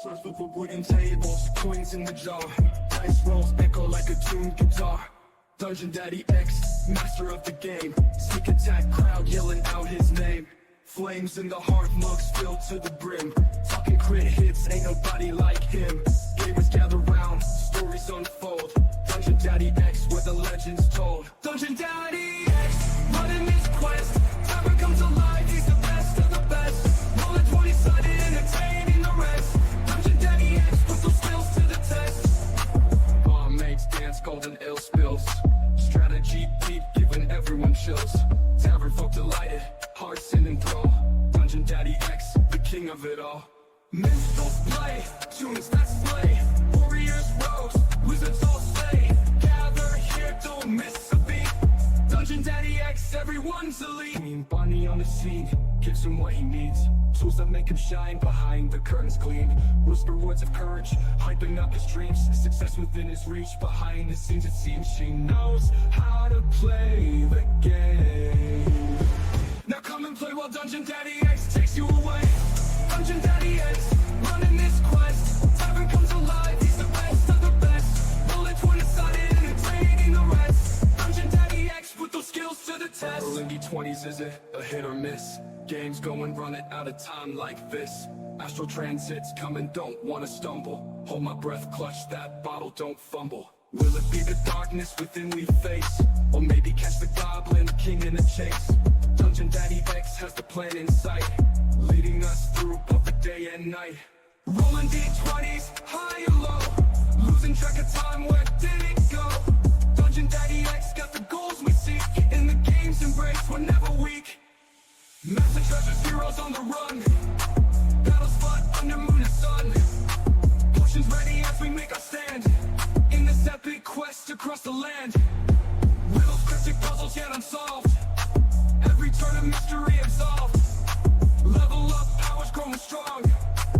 Surf with wooden tables, coins in the jar. Dice rolls echo like a tuned guitar. Dungeon Daddy X, master of the game. Sneak attack crowd yelling out his name. Flames in the heart, mugs filled to the brim. Talking crit hits, ain't nobody like him. Gamers gather round, stories unfold. Dungeon Daddy X, where the legends told. Dungeon Daddy X, running his quest. Never comes alive, he's the best of the best. Roll a 20-sided, entertaining the rest. Dungeon Daddy X, put those skills to the test. Barmaids dance, golden ill spills. Strategy deep, giving everyone chills. Tavern folk delighted, hearts in enthrall. Dungeon Daddy X, the king of it all. Minstrels play, tunes that slay. Warriors rose, wizards all slay. Gather here, don't miss a beat. Dungeon Daddy X, everyone's elite. Queen Bonnie on the scene, gives him what he needs. Tools that make him shine, behind the curtains gleam. Whisper words of courage, hyping up his dreams. Success within his reach, behind the scenes it seems she knows how to play the game. Now come and play while Dungeon Daddy X takes you away. Dungeon Daddy X, running this quest. Tavern comes alive, he's the best of the best. Roll it 20-sided, entertaining the rest. Dungeon Daddy X, put those skills to the test. Early D20s, is it a hit or miss? Games going running out of time like this. Astral transits coming, don't wanna stumble. Hold my breath, clutch that bottle, don't fumble. Will it be the darkness within we face? Or maybe catch the goblin king in a chase? Dungeon Daddy X has the plan in sight, leading us through both the day and night. Rolling D20s, high or low, losing track of time, where did it go? Dungeon Daddy X got the goals we seek, in the game's embrace, we're never weak. Master treasures, heroes on the run, battles fought under moon and sun. Potions ready as we make our stand, in this epic quest across the land. Riddles, cryptic puzzles yet unsolved, every turn a mystery absolved. Level up, powers growing strong,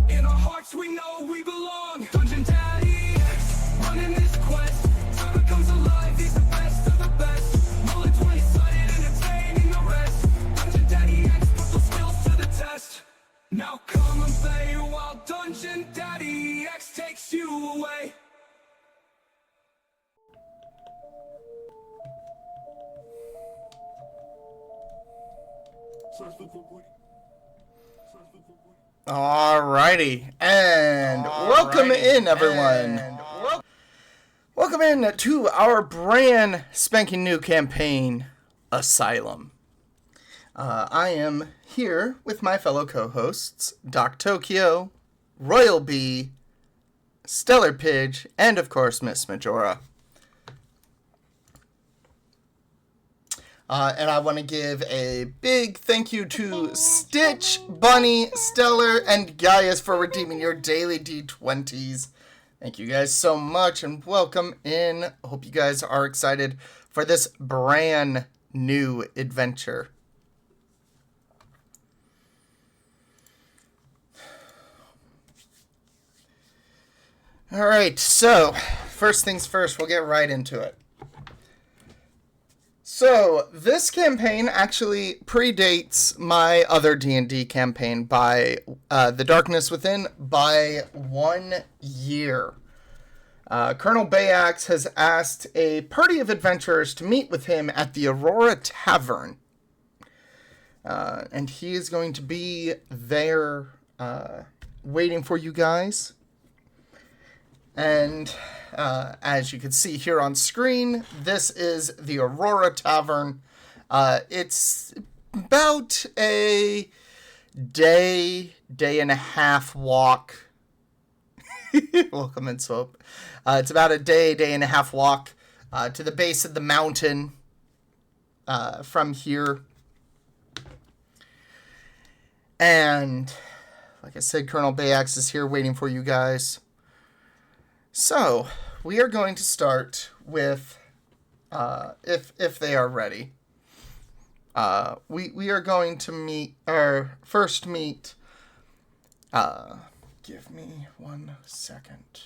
in our hearts we know we belong. Dungeon Daddy X, running this quest. Tavern comes alive, he's the best of the best. Rolling 20-sided, entertaining the rest. Dungeon Daddy X, put those skills to the test. Now come and play while Dungeon Daddy X takes you away. Alrighty, and welcome in, everyone. Welcome in to our brand spanking new campaign, Asylum. I am here with my fellow co-hosts, Doc Tokyo, Royal Bee, Stellar Pidge, and of course, Miss Majora. And I want to give a big thank you to Stitch, Bunny, Stellar, and Gaius for redeeming your daily D20s. Thank you guys so much and welcome in. Hope you guys are excited for this brand new adventure. Alright, so first things first, we'll get right into it. So, this campaign actually predates my other D&D campaign by The Darkness Within by 1 year. Colonel Bayax has asked a party of adventurers to meet with him at the Aurora Tavern. And he is going to be there waiting for you guys. And as you can see here on screen, this is the Aurora Tavern. It's about a day and a half walk. Welcome in, Swope. It's about a day and a half walk to the base of the mountain from here. And like I said, Colonel Bayax is here waiting for you guys. So, we are going to start with, if they are ready, we are going to first meet, give me 1 second.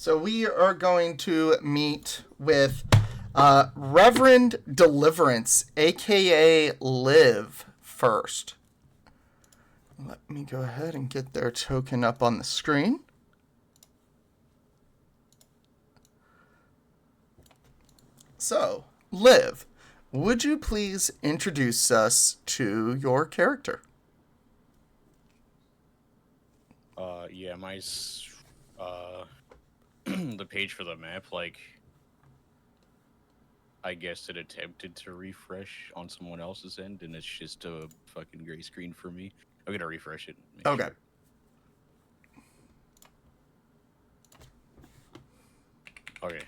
So we are going to meet with Reverend Deliverance, aka Liv, first. Let me go ahead and get their token up on the screen. So, Liv, would you please introduce us to your character? Yeah, the page for the map, like, I guess it attempted to refresh on someone else's end, and it's just a fucking gray screen for me. I'm gonna refresh it. And make Okay. Sure. Okay.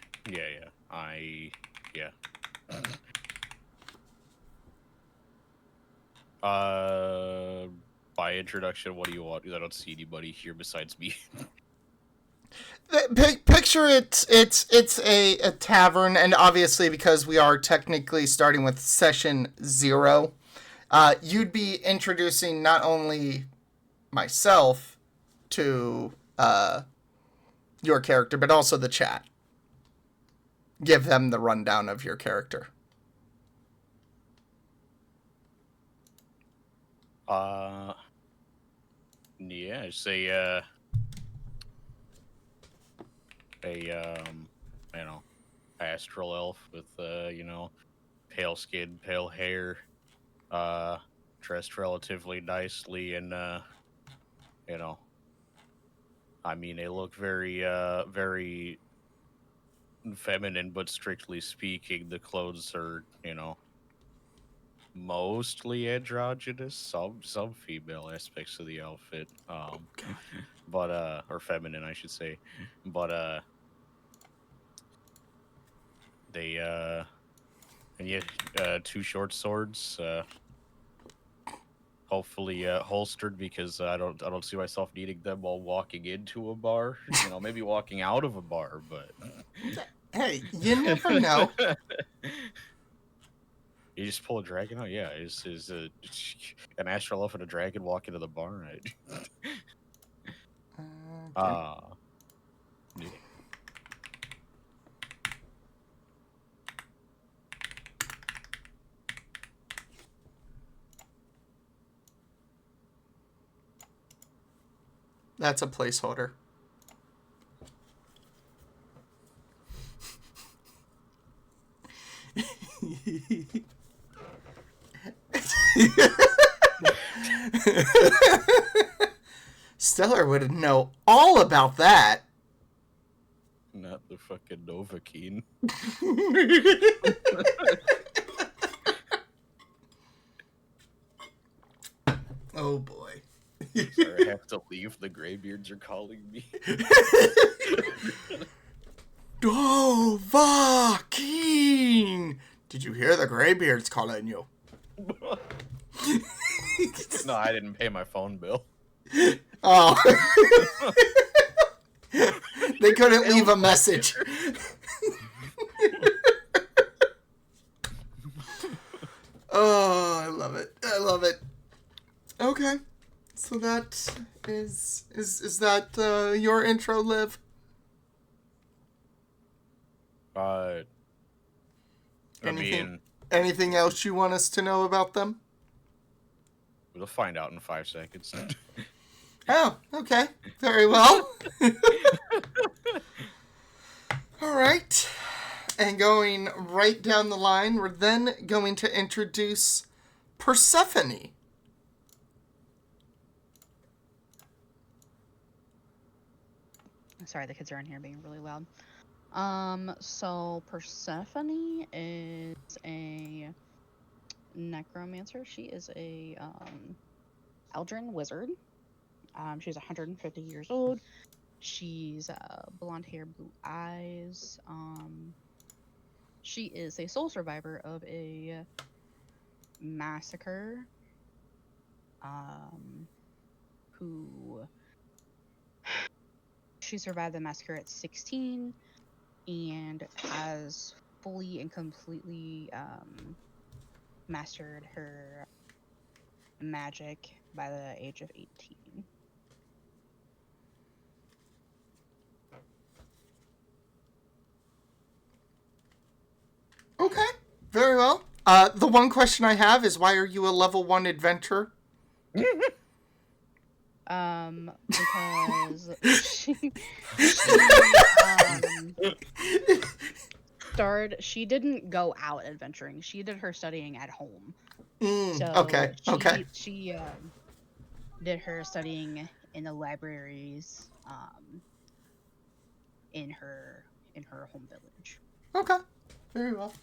Yeah. By introduction, what do you want? Because I don't see anybody here besides me. Picture it's a tavern, and obviously because we are technically starting with session 0, you'd be introducing not only myself to your character, but also the chat. Give them the rundown of your character. Yeah, it's astral elf with pale skin, pale hair, dressed relatively nicely, and you know, I mean, they look very feminine, but strictly speaking, the clothes are, mostly androgynous, some female aspects of the outfit, but or feminine, I should say, but they and yet two short swords, hopefully holstered, because I don't see myself needing them while walking into a bar. Maybe walking out of a bar, but Hey, you never know. you just pull a dragon out. Yeah, is an astral elf and a dragon walk into the bar, right? Okay. Yeah. That's a placeholder. Stellar would know all about that. Not the fucking Novocaine. Oh boy. Sorry, I have to leave. The Greybeards are calling me. Dovahkiin! Did you hear the Greybeards calling you? No, I didn't pay my phone bill. Oh. They couldn't leave a message. Oh, I love it. I love it. Okay. So that is that your intro, Liv? Anything else you want us to know about them? We'll find out in 5 seconds. Oh, okay. Very well. All right. And going right down the line, we're then going to introduce Persephone. Sorry, the kids are in here being really loud. So Persephone is a necromancer. She is a Eldrin wizard. She's 150 years old. She's blonde hair, blue eyes. She is a sole survivor of a massacre. Who she survived the massacre at 16 and has fully and completely mastered her magic by the age of 18. The one question I have is, why are you a level 1 adventurer? Because she didn't go out adventuring. She did her studying at home. So Okay. she did her studying in the libraries in her home village. Okay. Very well.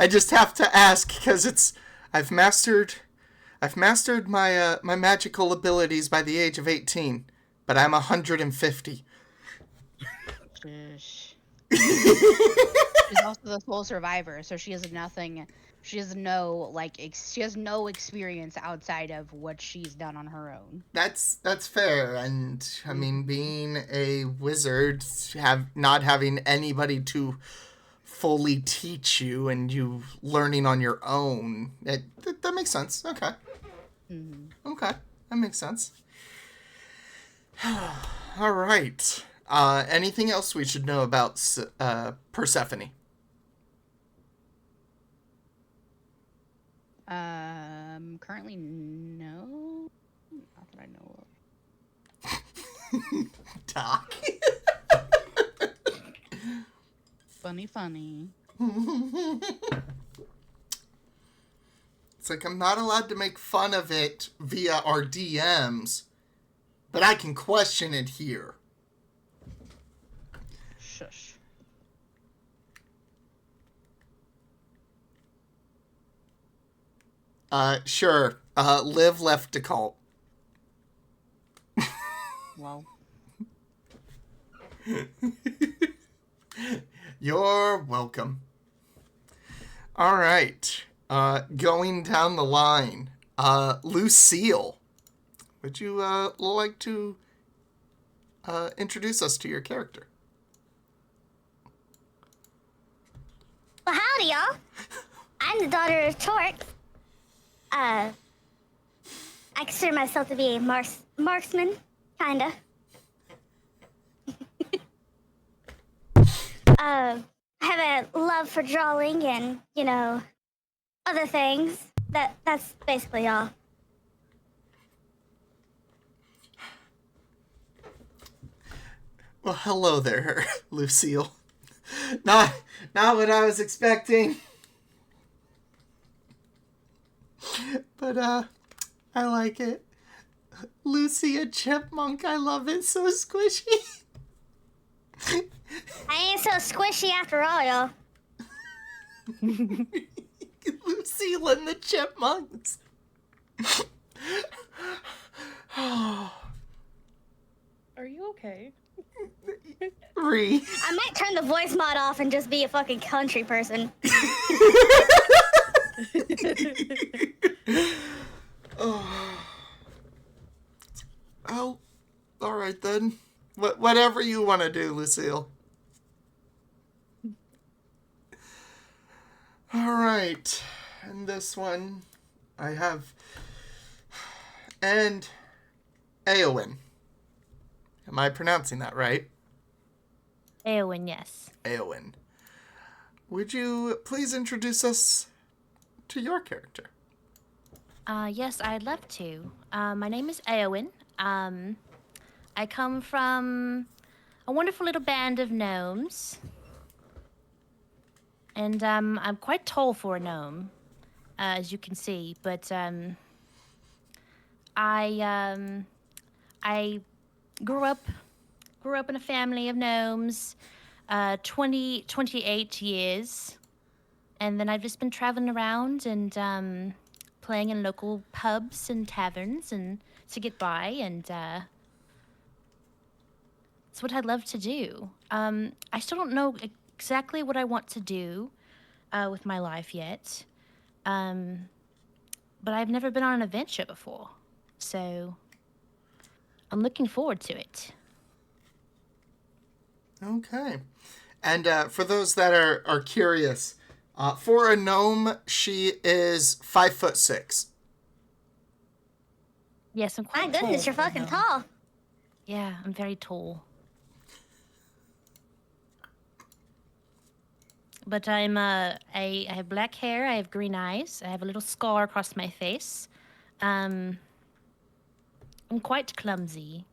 I just have to ask because I've mastered my my magical abilities by the age of 18, but I'm 150. She's also the sole survivor, so she has nothing. She has no she has no experience outside of what she's done on her own. That's fair, and I mean, being a wizard, not having anybody to fully teach you and you learning on your own, that makes sense. Okay. Mm-hmm. Okay, that makes sense. All right. Anything else we should know about Persephone? Currently, no. Not that I know of. Doc. Funny. It's like I'm not allowed to make fun of it via our DMs, but I can question it here. Shush. Sure. Liv left the cult. Well. You're welcome. All right. Going down the line. Lucille, would you like to introduce us to your character? Well, howdy, y'all. I'm the daughter of Torque. I consider myself to be a marksman, kinda. I have a love for drawing and, other things. That's basically all. Well, hello there, Lucille. Not what I was expecting. But, I like it. Lucy a chipmunk, I love it. So squishy. I ain't so squishy after all, y'all. Lucille and the chipmunks. Are you okay? Ree. I might turn the voice mod off and just be a fucking country person. Oh, all right then. Whatever you want to do, Lucille. All right. And this one, I have... And Eowyn. Am I pronouncing that right? Eowyn, yes. Eowyn. Would you please introduce us to your character? Yes, I'd love to. My name is Eowyn. I come from a wonderful little band of gnomes. And I'm quite tall for a gnome, as you can see. But I grew up in a family of gnomes, 28 years. And then I've just been traveling around and playing in local pubs and taverns and to get by, and it's what I'd love to do. I still don't know exactly what I want to do with my life yet, but I've never been on an adventure before, so I'm looking forward to it. Okay. And for those that are curious, for a gnome, she is 5'6". Yes, I'm quite My goodness, tall you're for a fucking gnome. tall. Yeah, I'm very tall. But I have black hair. I have green eyes. I have a little scar across my face. I'm quite clumsy.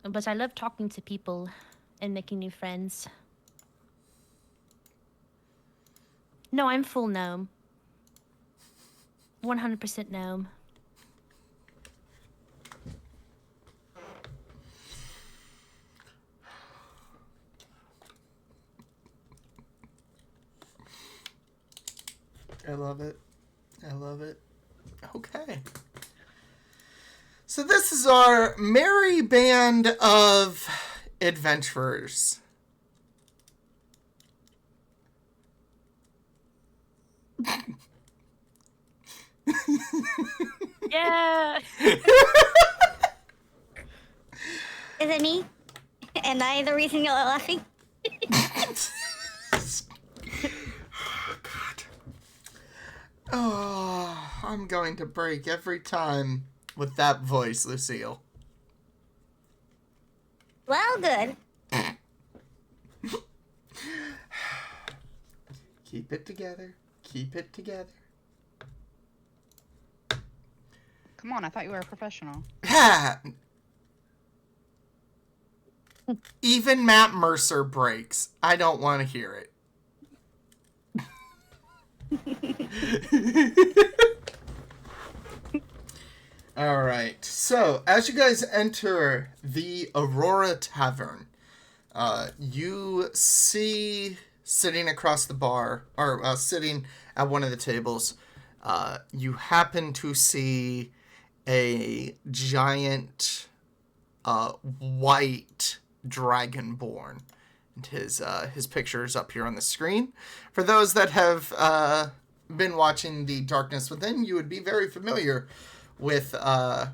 But I love talking to people and making new friends. No, I'm full gnome. 100% gnome. I love it. I love it. Okay. So this is our merry band of adventurers. Yeah. Is it me? Am I the reason you're laughing? God. Oh, I'm going to break every time with that voice, Lucille. Well, good. Keep it together. Keep it together. Come on, I thought you were a professional. Ha! Even Matt Mercer breaks. I don't want to hear it. All right. So, as you guys enter the Aurora Tavern, you see sitting across the bar, or sitting at one of the tables, you happen to see a giant white dragonborn. And his picture is up here on the screen. For those that have been watching The Darkness Within, you would be very familiar with Colonel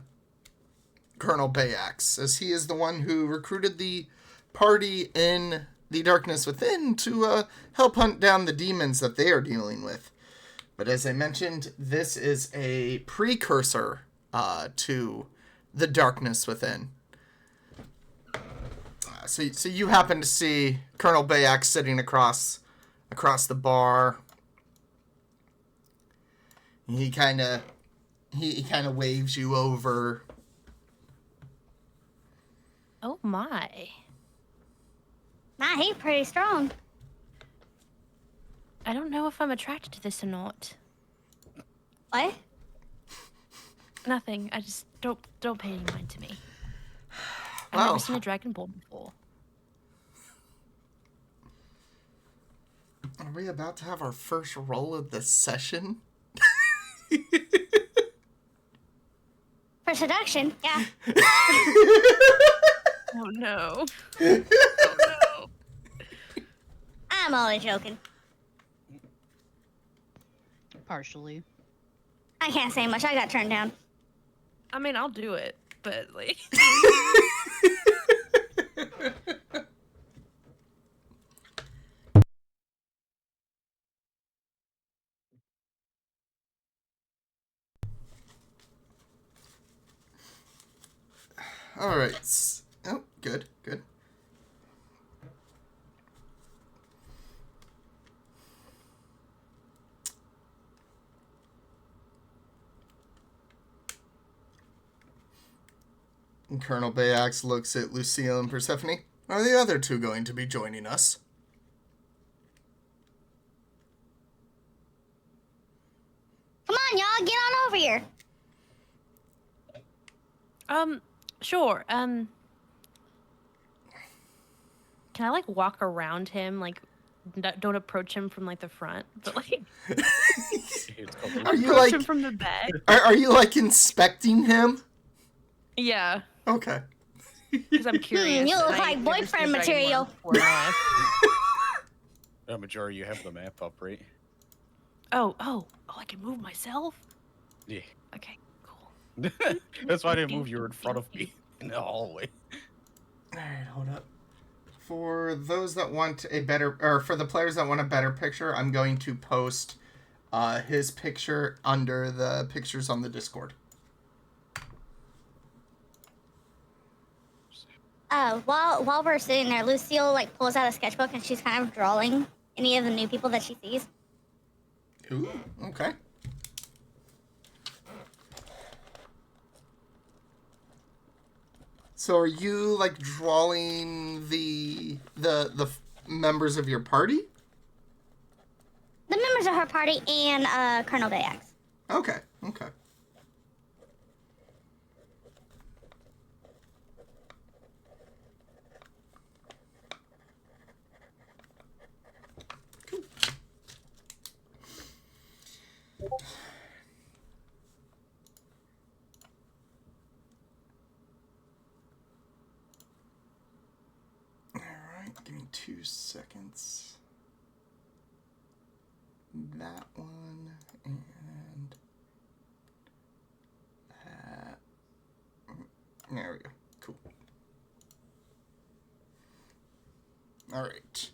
Bayax, as he is the one who recruited the party in The Darkness Within to help hunt down the demons that they are dealing with. But as I mentioned, this is a precursor to The Darkness Within. So you happen to see Colonel Bayax sitting across the bar. He kind of waves you over. Oh my. Nah, he's pretty strong. I don't know if I'm attracted to this or not. What? Nothing. I just don't pay any mind to me. I've Wow. never seen a dragonborn before. Are we about to have our first roll of the session? For seduction, yeah. Oh no. Oh no. I'm only joking. Partially. I can't say much. I got turned down. I mean, I'll do it, but like. All right. Oh, good. And Colonel Bayax looks at Lucille and Persephone. Are the other two going to be joining us? Come on, y'all. Get on over here. Sure. Can I like walk around him, like don't approach him from like the front, but like Are you approach like him from the back? are you like inspecting him? Yeah, Okay. because I'm curious. you look and I like ain't never seen boyfriend a dragonborn material. before in my life. Majora, you have the map up, right? Oh! I can move myself. Yeah. Okay, cool. That's why I didn't move. You were in front of me in the hallway. All right, hold up. For those that want a better, or for the players that want a better picture, I'm going to post his picture under the pictures on the Discord. while we're sitting there, Lucille like pulls out a sketchbook and she's kind of drawing any of the new people that she sees. Ooh, okay. So are you like drawing the members of your party? The members of her party and Colonel Bayax. Okay, okay. Alright, give me 2 seconds. That one and that. There we go. Cool. Alright.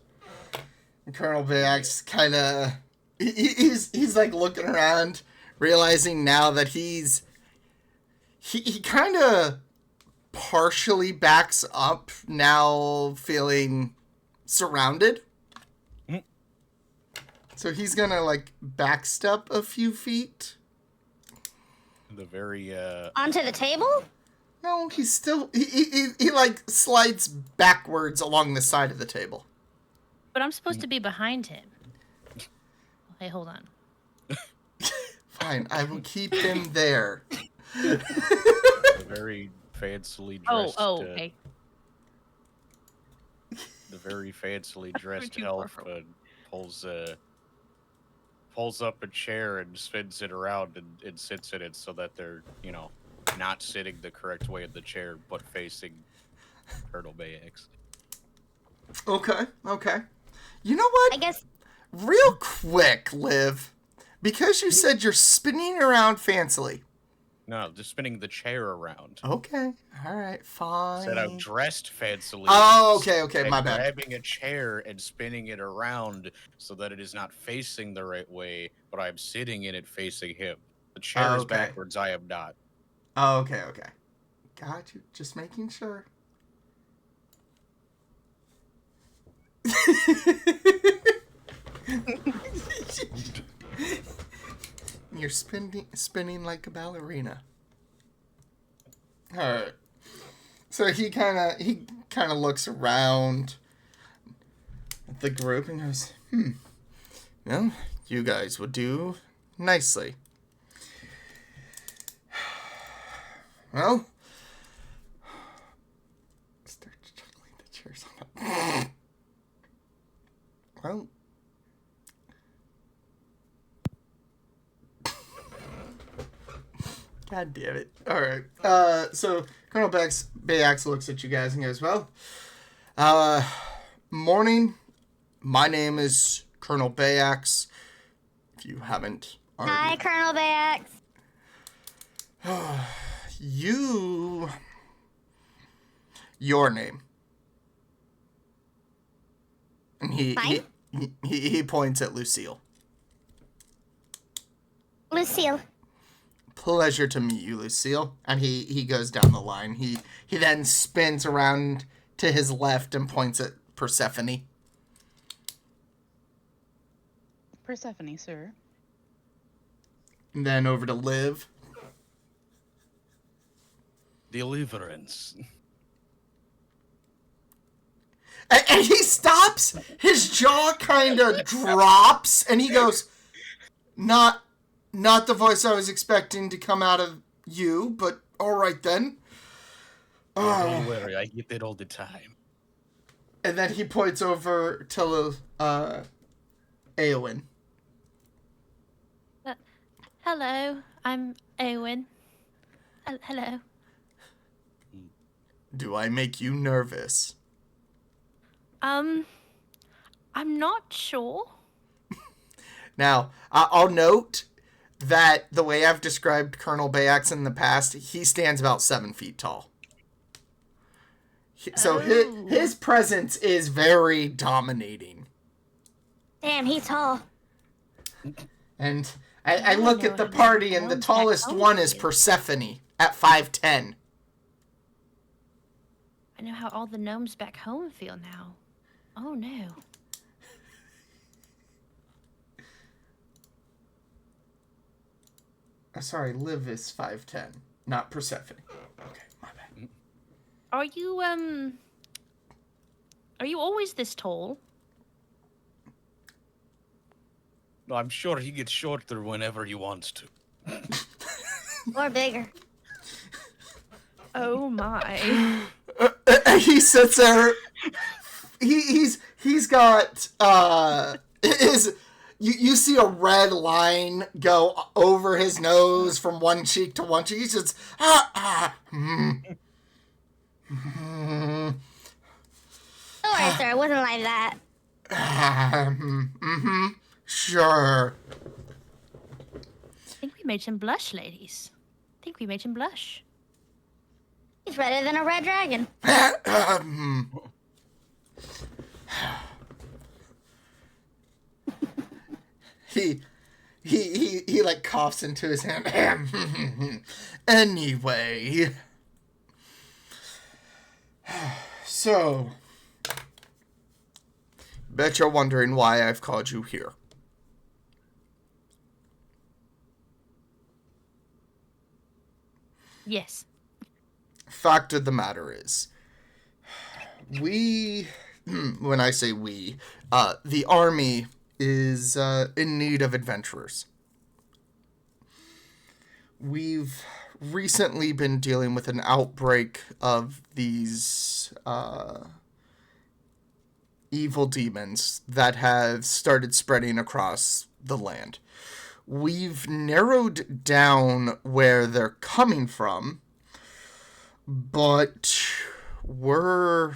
Colonel Bayax kind of he's like looking around, realizing now that he kind of partially backs up now, feeling surrounded. So he's gonna like backstep a few feet. The very Onto the table? No, he's still he like slides backwards along the side of the table. But I'm supposed to be behind him. Hey, hold on. Fine, I will keep him there. the very fancily dressed. Okay. The very fancily dressed too elf far from- pulls up a chair and spins it around and sits in it so that they're, not sitting the correct way in the chair, but facing Colonel Bayax. Okay, okay. You know what? I guess Real quick, Liv, because you said you're spinning around fancily. No, just spinning the chair around. Okay, all right, fine. Said I'm dressed fancily. Oh, okay, and my bad. Grabbing a chair and spinning it around so that it is not facing the right way, but I'm sitting in it facing him. The chair is Okay. backwards. I am not. Oh, okay. Got you. Just making sure. You're spinning like a ballerina. All right. So he kind of looks around at the group and goes, well, you guys would do nicely. Well, start juggling the chairs on. Well, God damn it! All right. So Colonel Bayax looks at you guys and goes, "Well, morning. My name is Colonel Bayax. If you haven't already." hi, Colonel Bayax. Your name. And he points at Lucille. Lucille. Pleasure to meet you, Lucille. And he goes down the line. He then spins around to his left and points at Persephone. Persephone, sir. And then over to Liv. Deliverance. And he stops. His jaw kind of drops, and he goes, "Not the voice I was expecting to come out of you, but all right then." Don't worry, I get it all the time. And then he points over to Eowyn. Hello, I'm Eowyn. Hello. Do I make you nervous? I'm not sure. Now, I'll note that the way I've described Colonel Bayax in the past, he stands about 7 feet tall. So his presence is very dominating. Damn, he's tall. And I look at the party, and the tallest one is Persephone at 5'10". I know how all the gnomes back home feel now. Oh no. Sorry, Liv is 5'10", not Persephone. Okay, my bad. Are you always this tall? I'm sure he gets shorter whenever he wants to. Or bigger. Oh my. He sits there. He's got you see a red line go over his nose from one cheek to one cheek. He says, Don't worry, sir. It wasn't like that. Sure. I think we made him blush, ladies. I think we made him blush. He's redder than a red dragon. He like coughs into his hand. Anyway. So, bet you're wondering why I've called you here. Yes. Fact of the matter is, when I say we, the army is in need of adventurers. We've recently been dealing with an outbreak of these evil demons that have started spreading across the land. We've narrowed down where they're coming from, but we're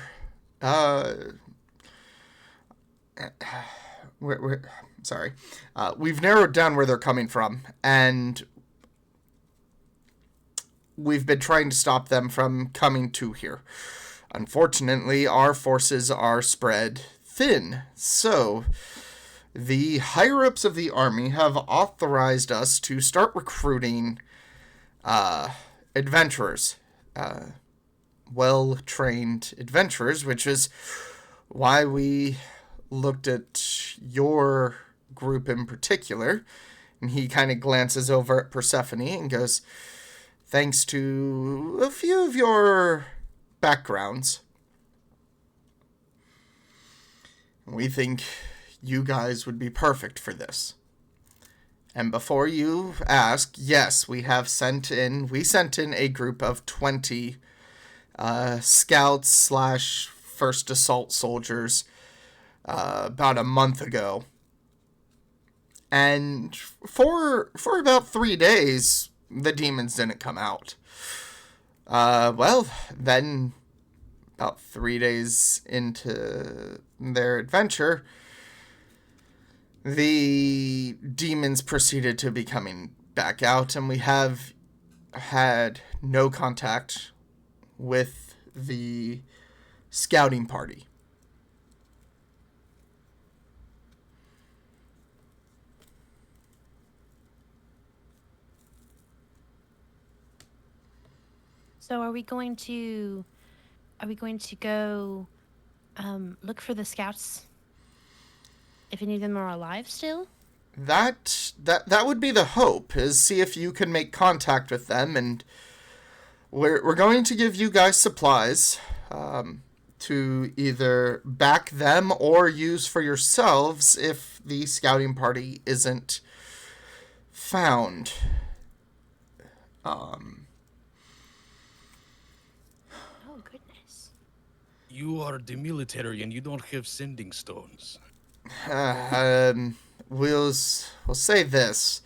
sorry. We've narrowed down where they're coming from, and we've been trying to stop them from coming to here. Unfortunately, our forces are spread thin, so the higher-ups of the army have authorized us to start recruiting adventurers, well-trained adventurers, which is why we looked at your group in particular. And he kind of glances over at Persephone and goes, thanks to a few of your backgrounds, we think you guys would be perfect for this. And before you ask, yes, we sent in a group of 20 scouts / first assault soldiers about a month ago. And for about 3 days, the demons didn't come out. Well, then about 3 days into their adventure, the demons proceeded to be coming back out, and we have had no contact with the scouting party. So are we going to go look for the scouts if any of them are alive still? That would be the hope, is see if you can make contact with them, and we're going to give you guys supplies to either back them or use for yourselves if the scouting party isn't found. Oh goodness. You are the military and you don't have sending stones. We'll say this.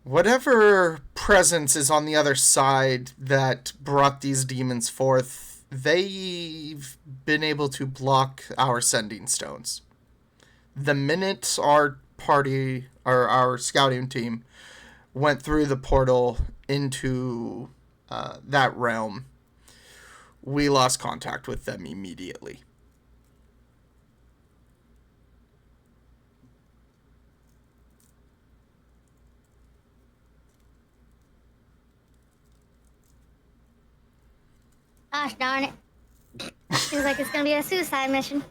Whatever presence is on the other side that brought these demons forth, they've been able to block our sending stones. The minute our party, or our scouting team, went through the portal into that realm, we lost contact with them immediately. Gosh darn it. Seems like it's gonna be a suicide mission.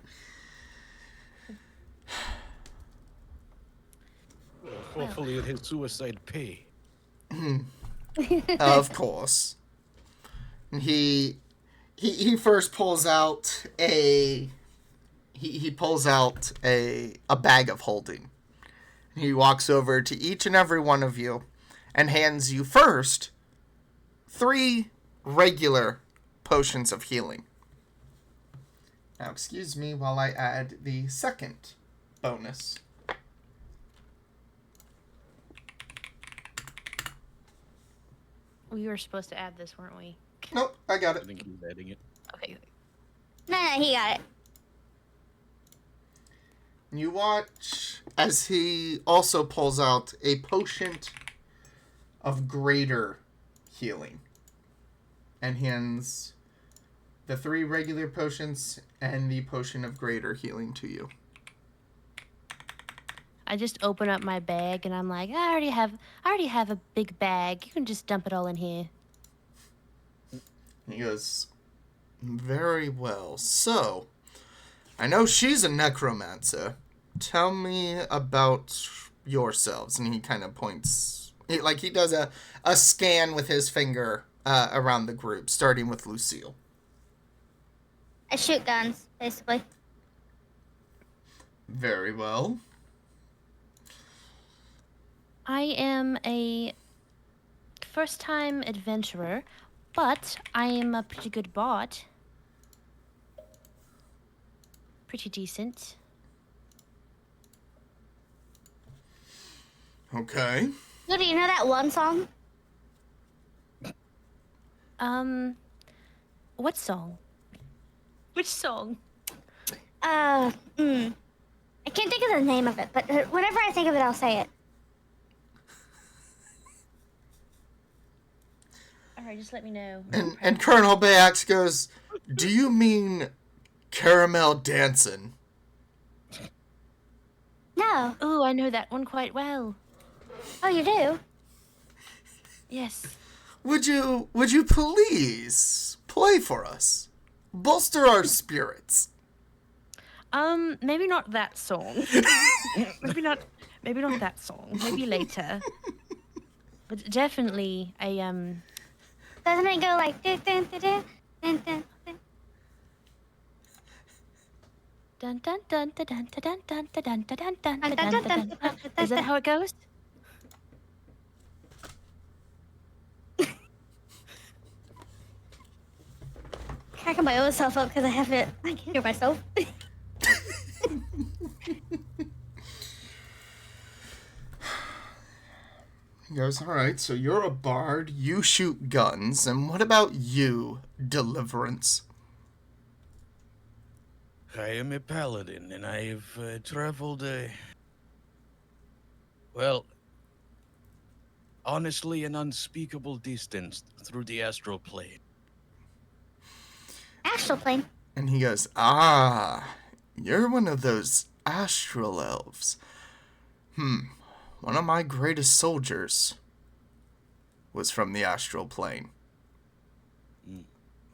Hopefully it hits suicide pay. Of course. He first pulls out he pulls out a bag of holding. He walks over to each and every one of you and hands you first 3 regular potions of healing. Now, excuse me while I add the second bonus. We were supposed to add this, weren't we? Nope, I got I it. think he's adding it. Okay. No, he got it. You watch as he also pulls out a potion of greater healing and hands the 3 regular potions and the potion of greater healing to you. I just open up my bag and I'm like, I already have a big bag. You can just dump it all in here. He goes, very well. So, I know she's a necromancer. Tell me about yourselves. And he kind of points, he does a scan with his finger around the group, starting with Lucille. I shoot guns, basically. Very well. I am a first-time adventurer, but I am a pretty good bard. Pretty decent. Okay. So do you know that one song? What song? Which song? I can't think of the name of it, but whenever I think of it, I'll say it. Alright, just let me know. And Colonel Bayax goes, do you mean Caramel Dancin'? No. Ooh, I know that one quite well. Oh, you do? Yes. Would you please play for us? Bolster our spirits. Maybe not that song. maybe not that song. Maybe later. But definitely a Doesn't it go like dun dun dun dun dun dun dun? dun dun dun dun dun dun dun dun dun dun dun dun dun dun. Is that how it goes? Cracking my own self up because I can't hear myself. He goes, all right, so you're a bard, you shoot guns, and what about you, Deliverance? I am a paladin, and I have traveled well, honestly, an unspeakable distance through the astral plane. Astral plane. And he goes, ah, you're one of those astral elves. One of my greatest soldiers was from the astral plane.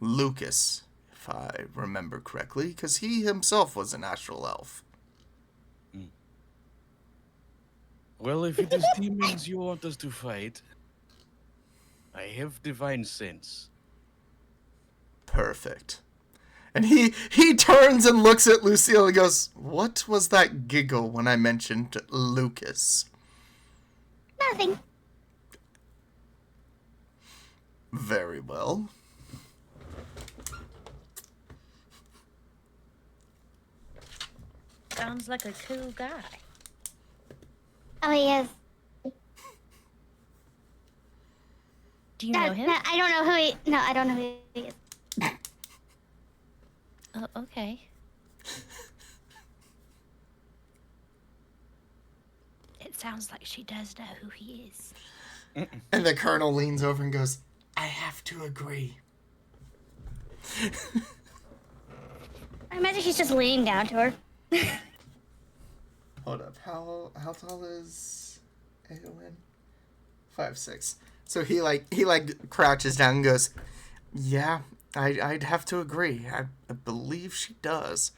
Lucas, if I remember correctly, because he himself was an astral elf. Well, if it is demons you want us to fight, I have divine sense. Perfect. And he turns and looks at Lucille and goes, what was that giggle when I mentioned Lucas? Nothing. Very well. Sounds like a cool guy. Oh, he is. Do you know him? No, I don't know who he. No, I don't know who he is. Oh, okay. It sounds like she does know who he is. And the colonel leans over and goes, I have to agree. I imagine he's just leaning down to her. Hold up. How tall is Aowen? 5'6". So he crouches down and goes, yeah, I'd have to agree. I believe she does.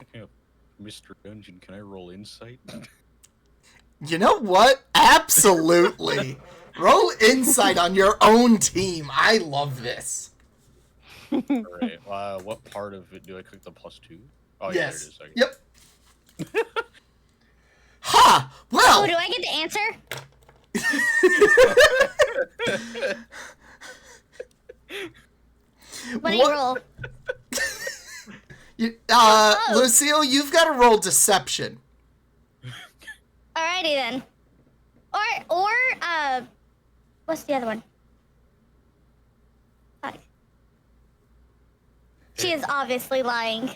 Okay, Mr. Dungeon, can I roll insight? You know what? Absolutely. Roll insight on your own team. I love this. Alright, what part of it do I click the +2? Oh, yeah, there it Yes. is. Okay. Yep. Ha! Well. Oh, do I get to answer? What do you roll? Lucille, you've got to roll deception. Alrighty then. Or what's the other one? Fuck. She is obviously lying.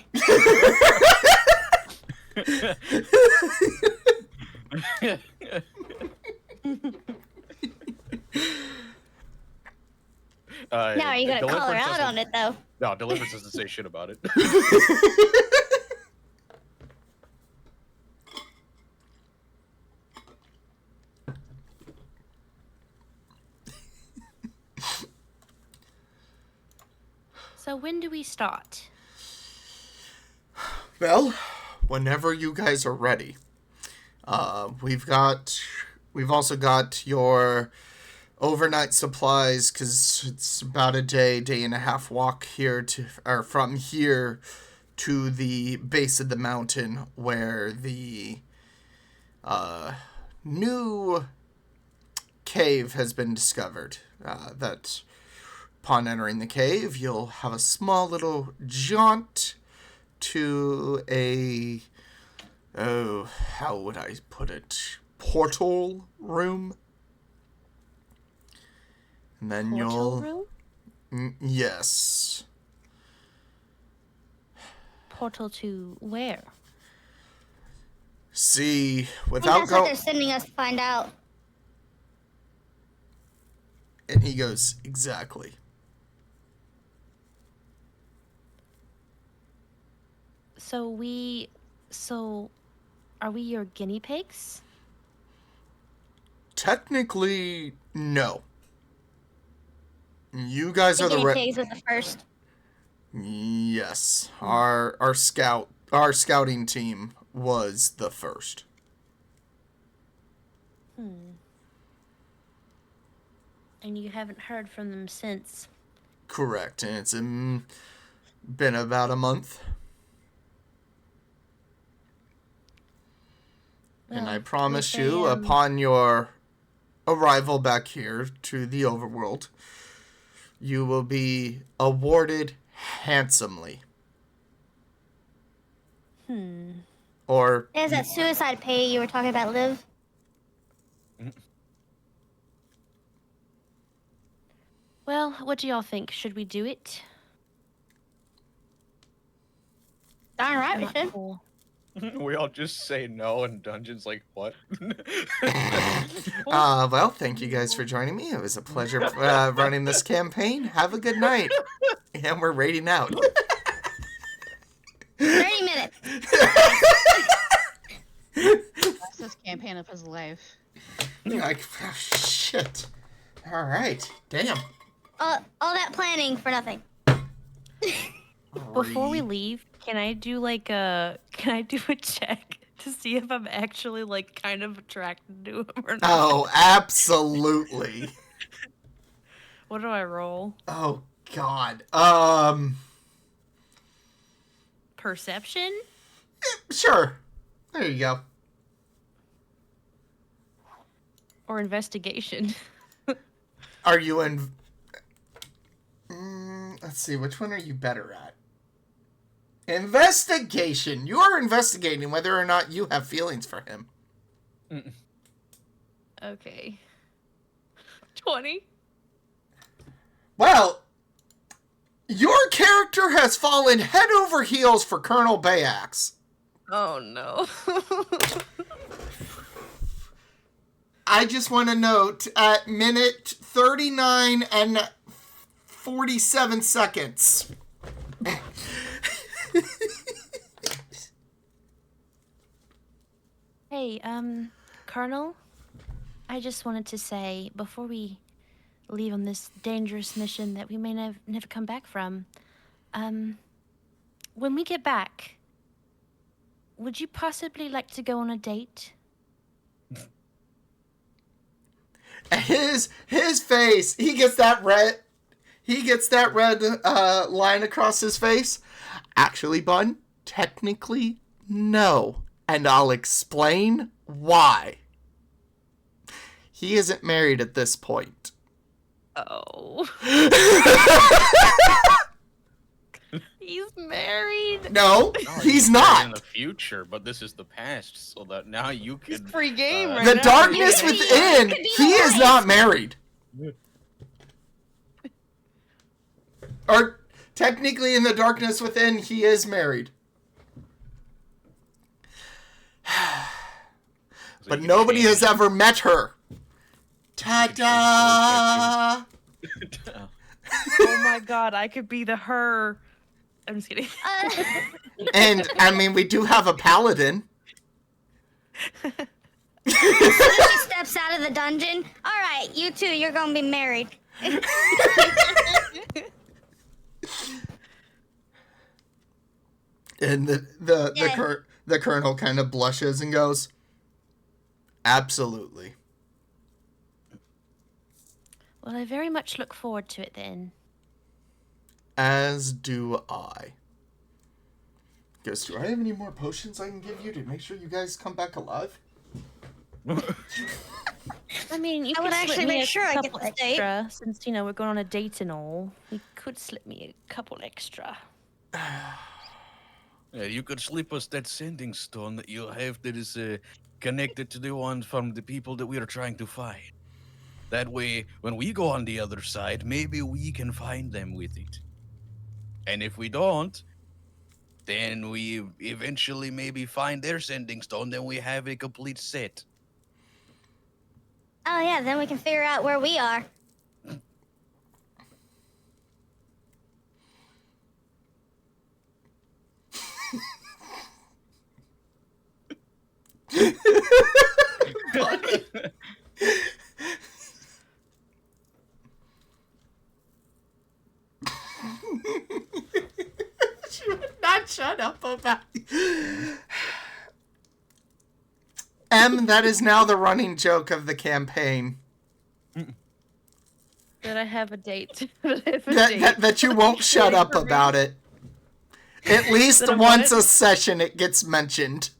Now, are you gonna call her out on it though? No, Deliverance doesn't say shit about it. So when do we start? Well, whenever you guys are ready. We've also got your overnight supplies because it's about a day and a half walk from here to the base of the mountain where the new cave has been discovered. That upon entering the cave, you'll have a small little jaunt to a, how would I put it? Portal room. And then Portal room? Yes. Portal to where? See, I think without that's what going... they're sending us to find out. And he goes, exactly. So are we your guinea pigs? Technically, no. You guys are the guinea pigs was the first. Yes. Our scouting team was the first. And you haven't heard from them since? Correct. And it's been about a month. And I promise you, upon your arrival back here to the overworld, you will be awarded handsomely. Or... There's that suicide pay you were talking about, Liv. Well, what do y'all think? Should we do it? Darn right we Not should. cool. We all just say no, and Dungeon's like, what? Well, thank you guys for joining me. It was a pleasure running this campaign. Have a good night. And we're raiding out. 30 minutes. That's this campaign of his life. You're like, oh, shit. All right. Damn. All that planning for nothing. Before we leave, can I do a check to see if I'm actually kind of attracted to him or not? Oh, absolutely. What do I roll? Oh, God. Perception? Sure. There you go. Or investigation? Are you in... let's see, which one are you better at? Investigation. You are investigating whether or not you have feelings for him. Okay. 20. Well, your character has fallen head over heels for Colonel Bayax. Oh no. I just want to note, at minute 39 and 47 seconds. Hey, Colonel, I just wanted to say, before we leave on this dangerous mission that we may never come back from. When we get back, would you possibly like to go on a date? His face, he gets that red line across his face. Actually, Bun, technically, no. And I'll explain why. He isn't married at this point. Oh. He's married. No, he's In not. the future, but this is the past, so that now you can. It's free game right The now. darkness You could be- within, you could be he the is wife. not married. Or technically in the darkness within, he is married. But nobody has ever met her. Ta-da! Oh my god, I could be the her. I'm just kidding. And, I mean, we do have a paladin. She steps out of the dungeon. All right, you two, you're gonna be married. And Yeah. the colonel kind of blushes and goes, absolutely. Well, I very much look forward to it then. As do I. Goes, do I have any more potions I can give you to make sure you guys come back alive? I mean, you I could would slip actually me make a sure I get couple this date. extra, since we're going on a date and all. You could slip me a couple extra. Yeah, you could slip us that sending stone that you have that is connected to the one from the people that we are trying to find. That way, when we go on the other side, maybe we can find them with it. And if we don't, then we eventually maybe find their sending stone, then we have a complete set. Oh yeah, then we can figure out where we are. She would not shut up about M, that is now the running joke of the campaign. That I have a date. That I have a That, date. that you won't shut up about it. At least That I once what? a session it gets mentioned.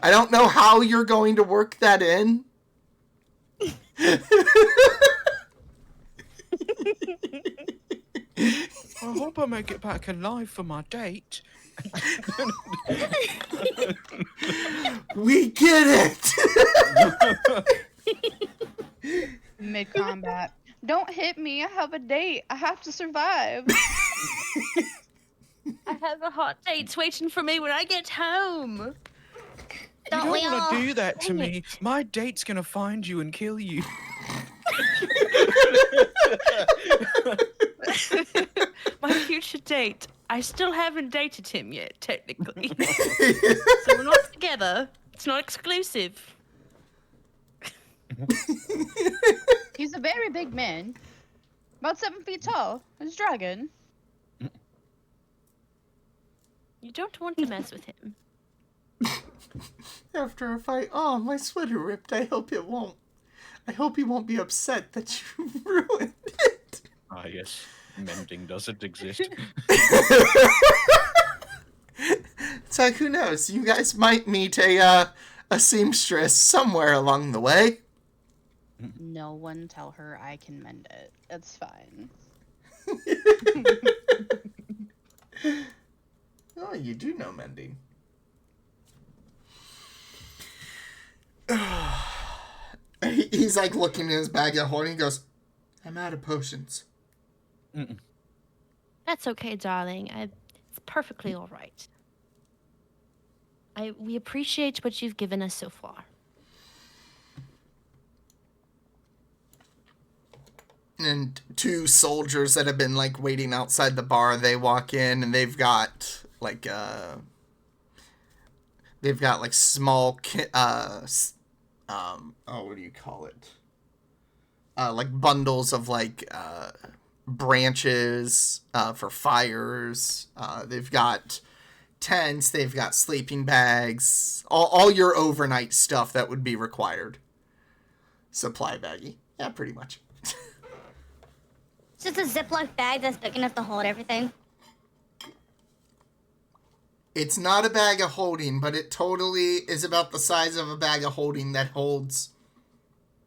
I don't know how you're going to work that in. I hope I make it back alive for my date. We get it! Mid combat. Don't hit me. I have a date. I have to survive. I have a hot date waiting for me when I get home. Don't we all? do that to me. My date's gonna find you and kill you. My future date. I still haven't dated him yet, technically. So we're not together. It's not exclusive. He's a very big man. About 7 feet tall. He's a dragon. You don't want to mess with him. After a fight, oh, my sweater ripped. I hope he won't be upset that you ruined it. Ah, yes. Mending doesn't exist. So who knows? You guys might meet a seamstress somewhere along the way. No one tell her I can mend it. It's fine. Oh, you do know mending. He's like looking in his bag at holding. He goes, "I'm out of potions." That's okay, darling. It's perfectly all right. We appreciate what you've given us so far. And two soldiers that have been like waiting outside the bar, they walk in and they've got like small what do you call it? like bundles of branches for fires. They've got tents. They've got sleeping bags. All your overnight stuff that would be required. Supply baggie. Yeah, pretty much. It's just a Ziploc bag that's big enough to hold everything. It's not a bag of holding, but it totally is about the size of a bag of holding that holds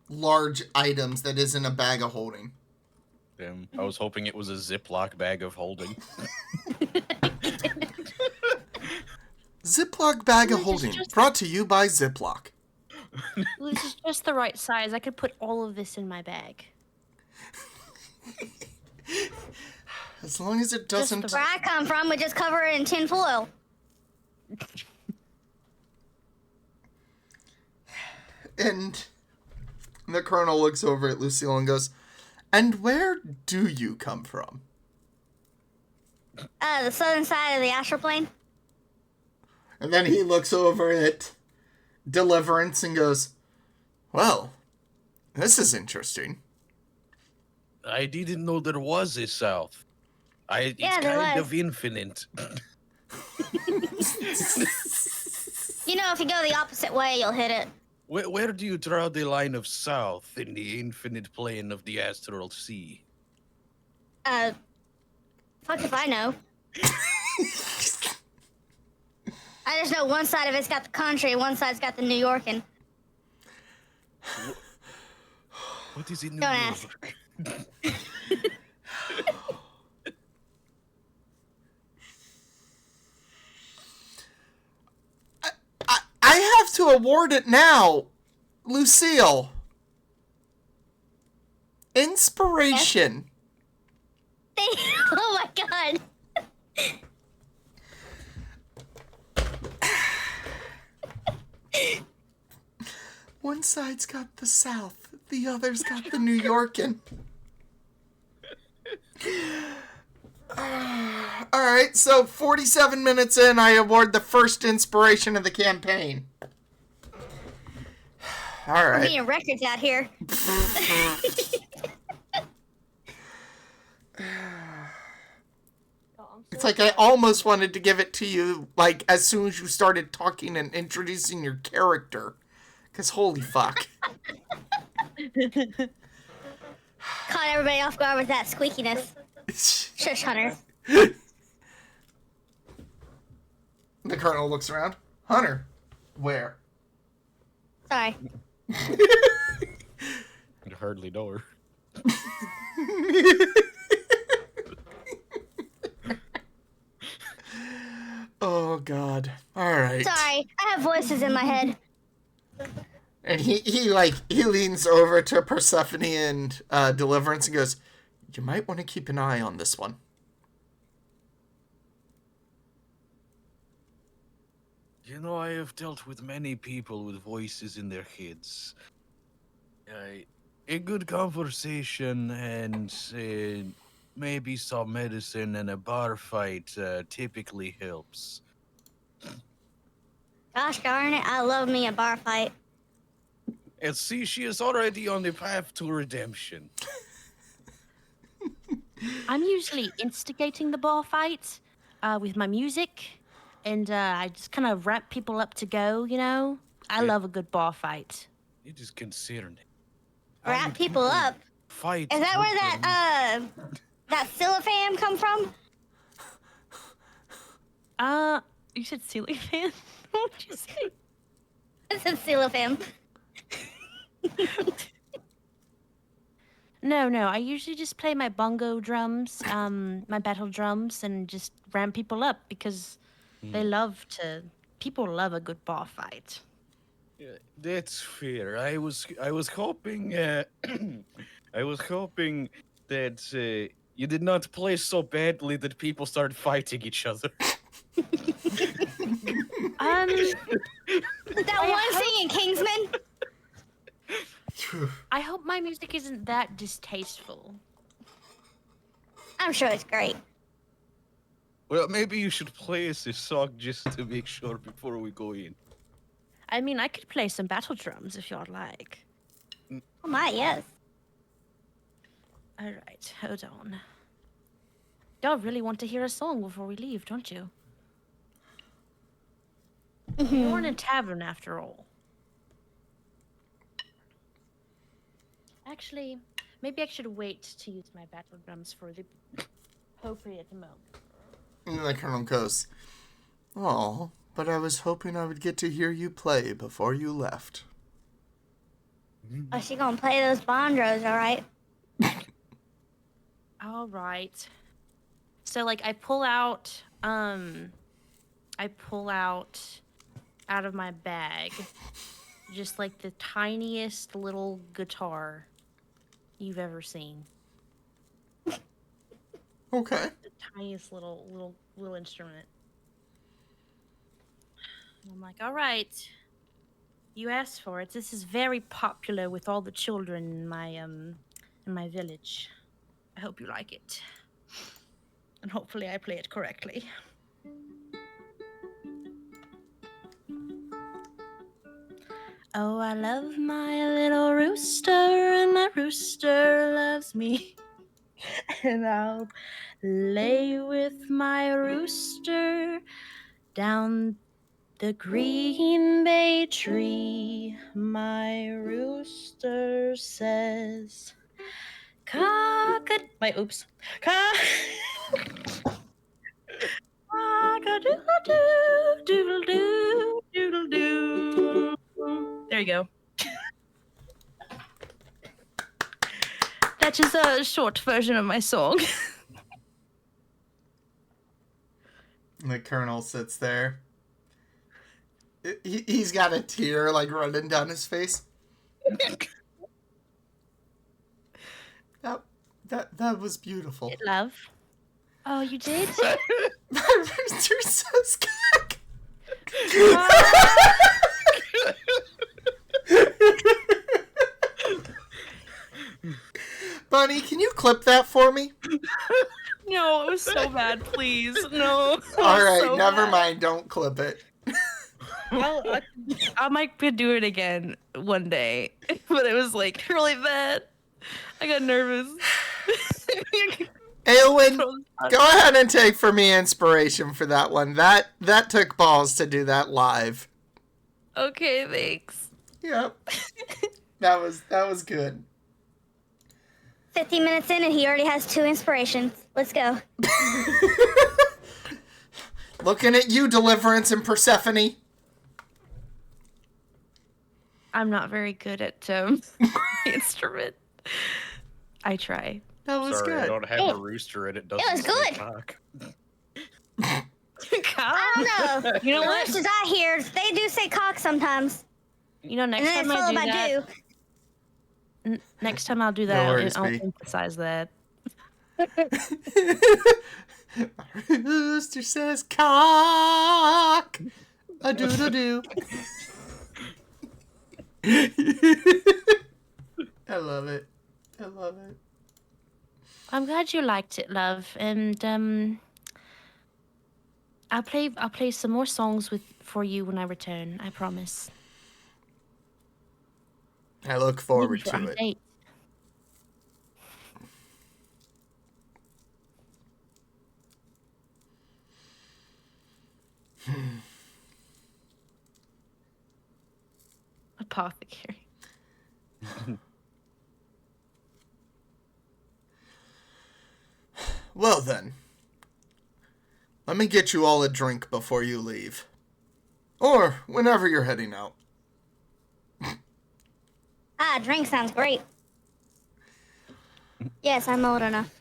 large items that isn't a bag of holding. Damn, I was hoping it was a Ziploc bag of holding. Ziploc bag of This is holding, just- brought to you by Ziploc. Well, this is just the right size. I could put all of this in my bag. As long as it doesn't... the Where I come from, we just cover it in tin foil. And the colonel looks over at Lucille and goes, "And where do you come from?" The southern side of the astral plane. And then he looks over at Deliverance and goes, "Well, this is interesting." I didn't know there was a south. It's Yeah, there kind was. of infinite. You know, if you go the opposite way, you'll hit it. Where do you draw the line of south in the infinite plane of the astral sea? Fuck if I know. I just know one side of it's got the country, one side's got the New Yorkin. What is in New Don't ask. York? I have to award it now. Lucille. Inspiration. Oh my god. One side's got the South, the other's got the New Yorkin. Alright, so 47 minutes in, I award the first inspiration of the campaign. We're Alright. being records out here. It's like I almost wanted to give it to you, like, as soon as you started talking and introducing your character. Because holy fuck. Caught everybody off guard with that squeakiness. Shush, Hunter. The colonel looks around. Hunter, where? Sorry. I hardly know her. Oh, God. Alright. Sorry, I have voices in my head. And he leans over to Persephone and Deliverance and goes, "You might want to keep an eye on this one." You know, I have dealt with many people with voices in their heads. A good conversation and maybe some medicine and a bar fight typically helps. Gosh darn it, I love me a bar fight. And see, she is already on the path to redemption. I'm usually instigating the bar fight with my music, and I just kind of ramp people up to go, you know? I love a good bar fight. It is concerning. Wrap people up. Fight. Is that where open. that Silifam come from? You said ceiling fan? What did you say? It's a Silifam. No, I usually just play my bongo drums, my battle drums, and just ramp people up because people love a good bar fight. Yeah, that's fair. I was hoping I was hoping that you did not play so badly that people started fighting each other. That one thing in Kingsman? I hope my music isn't that distasteful. I'm sure it's great. Well, maybe you should play us a song just to make sure before we go in. I mean, I could play some battle drums if you'd like. Oh my, yes. All right, hold on. Y'all really want to hear a song before we leave, don't you? You're in a tavern after all. Actually, maybe I should wait to use my battle drums for the appropriate moment. And the colonel goes, "Oh, but I was hoping I would get to hear you play before you left." Oh, she gonna play those bondros, all right? All right. So like I pull out out of my bag just like the tiniest little guitar you've ever seen. Okay. The tiniest little instrument. And I'm like, "All right. You asked for it. This is very popular with all the children in my village. I hope you like it. And hopefully I play it correctly." Oh, I love my little rooster, and my rooster loves me. And I'll lay with my rooster down the green bay tree. My rooster says, oops. Cock-a-doodle-doo, doodle-doo, doodle-doo. There you go. That's just a short version of my song. And the colonel sits there. He's got a tear like running down his face. That was beautiful. Love. Oh, you did? My rooster says cock. Bunny, can you clip that for me? No, it was so bad. Please, no. All right, never mind. Don't clip it. I might do it again one day, but it was like really bad. I got nervous. Aylwin, go ahead and take for me inspiration for that one. That took balls to do that live. Okay, thanks. Yep. That was good. 15 minutes in and he already has 2 inspirations. Let's go. Looking at you, Deliverance and Persephone. I'm not very good at instrument. I try. That was Sorry, good. I don't have a rooster and it doesn't was say good. cock. I don't know. You know The what? roosters I hear, they do say cock sometimes. You know, And next then it's time I followed do by that, do. next time I'll do No that, worries, I'll B. emphasize that. My rooster says cock. A doodle doo. I love it. I love it. I'm glad you liked it, love, and I'll play some more songs for you when I return. I promise. I look forward Maybe for to our it. date. Apothecary. Well then, let me get you all a drink before you leave. Or whenever you're heading out. Drink sounds great. Yes, I'm old enough.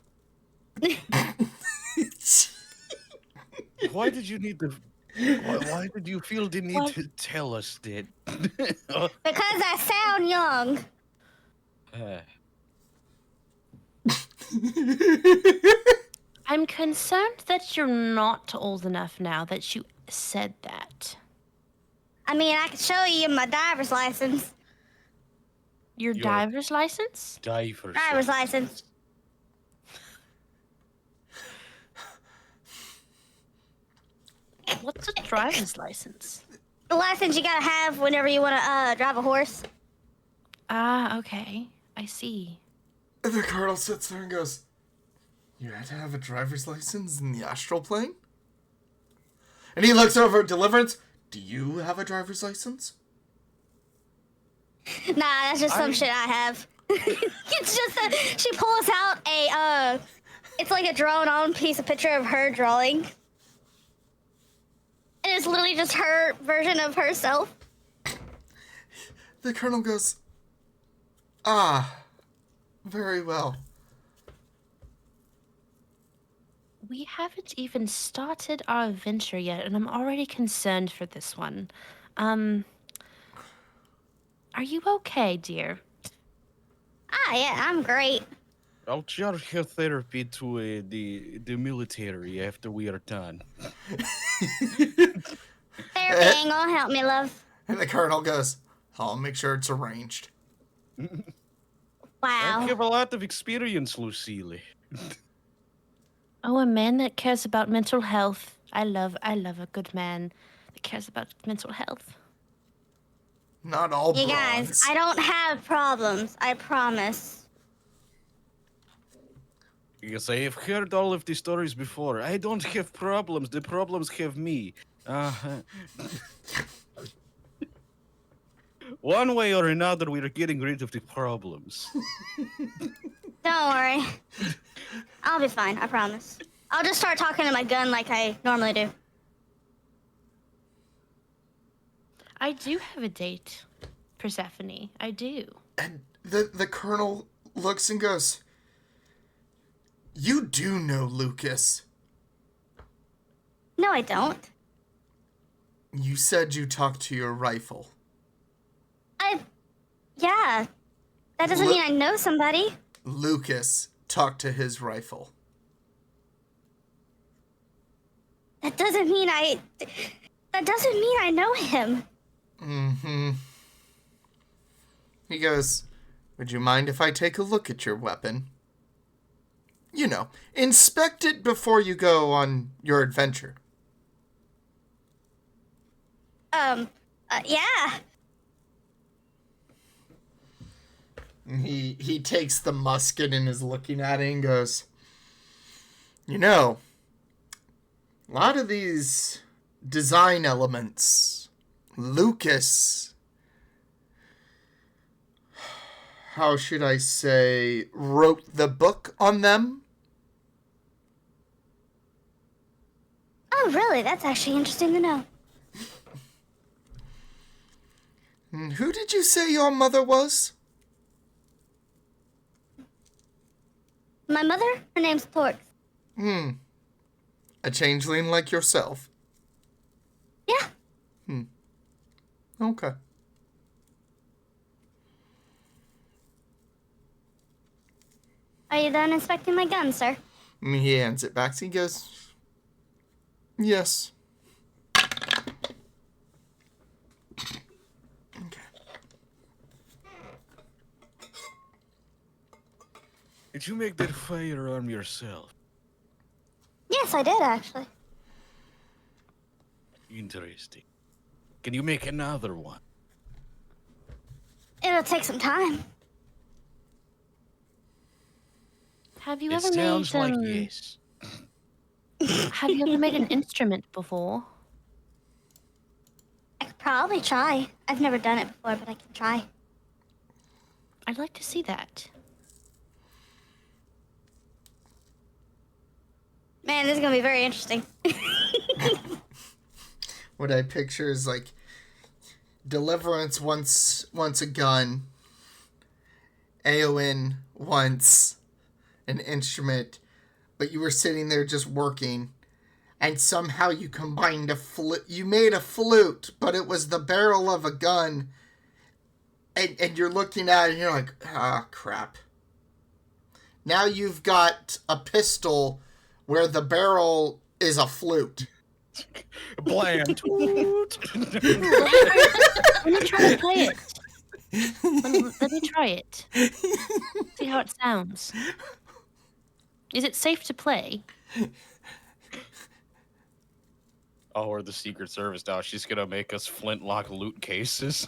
Why did you need to? Why did you feel the need to tell us that? Because I sound young. I'm concerned that you're not old enough now that you said that. I mean, I can show you my driver's license. Your Your- driver's license? Diver. Driver's license. What's a driver's license? The license you gotta have whenever you wanna drive a horse. Ah, okay. I see. And the colonel sits there and goes, "You had to have a driver's license in the astral plane?" And he looks over at Deliverance. "Do you have a driver's license?" Nah, that's just some shit I have. It's just that she pulls out it's like a drawn-on piece of picture of her drawing. And it's literally just her version of herself. The colonel goes, "Ah, very well." We haven't even started our adventure yet, and I'm already concerned for this one. Are you okay, dear? Ah, yeah, I'm great. I'll charge your therapy to the military after we are done. Therapy ain't gonna help me, love. And the colonel goes, "I'll make sure it's arranged." I Wow. have a lot of experience, Lucille. Oh, a man that cares about mental health. I love a good man that cares about mental health. Not all You bronze. guys, I don't have problems. I promise. Because I have heard all of the stories before. I don't have problems. The problems have me. One way or another, we are getting rid of the problems. Don't worry. I'll be fine, I promise. I'll just start talking to my gun like I normally do. I do have a date, Persephone. I do. And the colonel looks and goes, "You do know Lucas. No, I don't. You said you talked to your rifle." Yeah. That doesn't mean I know somebody. Lucas talked to his rifle. That doesn't mean I know him. Mm-hmm. He goes, "Would you mind if I take a look at your weapon? You know, inspect it before you go on your adventure." Yeah. He takes the musket and is looking at it and goes, "You know, a lot of these design elements, Lucas, how should I say, wrote the book on them." Oh, really? That's actually interesting to know. And who did you say your mother was? My mother, her name's Torx. A changeling like yourself. Yeah. Okay. Are you done inspecting my gun, sir? And he hands it back. He goes, "Yes." Okay. Did you make that firearm yourself? Yes, I did, actually. Interesting. Can you make another one? It'll take some time. Have you It ever sounds made like yes. Have you ever made an instrument before? I could probably try. I've never done it before, but I can try. I'd like to see that. Man, this is gonna be very interesting. What I picture is like Deliverance wants a gun, Eowyn wants an instrument, but you were sitting there just working, and somehow you combined a flute. You made a flute, but it was the barrel of a gun, and you're looking at it and you're like, "Ah, crap." Now you've got a pistol where the barrel is a flute. Bland. Let me try to play it. Let me try it. See how it sounds. Is it safe to play? Oh, we're the Secret Service now. She's gonna make us flintlock loot cases.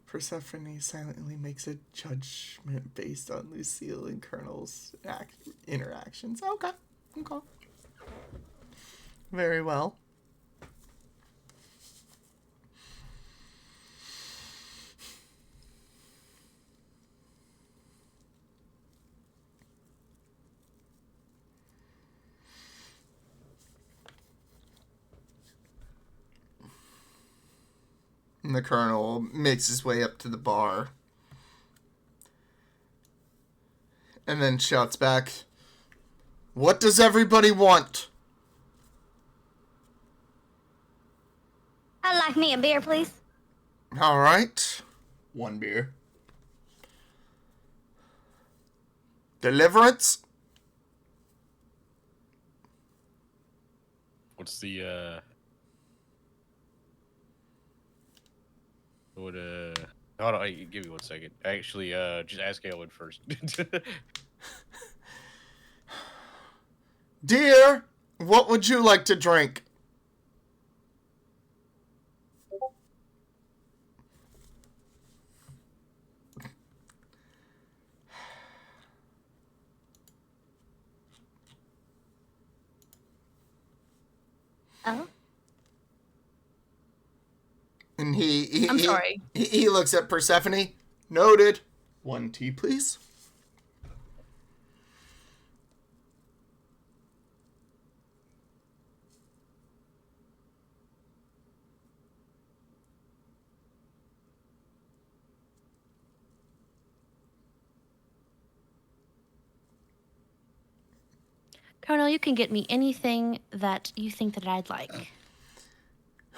Persephone silently makes a judgment based on Lucille and Colonel's interactions. Okay. Very well. And the Colonel makes his way up to the bar. And then shouts back, "What does everybody want?" I'd like me a beer, please. All right. 1 beer. Deliverance? What's the What hold on, give me 1 second. Actually, just ask Aelwood first. Dear, what would you like to drink? Oh. And he I'm sorry. He looks at Persephone. Noted. 1 tea, please. Colonel, you can get me anything that you think that I'd like.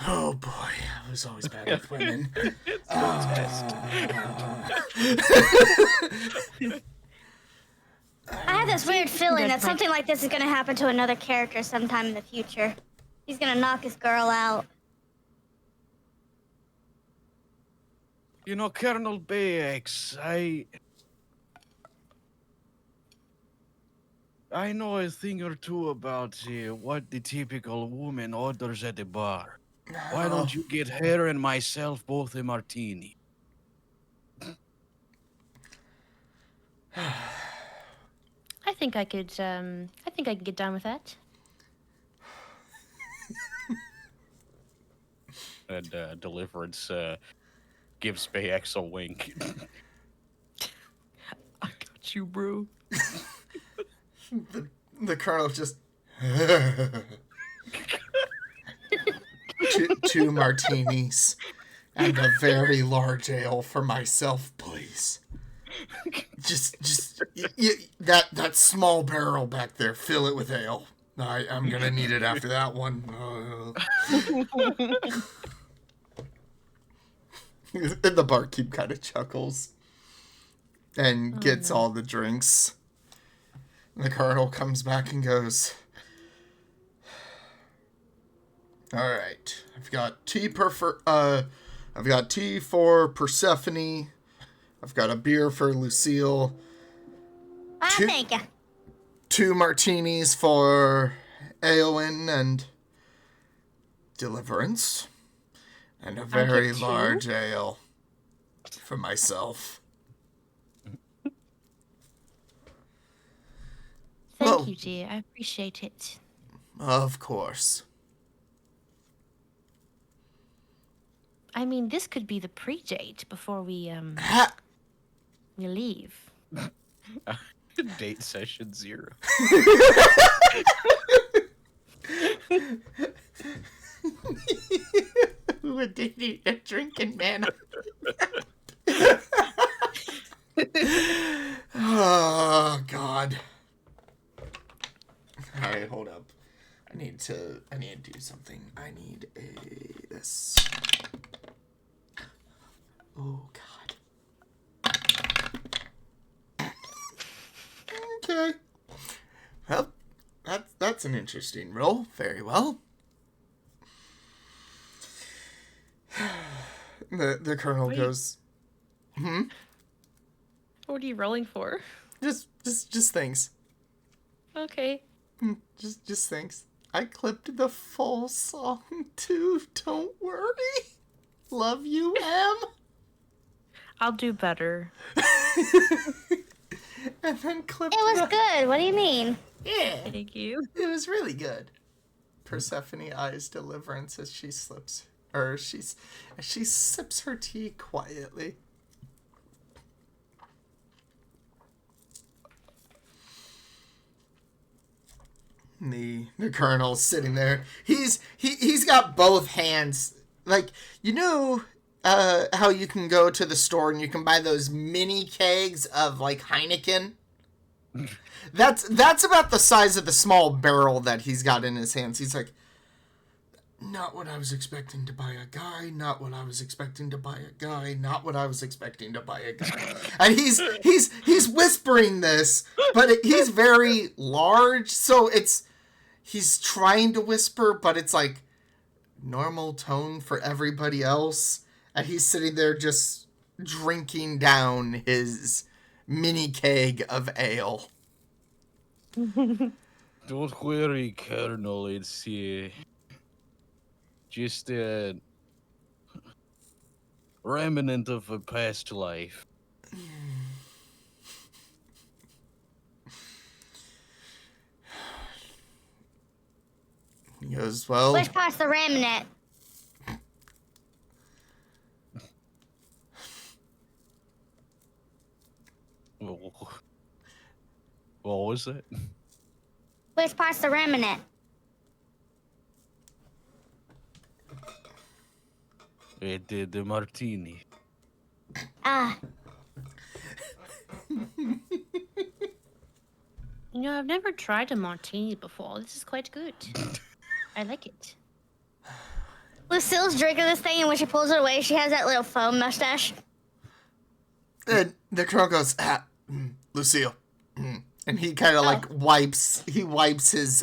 Oh boy, I was always bad with women. I have this weird feeling that something like this is gonna happen to another character sometime in the future. He's gonna knock his girl out. You know, Colonel Bayx, I know a thing or two about what the typical woman orders at the bar. Why don't you get her and myself both a martini? I think I could get down with that. And Deliverance gives Bayx a wink. I got you, bro. The Colonel just... two martinis and a very large ale for myself, please. Just that small barrel back there, fill it with ale. I'm gonna need it after that one. And the barkeep kind of chuckles and gets all the drinks. The Colonel comes back and goes, "All right, I've got tea for Persephone. I've got a beer for Lucille. Thank you. 2 martinis for Eowyn and Deliverance, and a very large ale for myself." Thank you, dear. I appreciate it. Of course. I mean, this could be the pre-date before we we leave. Date session 0. Who would date a drinking man? Oh God. All right, hold up. I need to do something. I need this. Oh God. Okay. Well, that's an interesting roll. Very well. The Colonel goes, What are you rolling for? just things. Okay. Just things. I clipped the full song too. Don't worry. Love you, Em. I'll do better. And then clip It was the- good. What do you mean? Yeah, Thank you. it was really good. Persephone eyes deliverance as she slips, or as she sips her tea quietly. The colonel's sitting there. He's got both hands. Like, you know how you can go to the store and you can buy those mini kegs of like Heineken? That's about the size of the small barrel that he's got in his hands. He's like, not what I was expecting to buy a guy, not what I was expecting to buy a guy, not what I was expecting to buy a guy. And he's whispering this, but he's very large, so he's trying to whisper, but it's like normal tone for everybody else. And he's sitting there just drinking down his mini keg of ale. Don't worry, Colonel. It's just a remnant of a past life. He goes, well, Which part's the remnant? What was that? Which part's the remnant? The martini. Ah, You know, I've never tried a martini before. This is quite good. I like it. Lucille's drinking this thing, and when she pulls it away, she has that little foam mustache. and the colonel goes, Lucille. And he kind of like wipes his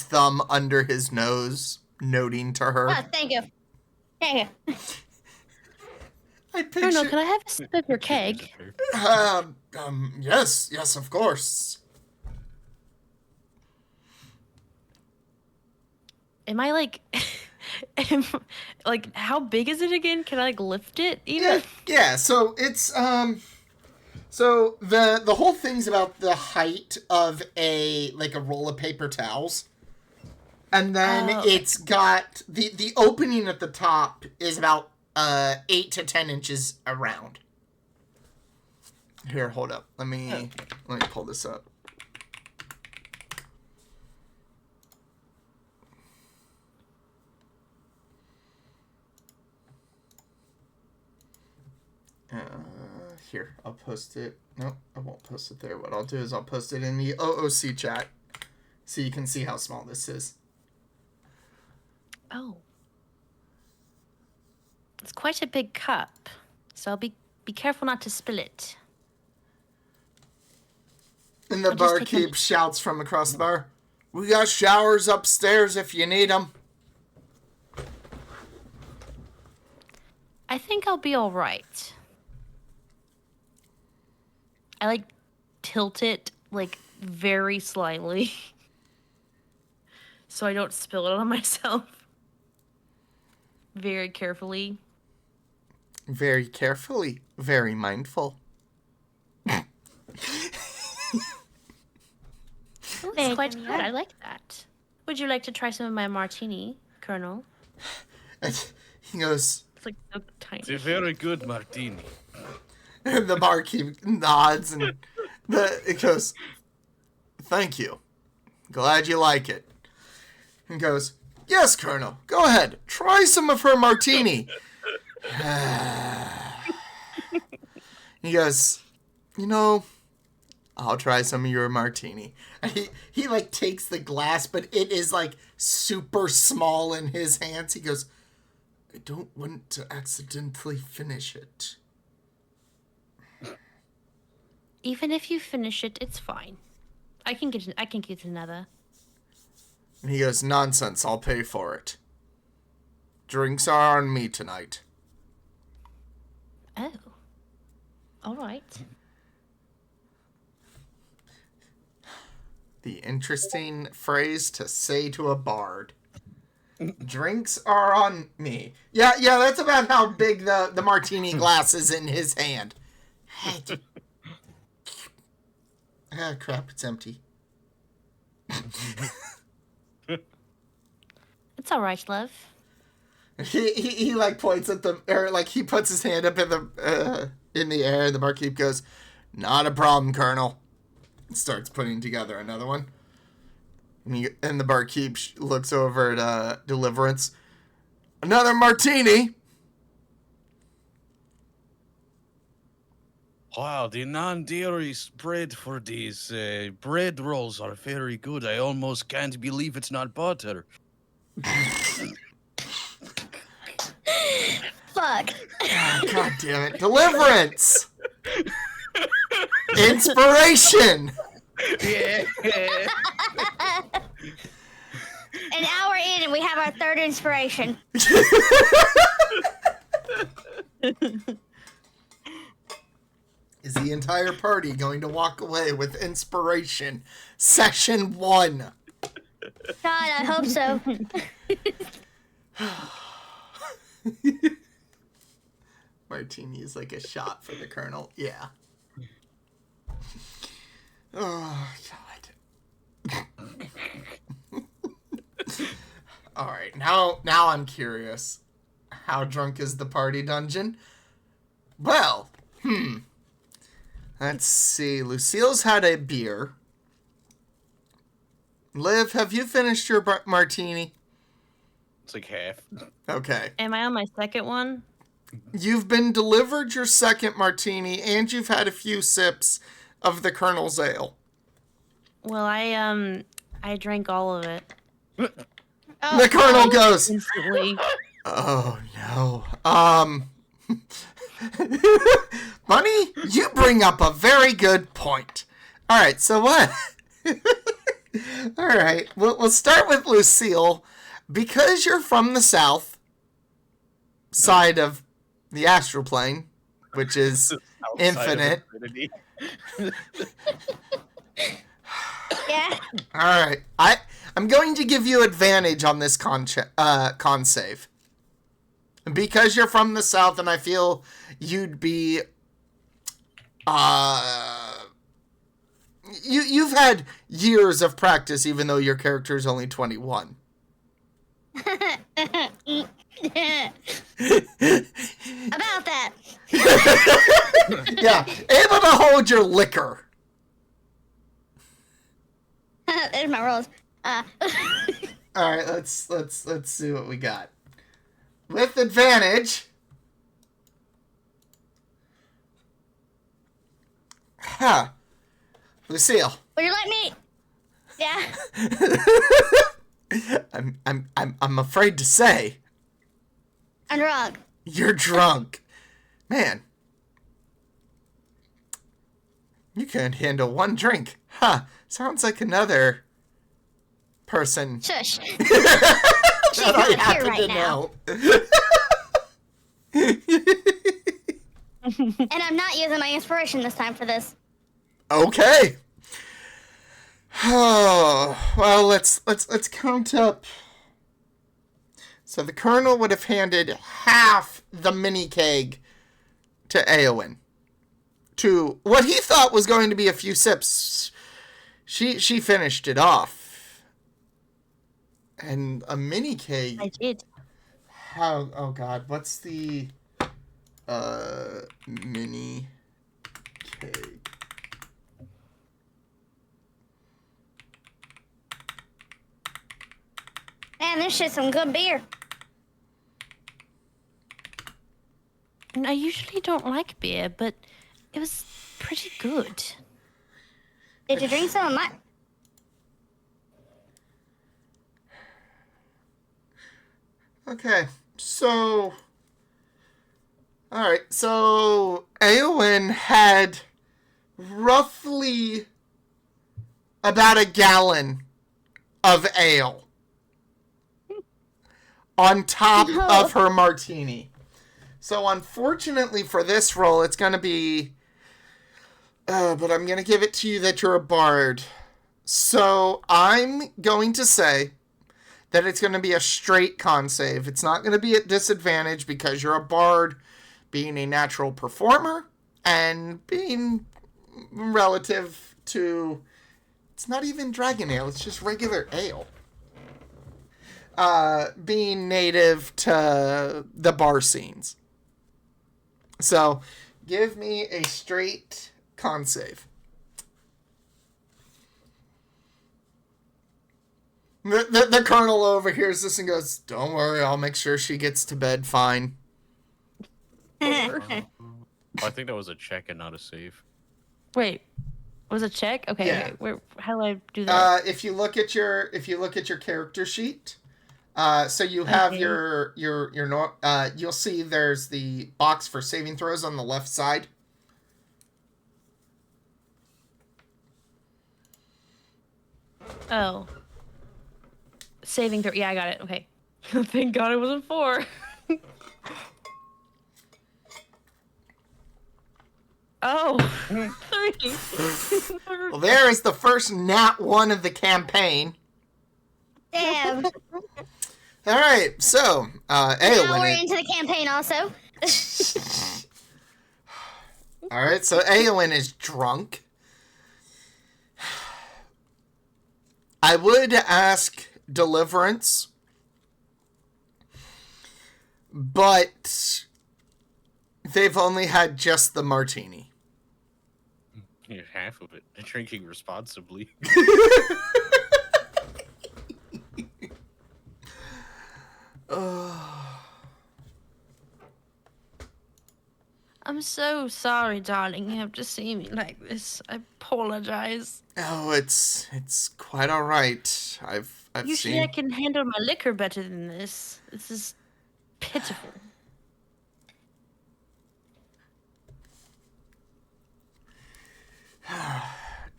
thumb under his nose, noting to her. Oh, thank you. Thank you. I Colonel, picture, can I have a sip of your keg? yes, of course. Am I like, like, how big is it again? Can I like lift it even? Yeah, so it's so the whole thing's about the height of a roll of paper towels. And then it's got the opening at the top is about 8 to 10 inches around. Here, hold up. Let me pull this up. Here, I'll post it. No, I won't post it there. What I'll do is I'll post it in the OOC chat so you can see how small this is. Oh. It's quite a big cup, so be careful not to spill it. And the I'll just take barkeep shouts from across the bar, "We got showers upstairs if you need them." I think I'll be all right. I like tilt it like very slightly so I don't spill it on myself. Very carefully. Very carefully, very mindful. Oh, it's quite good. I like that. Would you like to try some of my martini, Colonel? And he goes, It's like so tiny. It's a very good martini. and the barkeep nods, and it goes, "Thank you. Glad you like it." And goes, "Yes, Colonel. Go ahead. Try some of her martini." He goes, "I'll try some of your martini." And he like takes the glass, but it is like super small in his hands. He goes, "I don't want to accidentally finish it." Even if you finish it, it's fine. I can get another. And he goes, "Nonsense, I'll pay for it. Drinks are on me tonight." Oh. All right. The interesting phrase to say to a bard. Drinks are on me. Yeah, that's about how big the martini glass is in his hand. Hey. Ah, crap, it's empty. It's all right, love. He like points at the, or like he puts his hand up in the air, and the barkeep goes, "Not a problem, Colonel." And starts putting together another one. And the barkeep looks over at Deliverance. "Another martini." Wow, the non-dairy spread for these bread rolls are very good. I almost can't believe it's not butter. Fuck. Oh, God damn it. Deliverance! Inspiration! Yeah. An hour in and we have our third inspiration. Is the entire party going to walk away with inspiration? Session 1. God, I hope so. Martini is like a shot for the Colonel. Yeah. Oh, God. All right, now I'm curious. How drunk is the party dungeon? Well, let's see. Lucille's had a beer. Liv, have you finished your martini? It's like half. Okay. Am I on my second one? You've been delivered your second martini, and you've had a few sips of the Colonel's ale. Well, I drank all of it The Colonel goes, instantly. "Oh, no. Bunny, you bring up a very good point. All right, so what?" All right, we'll start with Lucille. Because you're from the south side of the astral plane, which is infinite. Yeah. All right, I'm going to give you advantage on this con save. Because you're from the south, and I feel you'd be you've had years of practice, even though your character is only 21. About that. Yeah, able to hold your liquor. There's my rolls. All right, let's see what we got. With advantage. Huh. Lucille. Will you let me? Yeah. I'm afraid to say I'm drunk. you're drunk. Man. You can't handle one drink. Huh. Sounds like another person Shush. that I not here happen right to now. know. And I'm not using my inspiration this time for this. Okay. Oh, well, let's count up. So the Colonel would have handed half the mini keg to Eowyn. To what he thought was going to be a few sips. She finished it off. And a mini keg. I did. How? Oh God, what's the mini keg? Man, this shit's some good beer. And I usually don't like beer, but it was pretty good. Did you drink some of mine? Okay, so... Alright, so Eowyn had roughly about a gallon of ale on top of her martini. So unfortunately for this roll, it's going to be... but I'm going to give it to you that you're a bard. So I'm going to say that it's going to be a straight con save. It's not going to be at disadvantage because you're a bard, being a natural performer, and being relative to... It's not even dragon ale, it's just regular ale. Being native to the bar scenes. So, give me a straight con save. The colonel overhears this and goes, "Don't worry, I'll make sure she gets to bed fine." I think that was a check and not a save. Wait, was it check? Okay, Yeah. okay. Where? How do I do that? If you look at your character sheet, so you have Okay. you'll see there's the box for saving throws on the left side. Oh. Saving throw. Yeah, I got it. Okay. Thank God it wasn't 4. Oh. 3. Well, there is the first nat 1 of the campaign. Damn. All right, so Now we're Eowyn. into the campaign also. All right, so Eowyn is drunk. I would ask deliverance, but they've only had just the martini. Yeah, half of it. And drinking responsibly. I'm so sorry, darling. You have to see me like this. I apologize. Oh, it's quite all right. I've Usually seen. I can handle my liquor better than this. This is pitiful.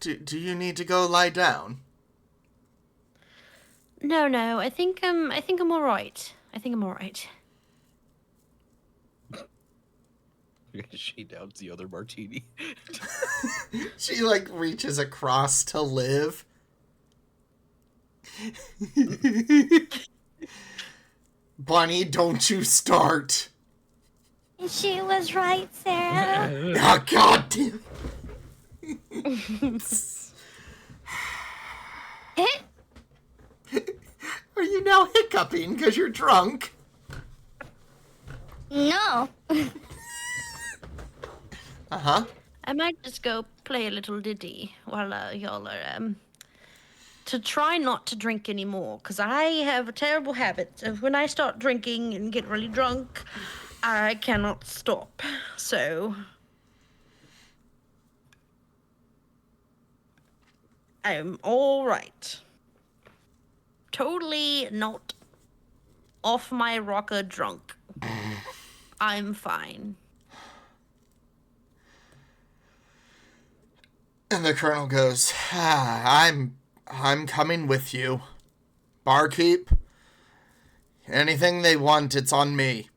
Do you need to go lie down? No. I think I'm all right. I think I'm all right. She downs the other martini. She like reaches across to live. Bunny, don't you start. She was right, Sarah. Oh, God damn. Are you now hiccuping because you're drunk? No. Uh-huh. I might just go play a little ditty while y'all are to try not to drink anymore, because I have a terrible habit of when I start drinking and get really drunk, I cannot stop. So I'm all right. Totally not off my rocker drunk. I'm fine. And the colonel goes, I'm coming with you. Barkeep, anything they want, it's on me.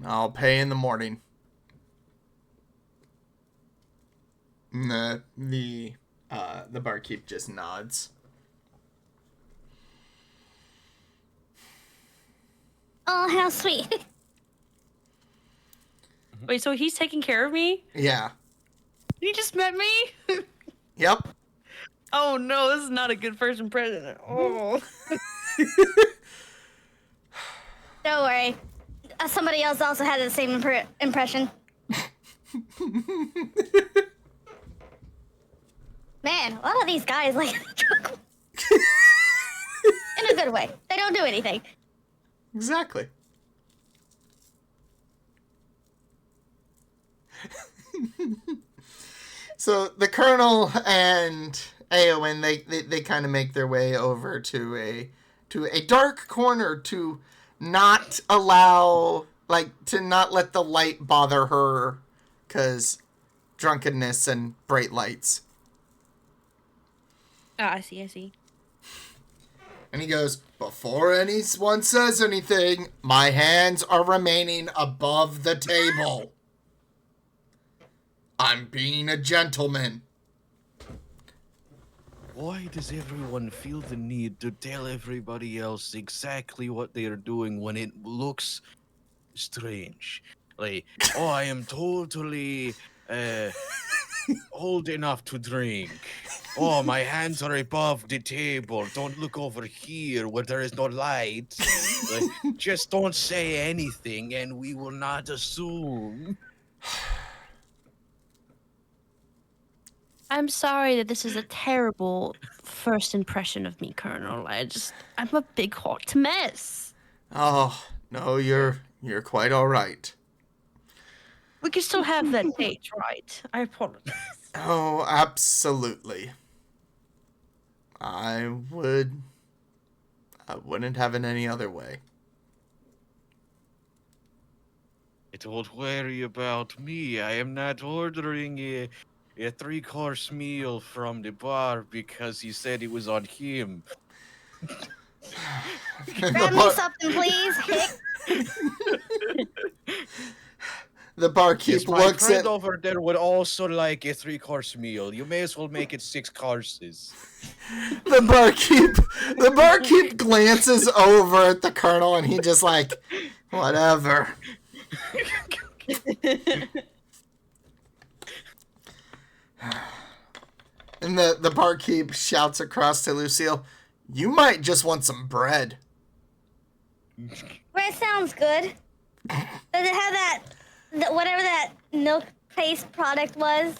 I'll pay in the morning. And the barkeep just nods. Oh, how sweet. Wait, so he's taking care of me? Yeah. He just met me? Yep. Oh no, this is not a good first impression. Oh. Don't worry. Somebody else also had the same impression. Man, a lot of these guys like drunk. In a good way. They don't do anything. Exactly. So the colonel and Eowyn, they kind of make their way over to a dark corner to not allow, to not let the light bother her, because drunkenness and bright lights. Ah, I see. And he goes, before anyone says anything, my hands are remaining above the table. I'm being a gentleman. Why does everyone feel the need to tell everybody else exactly what they are doing when it looks strange? Like, oh, I am totally old enough to drink. Oh, my hands are above the table. Don't look over here where there is no light. Like, just don't say anything and we will not assume. I'm sorry that this is a terrible first impression of me, Colonel. I'm a big hot mess. Oh, no, you're quite all right. We can still have that date, right? I apologize. Oh, absolutely. I wouldn't have it any other way. Don't worry about me. I am not ordering a 3-course meal from the bar because he said it was on him. Grab me something, please. Hick. The barkeep Yes, my looks friend at over there would also like a 3-course meal. You may as well make it 6 courses. the barkeep. The barkeep glances over at the colonel, and he just like, whatever. And the barkeep shouts across to Lucille, "You might just want some bread." Bread sounds good. Does it have whatever that milk paste product was?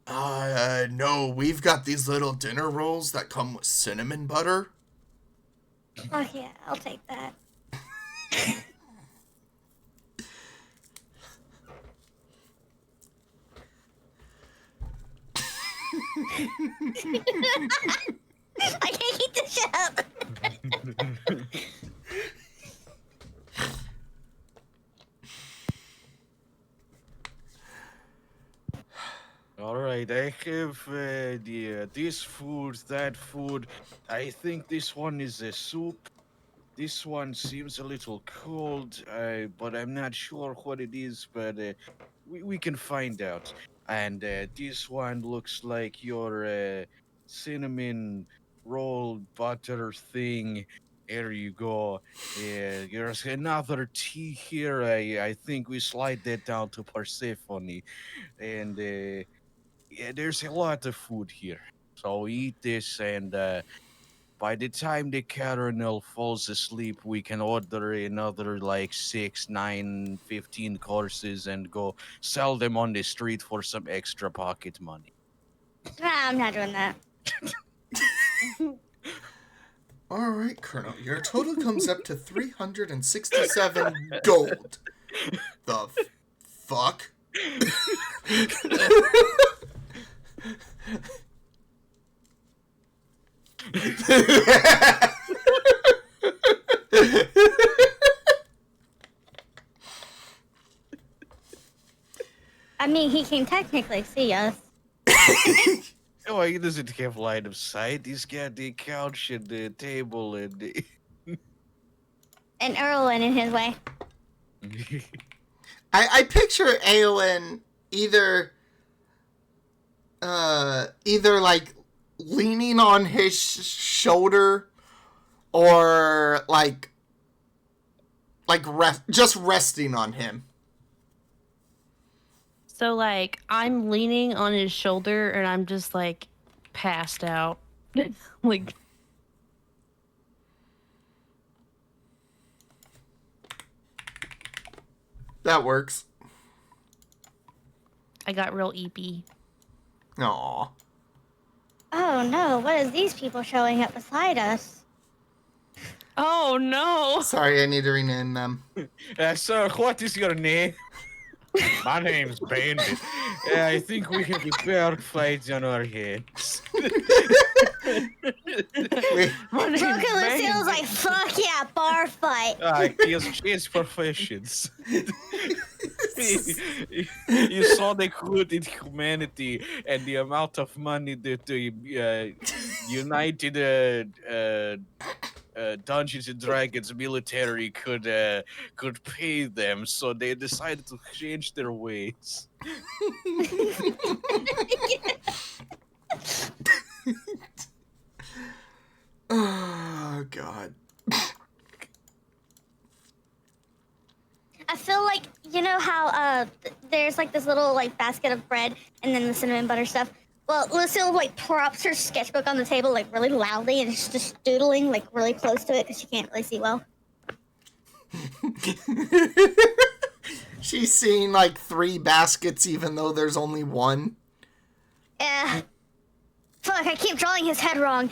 No, we've got these little dinner rolls that come with cinnamon butter. Oh yeah, I'll take that. I can't keep this shit up. All right, I have this food, that food. I think this one is a soup. This one seems a little cold, but I'm not sure what it is, but we can find out. And this one looks like your cinnamon roll butter thing. There you go. There's another tea here. I think we slide that down to Persephone. And yeah, there's a lot of food here. So eat this, and by the time the colonel falls asleep, we can order another like 6, 9, 15 courses and go sell them on the street for some extra pocket money. I'm not doing that. All right, Colonel, your total comes up to 367 gold. The fuck? I mean, he can technically see us. Oh, he doesn't have line of sight. He's got the couch and the table and the... And Erwin in his way. I picture Aowen either like leaning on his shoulder or like just resting on him. So, like, I'm leaning on his shoulder and I'm just, like, passed out. Like, That works. I got real eepy. Aw. Oh no, what is these people showing up beside us? Oh, no. Sorry, I need to rename them. Sir, what is your name? My name's Bandit. I think we have a fair fight on our hands. Broken Lucille's like, fuck yeah, bar fight. He has changed professions. You saw the good in humanity and the amount of money that the United Dungeons and Dragons military could pay them, so they decided to change their ways. Oh, God. I feel like, you know how there's like this little like basket of bread and then the cinnamon butter stuff? Well, Lucille like props her sketchbook on the table like really loudly and is just doodling like really close to it because she can't really see well. She's seeing like 3 baskets even though there's only one. Fuck, I keep drawing his head wrong.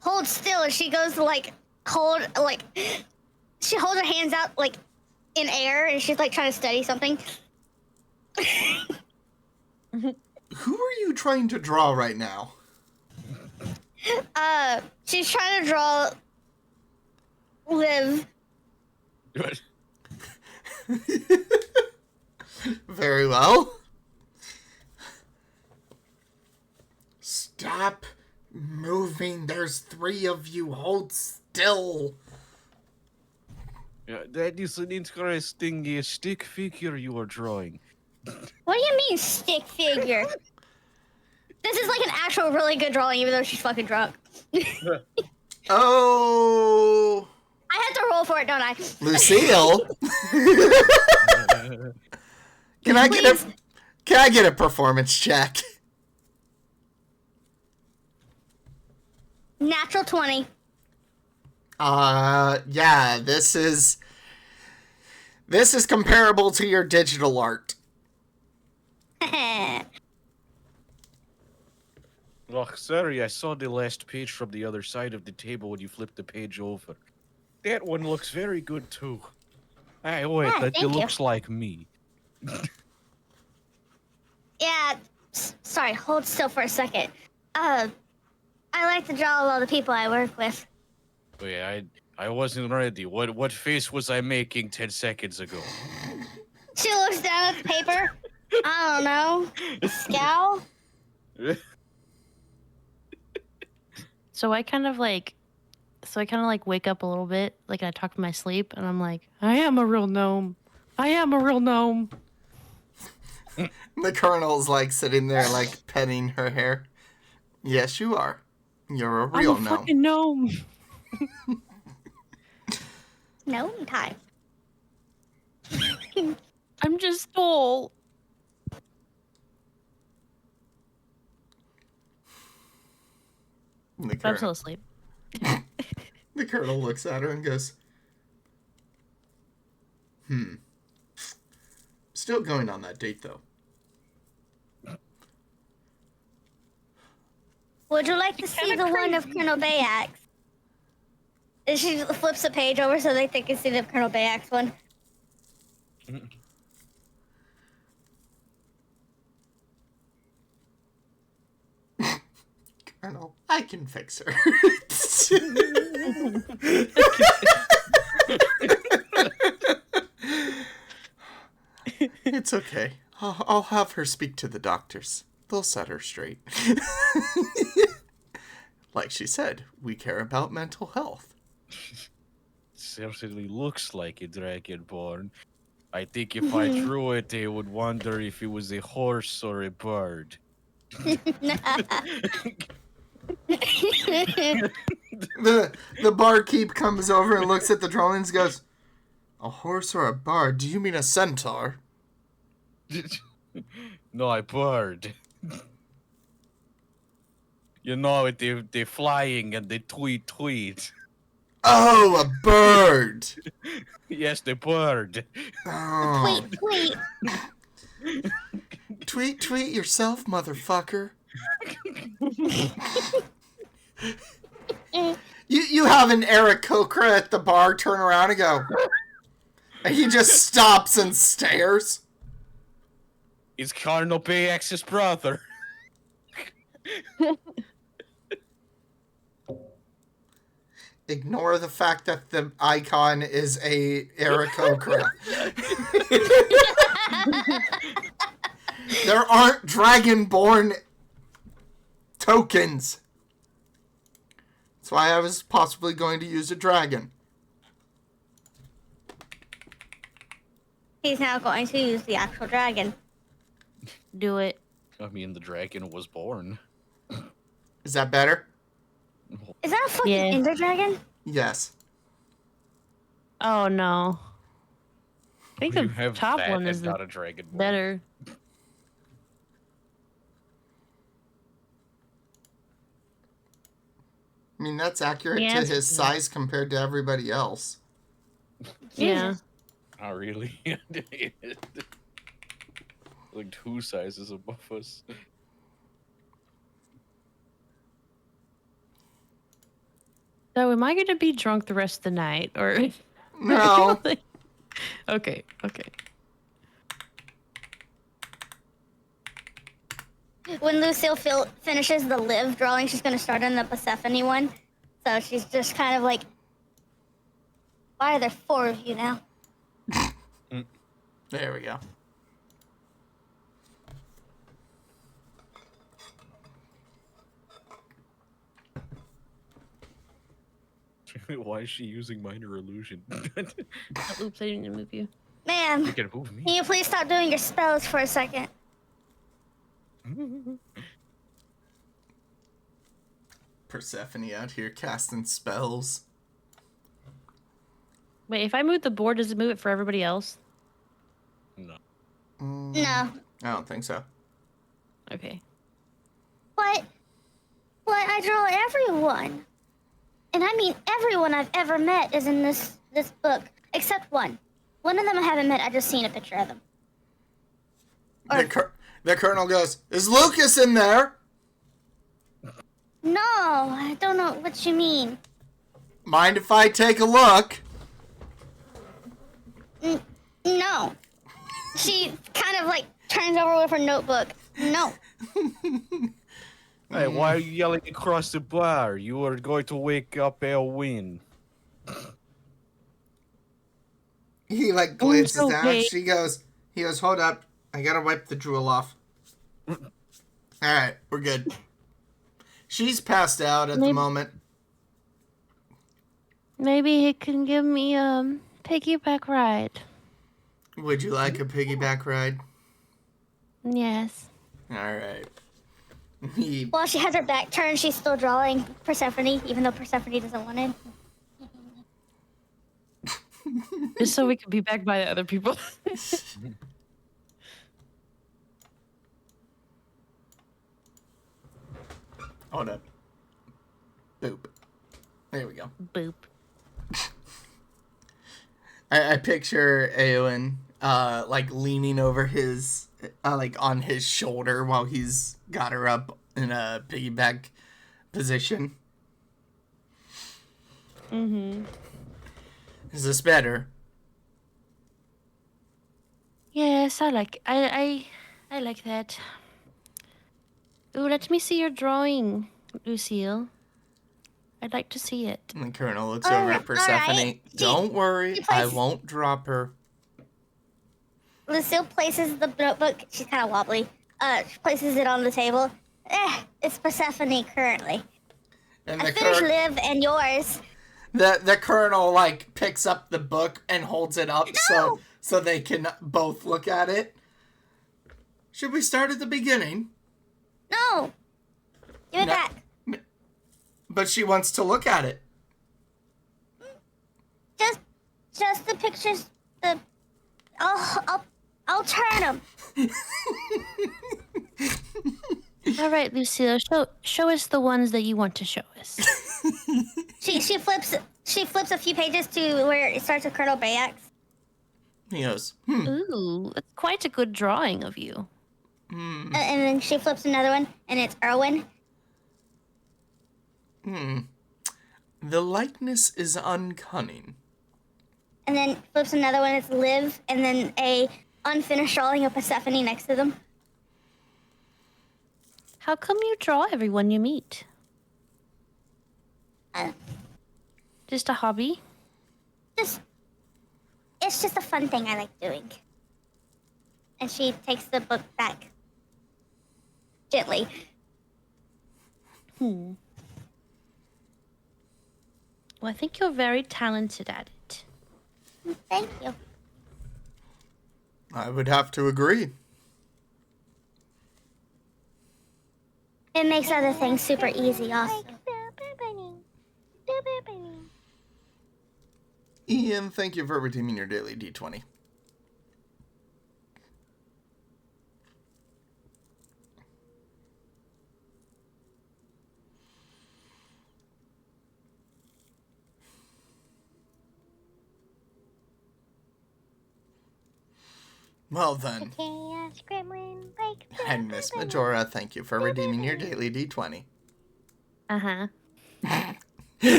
Hold still as she goes to like she holds her hands out like in air and she's like trying to study something. Who are you trying to draw right now? She's trying to draw Liv. Very well. Stop moving. There's 3 of you. Hold still. Yeah, that is an interesting stick figure you are drawing. What do you mean stick figure? This is like an actual really good drawing even though she's fucking drunk. Oh, I have to roll for it, don't I? Lucille. Can I get a performance check? Natural 20. Yeah, this is comparable to your digital art. Look, sorry, I saw the last page from the other side of the table when you flipped the page over. That one looks very good too. Hey, wait, Ah, that thank you. looks like me. Yeah, sorry, hold still for a second. I like to draw a lot of people I work with. Wait, I wasn't ready. What face was I making 10 seconds ago? She looks down at the paper. I don't know. A scowl? So I kind of like wake up a little bit, like I talk in my sleep, and I'm like, I am a real gnome. I am a real gnome. The colonel's like sitting there like petting her hair. Yes, you are. You're a real I'm a fucking gnome. Gnome time. I'm just tall. I'm still asleep. The colonel looks at her and goes, Still going on that date, though. Would you like to see the one of Colonel Bayax? And she flips the page over so they can see the Colonel Bayax one. Colonel, I can fix her. It's okay. I'll have her speak to the doctors. They'll set her straight. Like she said, we care about mental health. Certainly looks like a dragonborn. I think if I drew it, they would wonder if it was a horse or a bird. The barkeep comes over and looks at the drawings and goes, a horse or a bird? Do you mean a centaur? No, a bird. You know, they're flying and they tweet. Oh, a bird! Yes, the bird. Oh. Tweet. Tweet yourself, motherfucker. You have an Eric Kokra at the bar turn around and go, and he just stops and stares. It's Cardinal Bayx's brother. Ignore the fact that the icon is a Eric Kokra. There aren't dragonborn tokens. That's why I was possibly going to use a dragon. he's now going to use the actual dragon. Do it. I mean, the dragon was born. Is that better? Is that a fucking Yeah. ender dragon? Yes. Oh no. I think You the have top that one and is the not a dragon born. better. I mean, that's accurate Yeah, to it's- his size compared to everybody else. Yeah. Jesus. Not really. Like 2 sizes above us. So am I going to be drunk the rest of the night, or? No. Okay. Okay. When Lucille finishes the live drawing, she's gonna start on the Persephone one. So she's just kind of like, why are there 4 of you now? There we go. Why is she using minor illusion? Oops, I didn't move you. Ma'am, You can move can me. you please stop doing your spells for a second? Persephone out here casting spells. Wait, if I move the board, does it move it for everybody else? No. No. I don't think so. Okay. But I draw everyone. And I mean everyone I've ever met is in this book, except one. One of them I haven't met, I just seen a picture of them. The colonel goes, "Is Lucas in there?" No, I don't know what you mean. Mind if I take a look? No. She kind of like turns over with her notebook. No. Hey, why are you yelling across the bar? You are going to wake up Elwyn. He like glances down. okay. He goes, "Hold up. I gotta wipe the drool off." Alright, we're good. She's passed out at the Maybe- moment. Maybe he can give me a piggyback ride. Would you like a piggyback ride? Yes. Alright. He While she has her back turned, she's still drawing Persephone, even though Persephone doesn't want it. Just so we can be back by the other people. Hold up. Boop. There we go. Boop. I picture Eowyn, like leaning over his, like on his shoulder while he's got her up in a piggyback position. Mm-hmm. Is this better? Yes, I like that. Ooh, let me see your drawing, Lucille. I'd like to see it. And the colonel looks All over right, at Persephone. all right. Don't worry, she I plays- won't drop her. Lucille places the notebook. She's kind of wobbly. She places it on the table. It's Persephone currently. And I the finished colonel, live and yours. the colonel like picks up the book and holds it up so they can both look at it. Should we start at the beginning? No. Give it No. back. But she wants to look at it. Just the pictures. I'll turn them. All right, Lucille, show us the ones that you want to show us. She flips a few pages to where it starts with Colonel Bayax. He goes, Ooh, it's quite a good drawing of you. And then she flips another one, and it's Erwin. The likeness is uncunning. And then flips another one, it's Liv, and then a unfinished drawing of Persephone next to them. How come you draw everyone you meet? Uh, Just a hobby? it's just a fun thing I like doing. And she takes the book back gently. Well, I think you're very talented at it. Thank you. I would have to agree. It makes other things super easy also. Ian, thank you for redeeming your daily D20. Well then, Chaos gremlin like and Miss Majora, thank you for redeeming your daily D20. Uh huh.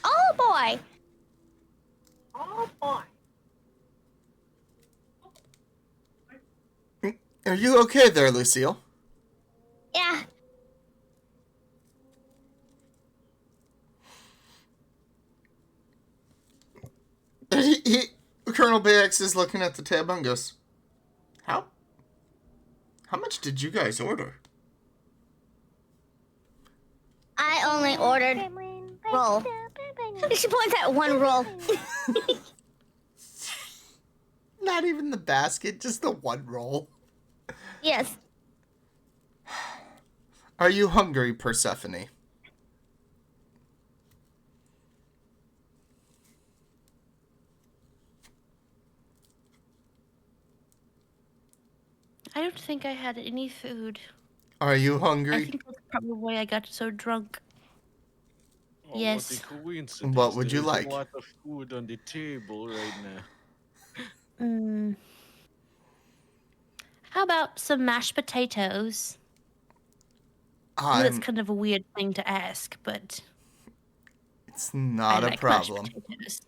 Oh boy! Are you okay there, Lucille? Yeah. Colonel Bayx is looking at the tab and goes, How much did you guys order? I only ordered roll. She points at one roll. Not even the basket, just the one roll. Yes. Are you hungry, Persephone? I don't think I had any food. Are you I hungry? think that's probably why I got so drunk. Oh, Yes. What a coincidence. What would you There is like? a lot of food on the table right now. Mm. How about some mashed potatoes? I know that's I'm. kind of a weird thing to ask, but It's I not a like mashed problem. potatoes.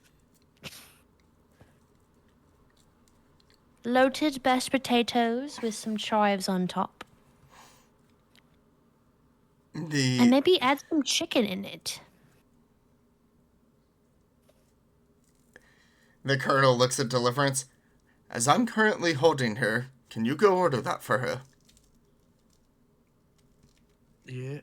Loaded mashed potatoes with some chives on top. And The maybe add some chicken in it. colonel looks at Deliverance. As I'm currently holding her, can you go order that for her? Yeah.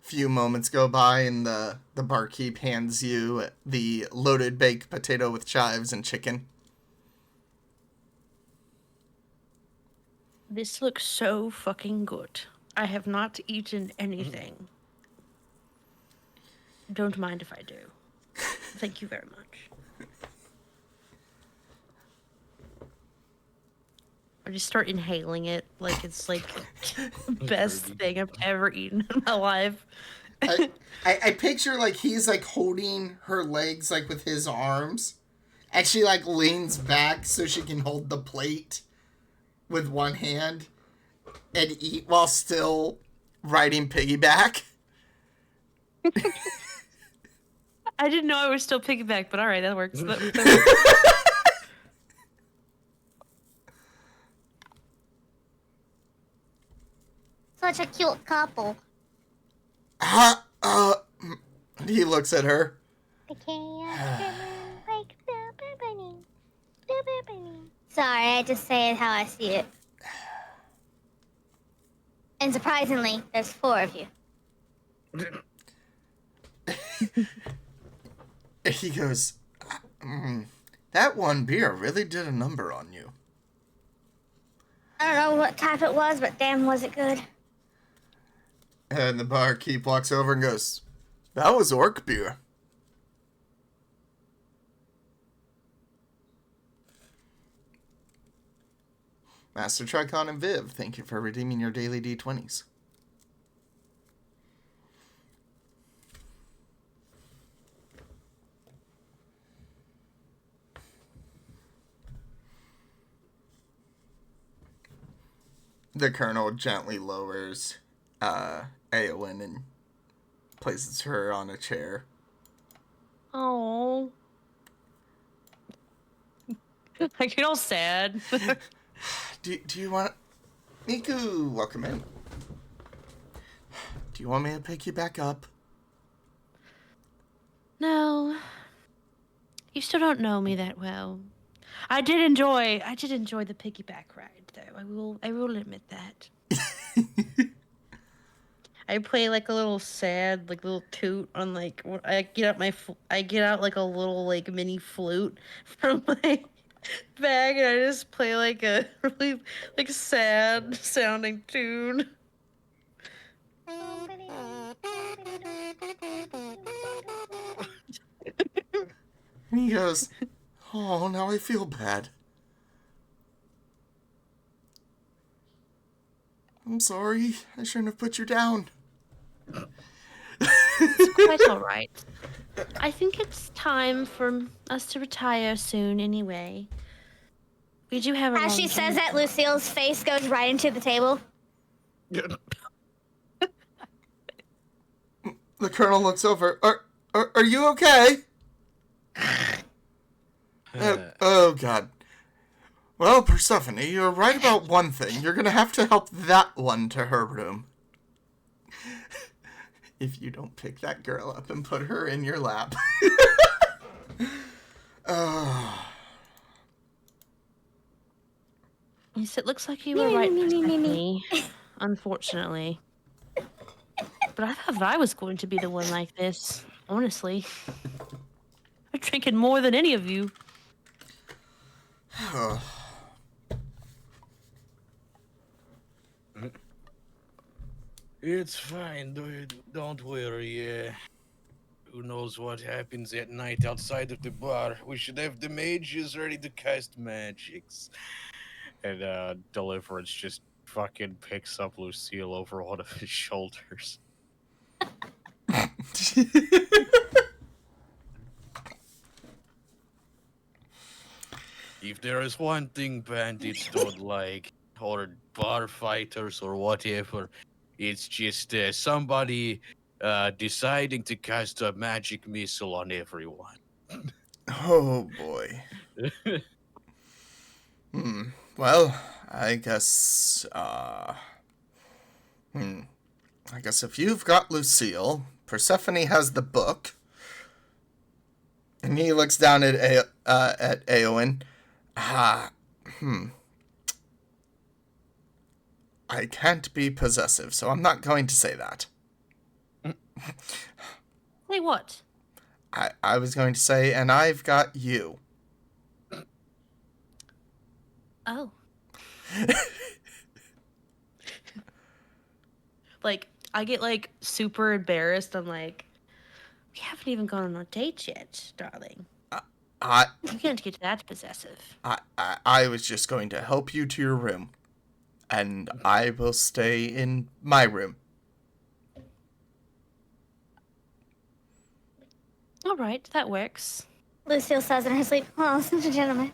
Few moments go by and the barkeep hands you the loaded baked potato with chives and chicken. This looks so fucking good. I have not eaten anything. Don't mind if I do. Thank you very much. I just start inhaling it like it's like the best thing I've ever eaten in my life. I picture like he's like holding her legs like with his arms, and she like leans back so she can hold the plate with one hand and eat while still riding piggyback. I didn't know I was still piggyback, but all right, that works. That works. Such a cute couple. He looks at her. Sorry, I just say it how I see it. And surprisingly, there's 4 of you. He goes, that one beer really did a number on you. I don't know what type it was, but damn was it good. And the barkeep walks over and goes, that was orc beer. Master Tricon and Viv, thank you for redeeming your daily D20s. The colonel gently lowers Eowyn and places her on a chair. Oh. I get all sad. Do you want... Miku, welcome in. Do you want me to pick you back up? No. You still don't know me that well. I did enjoy the piggyback ride. though. I will admit that. I play like a little sad, like little toot on like I get out like a little like mini flute from my bag and I just play like a really like sad sounding tune. And he goes, "Oh, now I feel bad. I'm sorry. I shouldn't have put you down." It's quite all right. I think it's time for us to retire soon anyway. We do have a As long she says journey. that, Lucille's face goes right into the table. The colonel looks over. Are you okay? Oh, God. Well, Persephone, you're right about one thing. You're gonna have to help that one to her room. If you don't pick that girl up and put her in your lap. Yes, it looks like you were right, Persephone, unfortunately. But I thought I was going to be the one like this, honestly. I'm drinking more than any of you. It's fine, dude. Don't worry. Who knows what happens at night outside of the bar? We should have the mages ready to cast magics. And Deliverance just fucking picks up Lucille over one of his shoulders. If there is one thing bandits don't like, or bar fighters or whatever, it's just somebody deciding to cast a magic missile on everyone. Oh, boy. Well, I guess, I guess if you've got Lucille, Persephone has the book, and he looks down at Eowyn. I can't be possessive, so I'm not going to say that. Say what? I was going to say, and I've got you. Oh. Like, I get, like, super embarrassed. I'm like, we haven't even gone on a date yet, darling. You can't get that possessive. I was just going to help you to your room, and I will stay in my room. All right, that works. Lucille says in her sleep, "Oh, such a gentleman."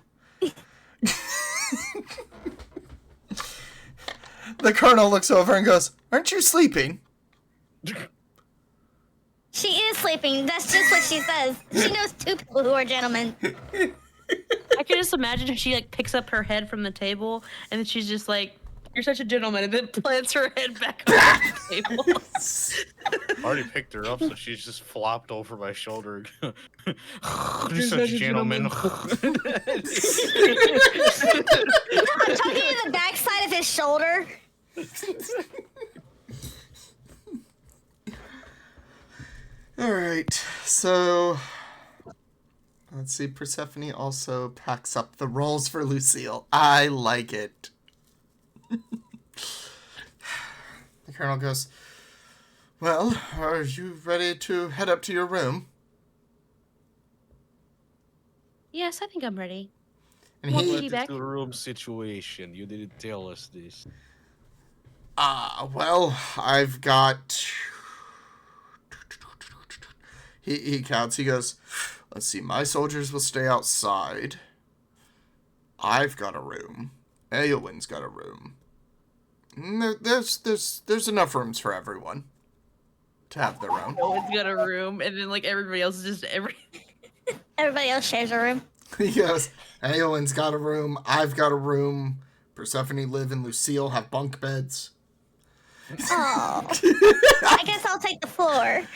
The colonel looks over and goes, "Aren't you sleeping?" She is sleeping. That's just what she says. She knows two people who are gentlemen. I can just imagine if she, like, picks up her head from the table, and then she's just like, "You're such a gentleman," and then plants her head back on the table. I already picked her up, so she's just flopped over my shoulder. You're such a gentleman. I'm talking to the backside of his shoulder. All right, so let's see. Persephone also packs up the rolls for Lucille. I like it. The colonel goes, "Well, are you ready to head up to your room?" Yes, I think I'm ready. And What he, would What is back? the room situation? You didn't tell us this. well, I've got. He counts. He goes, "Let's see. My soldiers will stay outside. I've got a room. Eowyn's got a room. There's enough rooms for everyone to have their own." No one's got a room, and then, like, everybody else is just Everybody else shares a room. He goes, "Eowyn's got a room. I've got a room. Persephone, Liv, and Lucille have bunk beds." Oh. I guess I'll take the floor.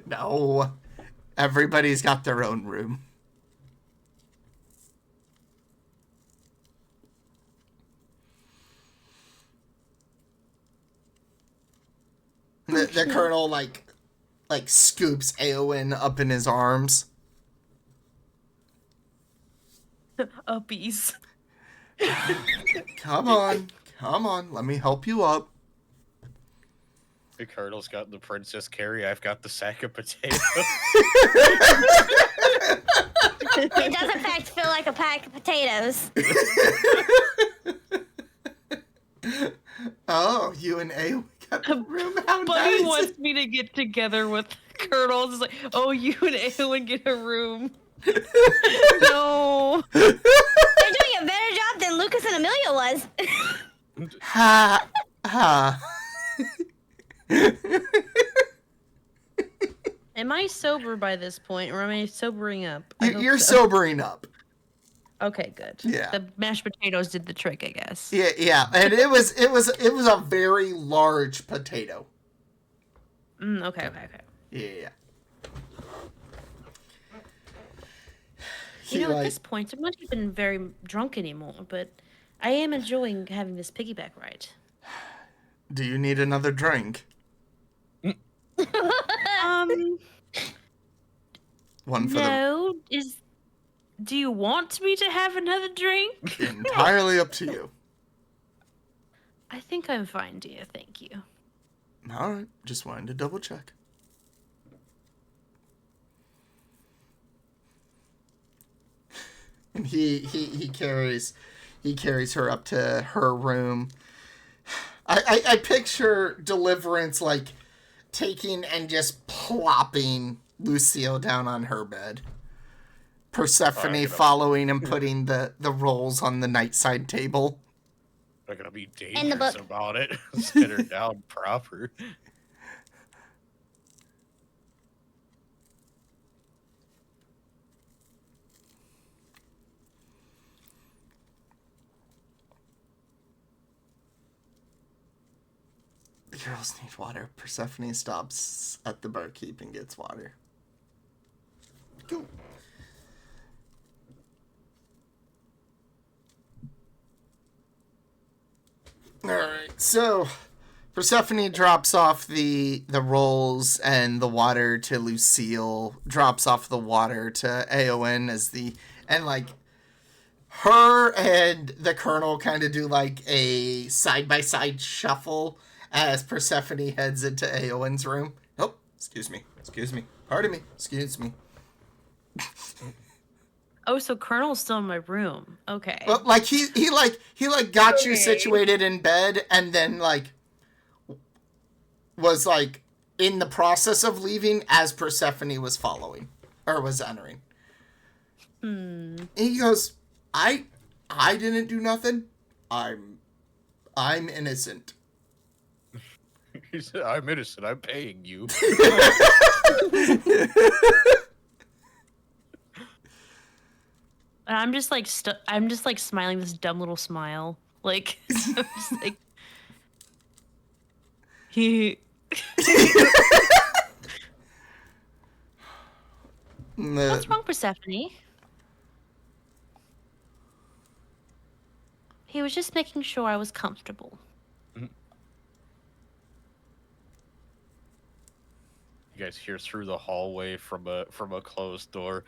No, everybody's got their own room. the colonel like scoops Eowyn up in his arms. Uppies. Come on, let me help you up. The Colonel's got the Princess Carrie. I've got the sack of potatoes. It does in fact feel like a pack of potatoes. Oh, you and Eowyn got a room. How Bunny nice. wants me to get together with Colonel. It's like, oh, you and Eowyn get a room. No. They're doing a better job than Lucas and Amelia was. Ha ha. Am I sober by this point, or am I sobering up? I hope You're so. sobering up. Okay, good. Yeah. The mashed potatoes did the trick, I guess. Yeah, and it was a very large potato. Okay. Yeah. You know, at this point, I'm not even very drunk anymore, but I am enjoying having this piggyback ride. Do you need another drink? One for No. Do you want me to have another drink? the entirely up to you. I think I'm fine, dear. Thank you. All right, just wanted to double check. And he carries her up to her room. I picture Deliverance like taking and just plopping Lucille down on her bed. Persephone following and putting the rolls on the nightside table. They're gonna be In the dangerous book. about it. Set her down proper. The girls need water. Persephone stops at the barkeep and gets water. Go. Alright, so Persephone drops off the rolls and the water to Lucille, drops off the water to Eowyn and like her and the Colonel kind of do like a side-by-side shuffle as Persephone heads into Eowyn's room. Oh, excuse me. Pardon me. Excuse me. Oh, so Colonel's still in my room. Okay. Well, like he got you situated in bed and then like was like in the process of leaving as Persephone was following or was entering. And he goes, I didn't do nothing. I'm innocent. He said, I'm innocent. I'm paying you. And I'm just like smiling this dumb little smile. Like I'm just like he What's wrong, Persephone? He was just making sure I was comfortable. You guys hear through the hallway from a closed door.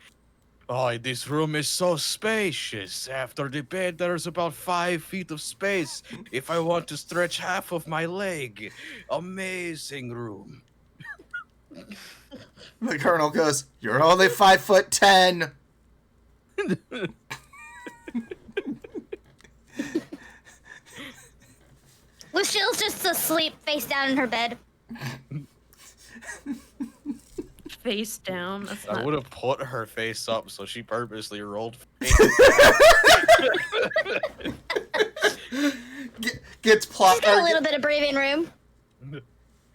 Oh, this room is so spacious. After the bed, there's about 5 feet of space if I want to stretch half of my leg. Amazing room. The Colonel goes, "You're only 5'10". Lucille's just asleep, face down in her bed. Face down. That's I not... would have put her face up, so she purposely rolled face Gets plot. She's got a little bit of breathing room.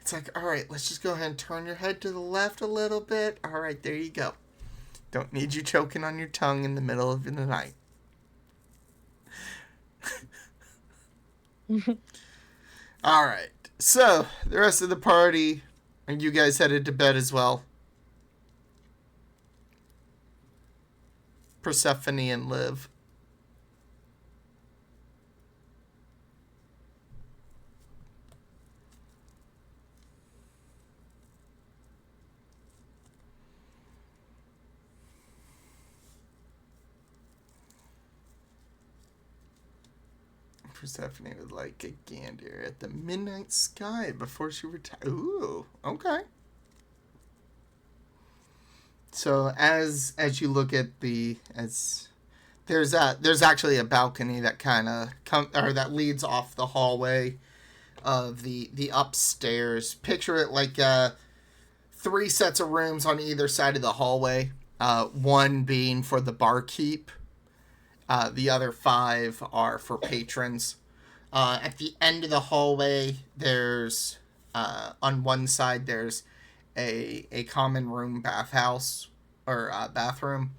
It's like, all right, let's just go ahead and turn your head to the left a little bit. All right, there you go. Don't need you choking on your tongue in the middle of the night. All right. So, the rest of the party, and you guys headed to bed as well. Persephone and Liv. Persephone would like a gander at the midnight sky before she retired. Ooh, okay. So as you look at there's actually a balcony that kind of that leads off the hallway of the upstairs. Picture it like 3 sets of rooms on either side of the hallway. One being for the barkeep. The other 5 are for patrons. At the end of the hallway, there's on one side there's a common room bathhouse or bathroom.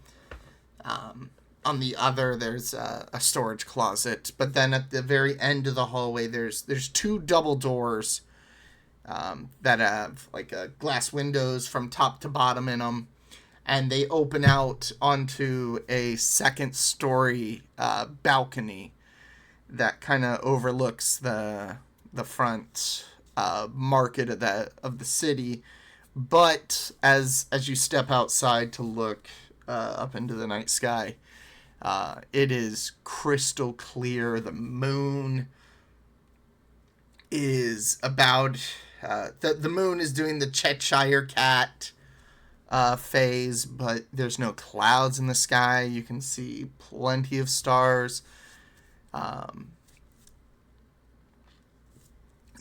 On the other, there's a storage closet. But then at the very end of the hallway, there's 2 double doors that have like glass windows from top to bottom in them. And they open out onto a second-story balcony that kind of overlooks the front market of the city. But as you step outside to look up into the night sky, it is crystal clear. The moon is about the moon is doing the Cheshire Cat phase, but there's no clouds in the sky. You can see plenty of stars.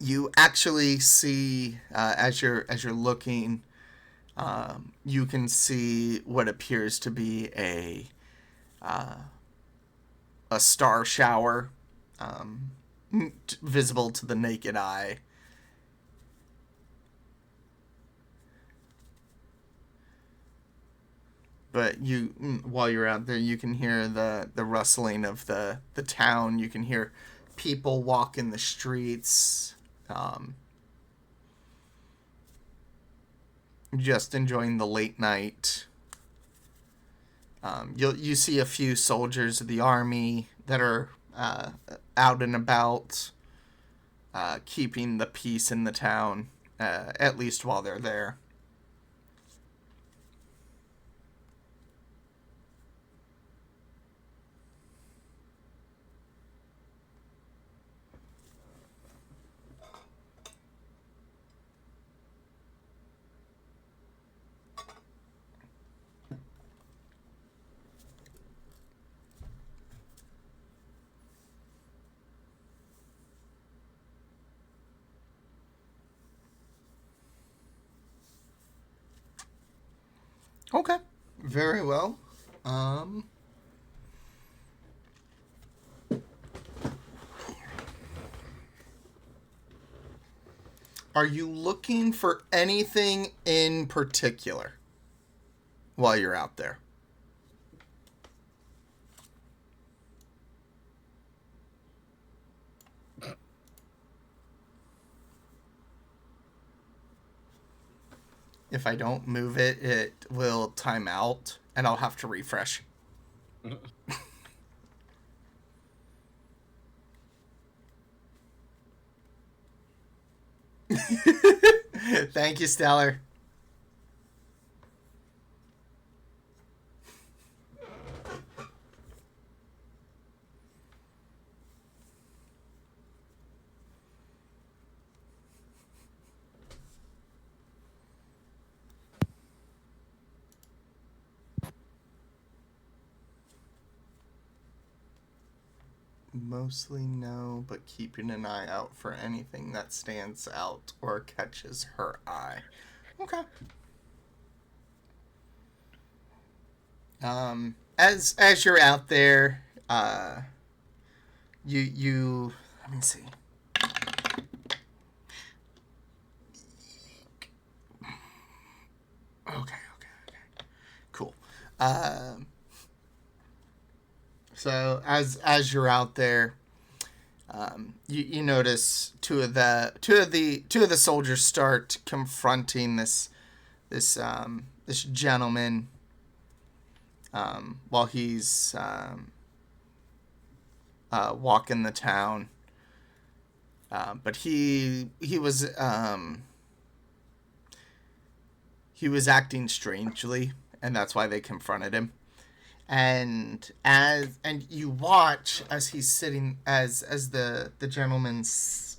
You actually see as you're looking, you can see what appears to be a star shower, visible to the naked eye. But while you're out there, you can hear the rustling of the town. You can hear people walk in the streets, just enjoying the late night. You see a few soldiers of the army that are out and about, keeping the peace in the town, at least while they're there. Okay, very well. Are you looking for anything in particular while you're out there? If I don't move it, it will time out, and I'll have to refresh. Thank you, Stellar. Mostly no, but keeping an eye out for anything that stands out or catches her eye. Okay. As you're out there, you let me see. Okay. Cool. So as you're out there, you notice two of the soldiers start confronting this gentleman while he's walking the town. But he was acting strangely, and that's why they confronted him. and you watch as he's sitting, as the gentleman's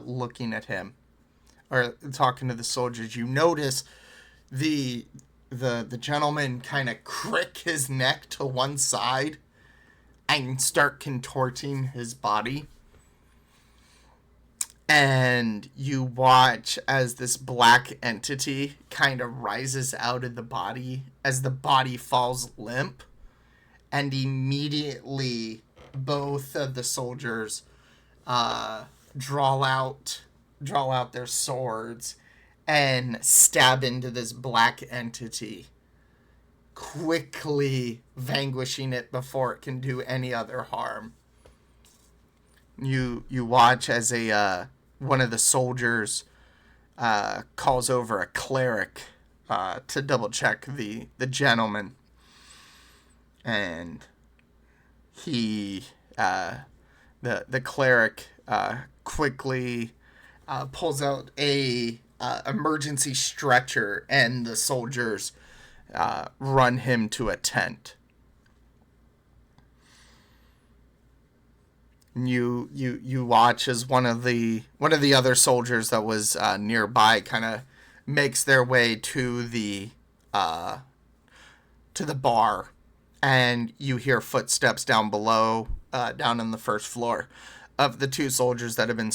looking at him or talking to the soldiers. You notice the gentleman kind of crick his neck to one side and start contorting his body. And you watch as this black entity kind of rises out of the body as the body falls limp. And immediately both of the soldiers draw out their swords and stab into this black entity, quickly vanquishing it before it can do any other harm. You watch as one of the soldiers calls over a cleric to double check the gentleman, and he the cleric quickly pulls out a emergency stretcher, and the soldiers run him to a tent. You watch as one of the other soldiers that was nearby kind of makes their way to the bar, and you hear footsteps down below, down on the first floor. Of the two soldiers that have been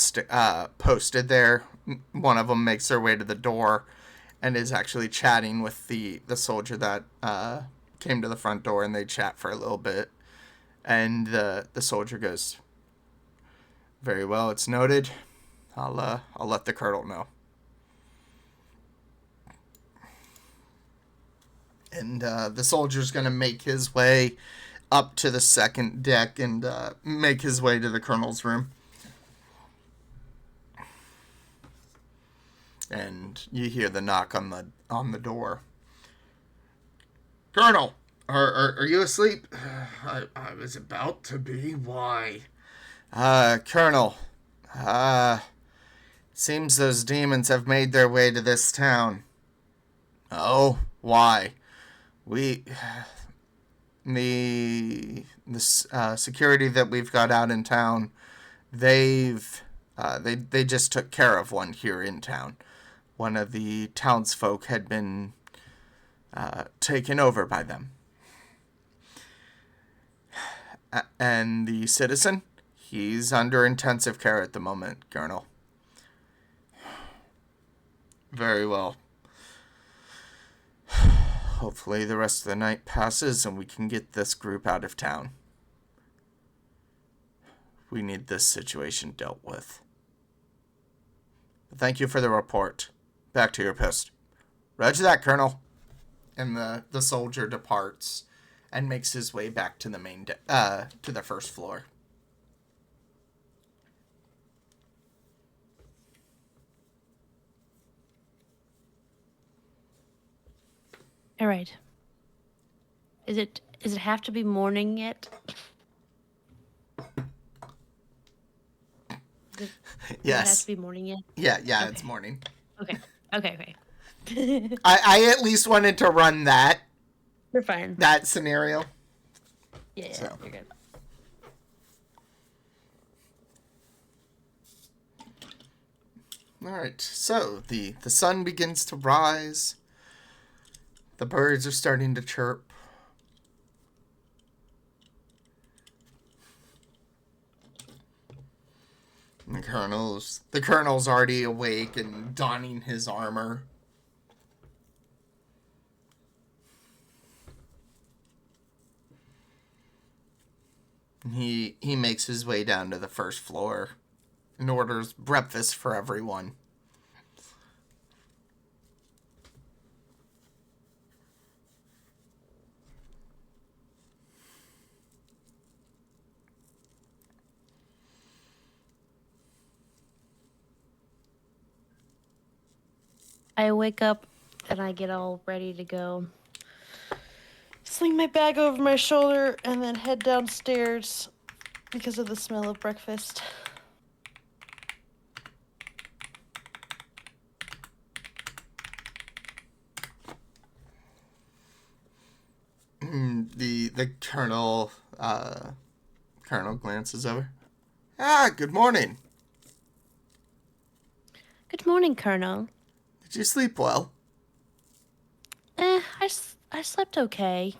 posted there, one of them makes their way to the door and is actually chatting with the soldier that came to the front door, and they chat for a little bit. And the soldier goes, "Very well, it's noted. I'll let the colonel know." And the soldier's going to make his way up to the second deck and make his way to the colonel's room. And you hear the knock on the door. "Colonel, are you asleep?" I was about to be. Why?" Colonel, seems those demons have made their way to this town." "Oh, why?" The security that we've got out in town, they just took care of one here in town. One of the townsfolk had been taken over by them. And the citizen, he's under intensive care at the moment, Colonel." "Very well. Hopefully the rest of the night passes and we can get this group out of town. We need this situation dealt with. Thank you for the report. Back to your post." "Roger that, Colonel." And the soldier departs and makes his way back to the to the first floor. All right. Does it have to be morning yet? Does it have Yes. to be morning yet? Yeah, Okay. it's morning. Okay. Okay. I at least wanted to run that You're fine. scenario. Yeah, So. you're good. All right. So the sun begins to rise. The birds are starting to chirp. The colonel's already awake and donning his armor. He makes his way down to the first floor and orders breakfast for everyone. I wake up and I get all ready to go. Sling my bag over my shoulder and then head downstairs because of the smell of breakfast. The colonel glances over. Ah, good morning. Good morning, Colonel. Did you sleep well? I slept okay.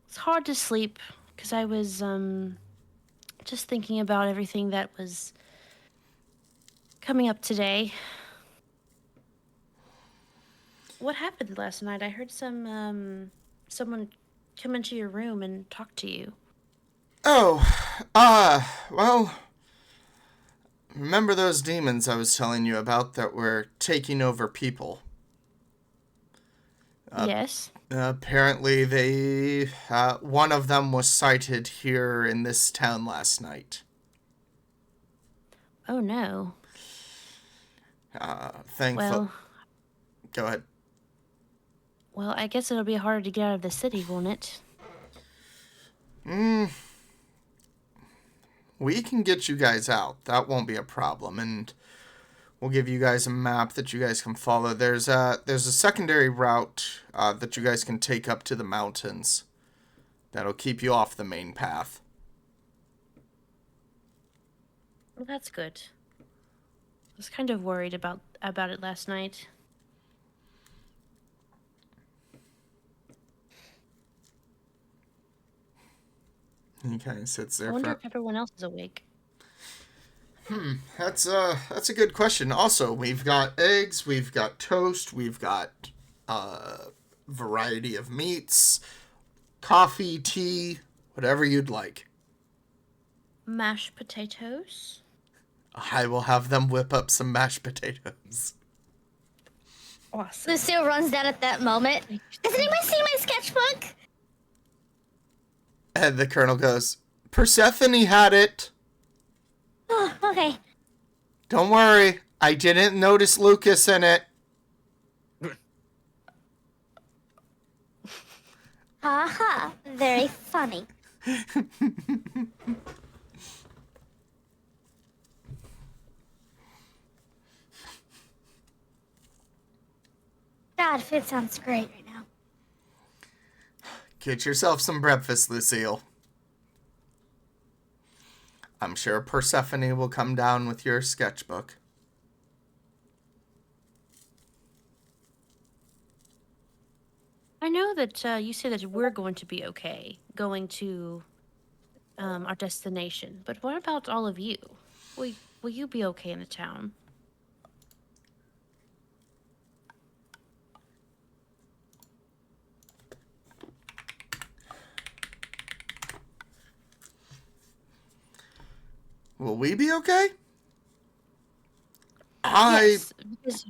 It's hard to sleep because I was just thinking about everything that was coming up today. What happened last night? I heard someone come into your room and talk to you. Oh, well, remember those demons I was telling you about that were taking over people? Yes. Apparently one of them was sighted here in this town last night. Oh no. Thankful. Well, Go ahead. well, I guess it'll be harder to get out of the city, won't it? We can get you guys out. That won't be a problem, and we'll give you guys a map that you guys can follow. There's a secondary route that you guys can take up to the mountains. That'll keep you off the main path. Well, that's good. I was kind of worried about it last night. He kind of sits I there wonder for... if everyone else is awake. That's a good question. Also, we've got eggs, we've got toast, we've got variety of meats, coffee, tea, whatever you'd like. Mashed potatoes? I will have them whip up some mashed potatoes. Awesome. Lucille runs down at that moment. Has anyone seen my sketchbook? And the colonel goes, Persephone had it. Oh, okay. Don't worry, I didn't notice Lucas in it. Haha, very funny. God, food sounds great right now. Get yourself some breakfast, Lucille. I'm sure Persephone will come down with your sketchbook. I know that you say that we're going to be okay going to our destination, but what about all of you? Will you be okay in the town? Will we be okay? Yes, because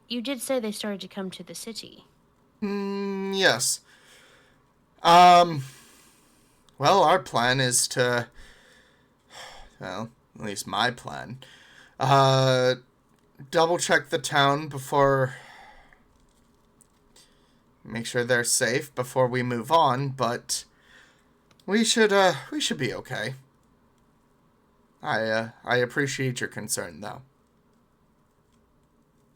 you did say they started to come to the city. Yes. Well, our plan is to... Well, at least my plan. Double check the town before... Make sure they're safe before we move on, but... We should be okay. I appreciate your concern, though.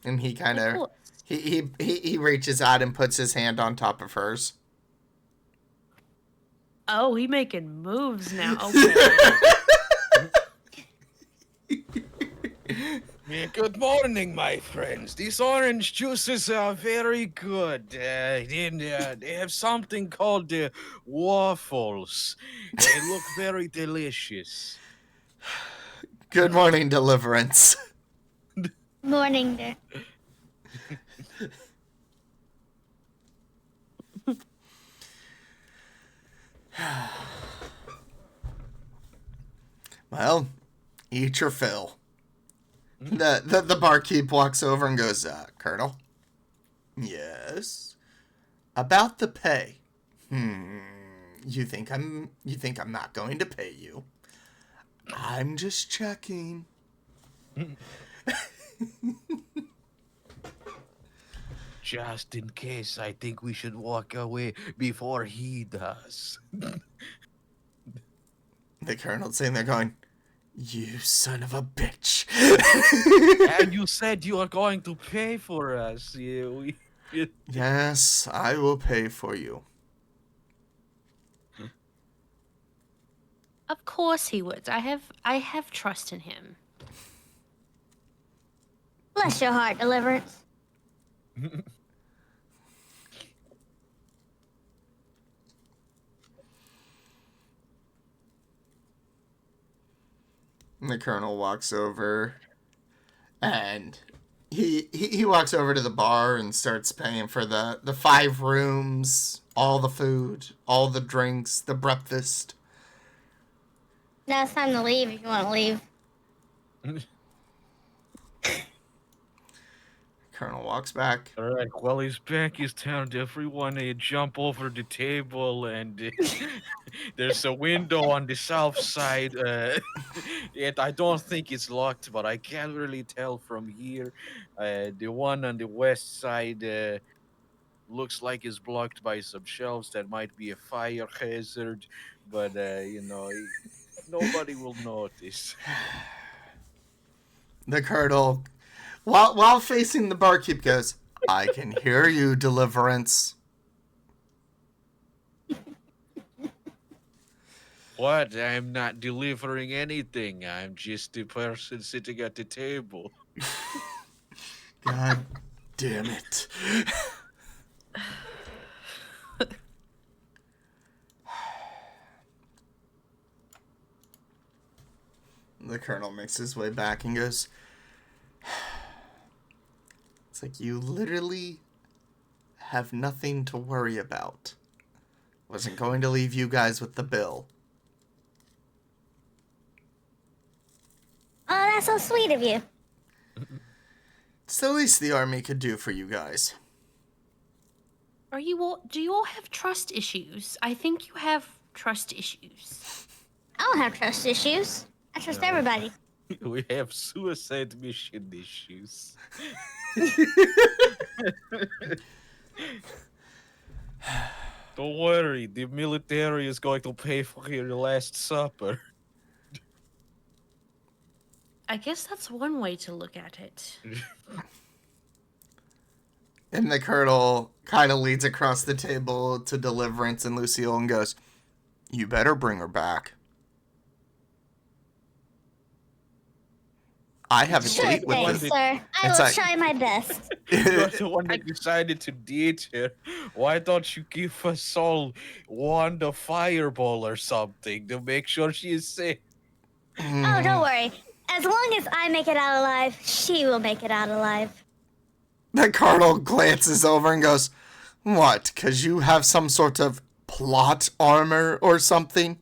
And he kind of... He reaches out and puts his hand on top of hers. Oh, he making moves now. Okay. Yeah, good morning, my friends. These orange juices are very good. They have something called waffles. They look very delicious. Good morning, Deliverance. Morning there. Well, eat your fill. The barkeep walks over and goes, Colonel? Yes? About the pay. You think I'm not going to pay you? I'm just checking. Just in case, I think we should walk away before he does. The colonel's sitting there going, you son of a bitch. And you said you are going to pay for us. Yeah, Yes, I will pay for you. Of course he would. I have trust in him. Bless your heart, Deliverance. And the colonel walks over, and he walks over to the bar and starts paying for the 5 rooms, all the food, all the drinks, the breakfast. Now it's time to leave if you want to leave. Colonel walks back. All right, while he's back, he's telling everyone to jump over the table, and there's a window on the south side. I don't think it's locked, but I can't really tell from here. The one on the west side looks like it's blocked by some shelves that might be a fire hazard, but nobody will notice. The colonel, while facing the barkeep, goes, "I can hear you, Deliverance." What? I'm not delivering anything. I'm just the person sitting at the table. God damn it. The colonel makes his way back and goes, "It's like you literally have nothing to worry about. Wasn't going to leave you guys with the bill." Oh, that's so sweet of you. It's the least the army could do for you guys. Do you all have trust issues? I think you have trust issues. I don't have trust issues. I trust No. everybody. We have suicide mission issues. Don't worry, the military is going to pay for your last supper. I guess that's one way to look at it. And the colonel kind of leads across the table to Deliverance and Lucille and goes, "You better bring her back. I have a Sure date with thing, her." sir. I It's will like- try my best. You're the one that decided to date her. Why don't you give us all one fireball or something to make sure she is safe? Oh, don't worry. As long as I make it out alive, she will make it out alive. The colonel glances over and goes, "What, 'cause you have some sort of plot armor or something?"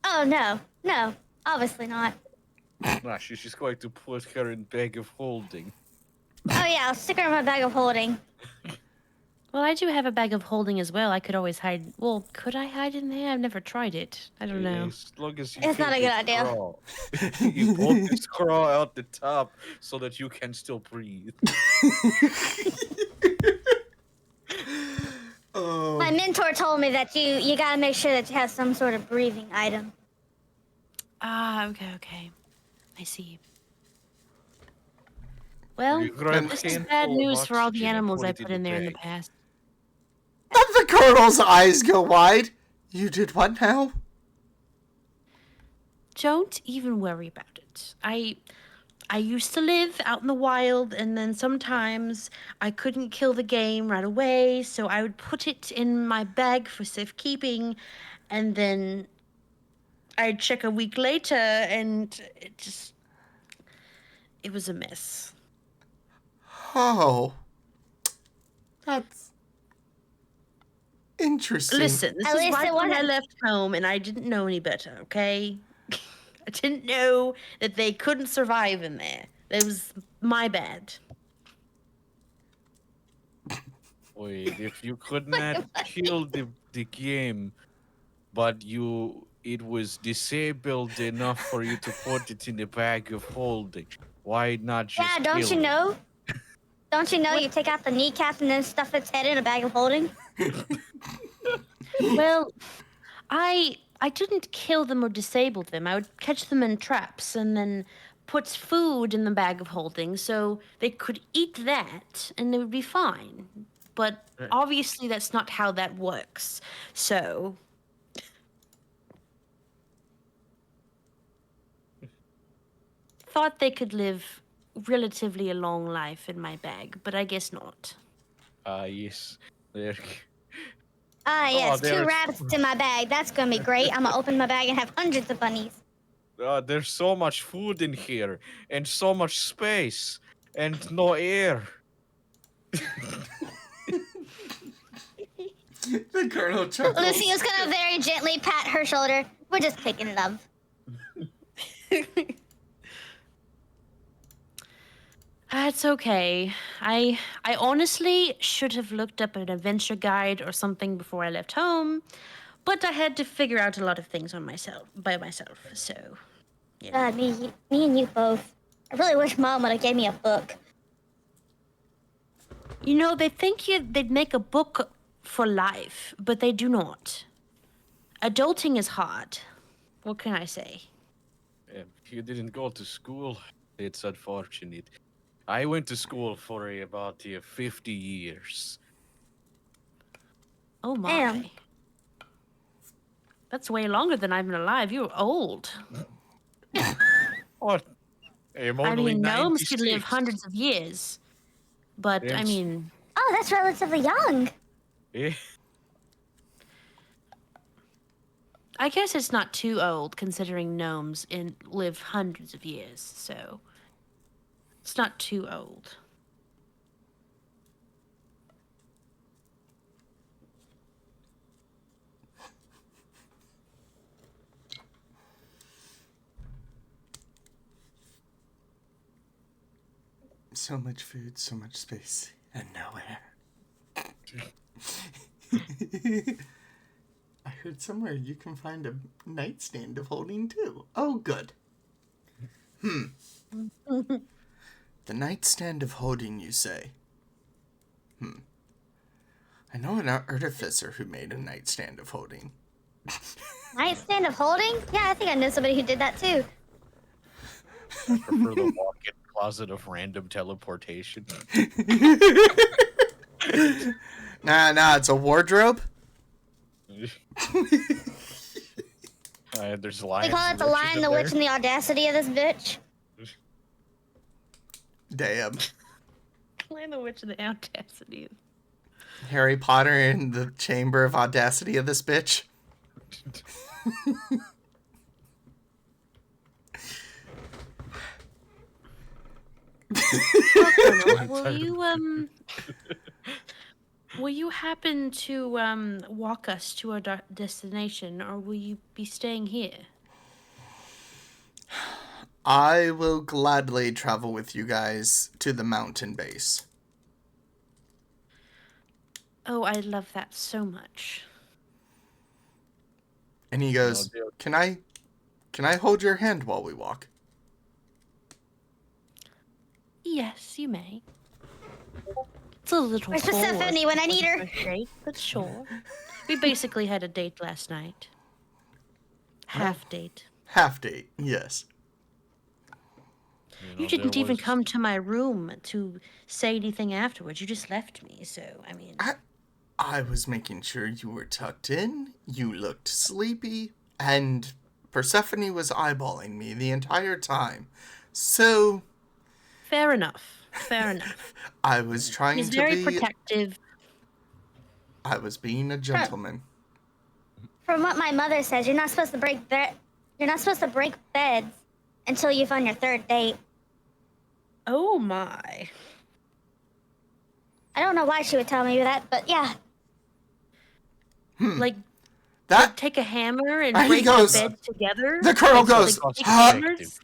Oh, no. No. Obviously not. Nah, she's going to put her in bag of holding. Oh, yeah. I'll stick her in my bag of holding. Well, I do have a bag of holding as well. I could always hide. Well, could I hide in there? I've never tried it. I don't know. As long as you It's not a keep good the idea. straw. You pull the straw out the top so that you can still breathe. Oh. My mentor told me that you gotta make sure that you have some sort of breathing item. Ah, okay. I see. Well, You grab this is handful bad of news for all the oxygen and animals put I it in put the in there in the bag. past. The colonel's eyes go wide. "You did what now?" Don't even worry about it. I used to live out in the wild, and then sometimes I couldn't kill the game right away, so I would put it in my bag for safekeeping, and then I'd check a week later, and it was a mess. Oh. That's interesting. Listen, this At is least right it when I wasn't- left home, and I didn't know any better, okay? I didn't know that they couldn't survive in there. It was my bad. Wait, if you could not kill the game, but it was disabled enough for you to put it in the bag of holding, why not just Yeah, don't kill you it? know? Don't you know you take out the kneecaps and then stuff its head in a bag of holding? Well, I didn't kill them or disable them. I would catch them in traps and then puts food in the bag of holding, so they could eat that and they would be fine. But Right. obviously, that's not how that works. So. Thought they could live relatively a long life in my bag, but I guess not. Yes. There. Ah, Oh, yes, 2 there's- rabbits in my bag. That's gonna be great. I'm gonna open my bag and have hundreds of bunnies. There's so much food in here, and so much space, and no air. The Colonel chuckles. Lucille's gonna very gently pat her shoulder. We're just picking love. That's okay. I honestly should have looked up an adventure guide or something before I left home, but I had to figure out a lot of things by myself. So, yeah. God, me and you both. I really wish Mom would have gave me a book. You know, they think they'd make a book for life, but they do not. Adulting is hard. What can I say? You didn't go to school. It's unfortunate. I went to school for about 50 years. Oh my. Damn. That's way longer than I've been alive. You're old. What? I'm I only mean, gnomes could 96. live hundreds of years. But, I Yes. mean, Oh, that's relatively young. Eh? I guess it's not too old considering gnomes live hundreds of years, so it's not too old. So much food, so much space, and nowhere. I heard somewhere you can find a nightstand of holding too. Oh, good. The nightstand of holding, you say? I know an artificer who made a nightstand of holding. Nightstand of holding? Yeah, I think I know somebody who did that too. I prefer the walk-in closet of random teleportation. Nah, it's a wardrobe. There's lions. They call it and the roaches Lion, in the there. Witch, and the Audacity of this bitch. Damn. Lion the Witch and the Audacity. Harry Potter in the Chamber of Audacity of this bitch. Will you happen to walk us to our destination, or will you be staying here? I will gladly travel with you guys to the mountain base. Oh, I love that so much. And he goes, deal. Can I hold your hand while we walk? Yes, you may. It's a little Where's Persephone when I need her? Date, but sure. We basically had a date last night. Half date. Half date, yes. You didn't even come to my room to say anything afterwards. You just left me, so, I mean... I was making sure you were tucked in, you looked sleepy, and Persephone was eyeballing me the entire time. So... Fair enough. Fair enough. I was trying He's to very be... protective. I was being a gentleman. From what my mother says, you're not supposed to break beds until you've on your 3rd date. Oh my. I don't know why she would tell me that, but yeah. Like, That... take a hammer and And he break goes- the bed together? The colonel Like, goes, big "Huh?" hammers?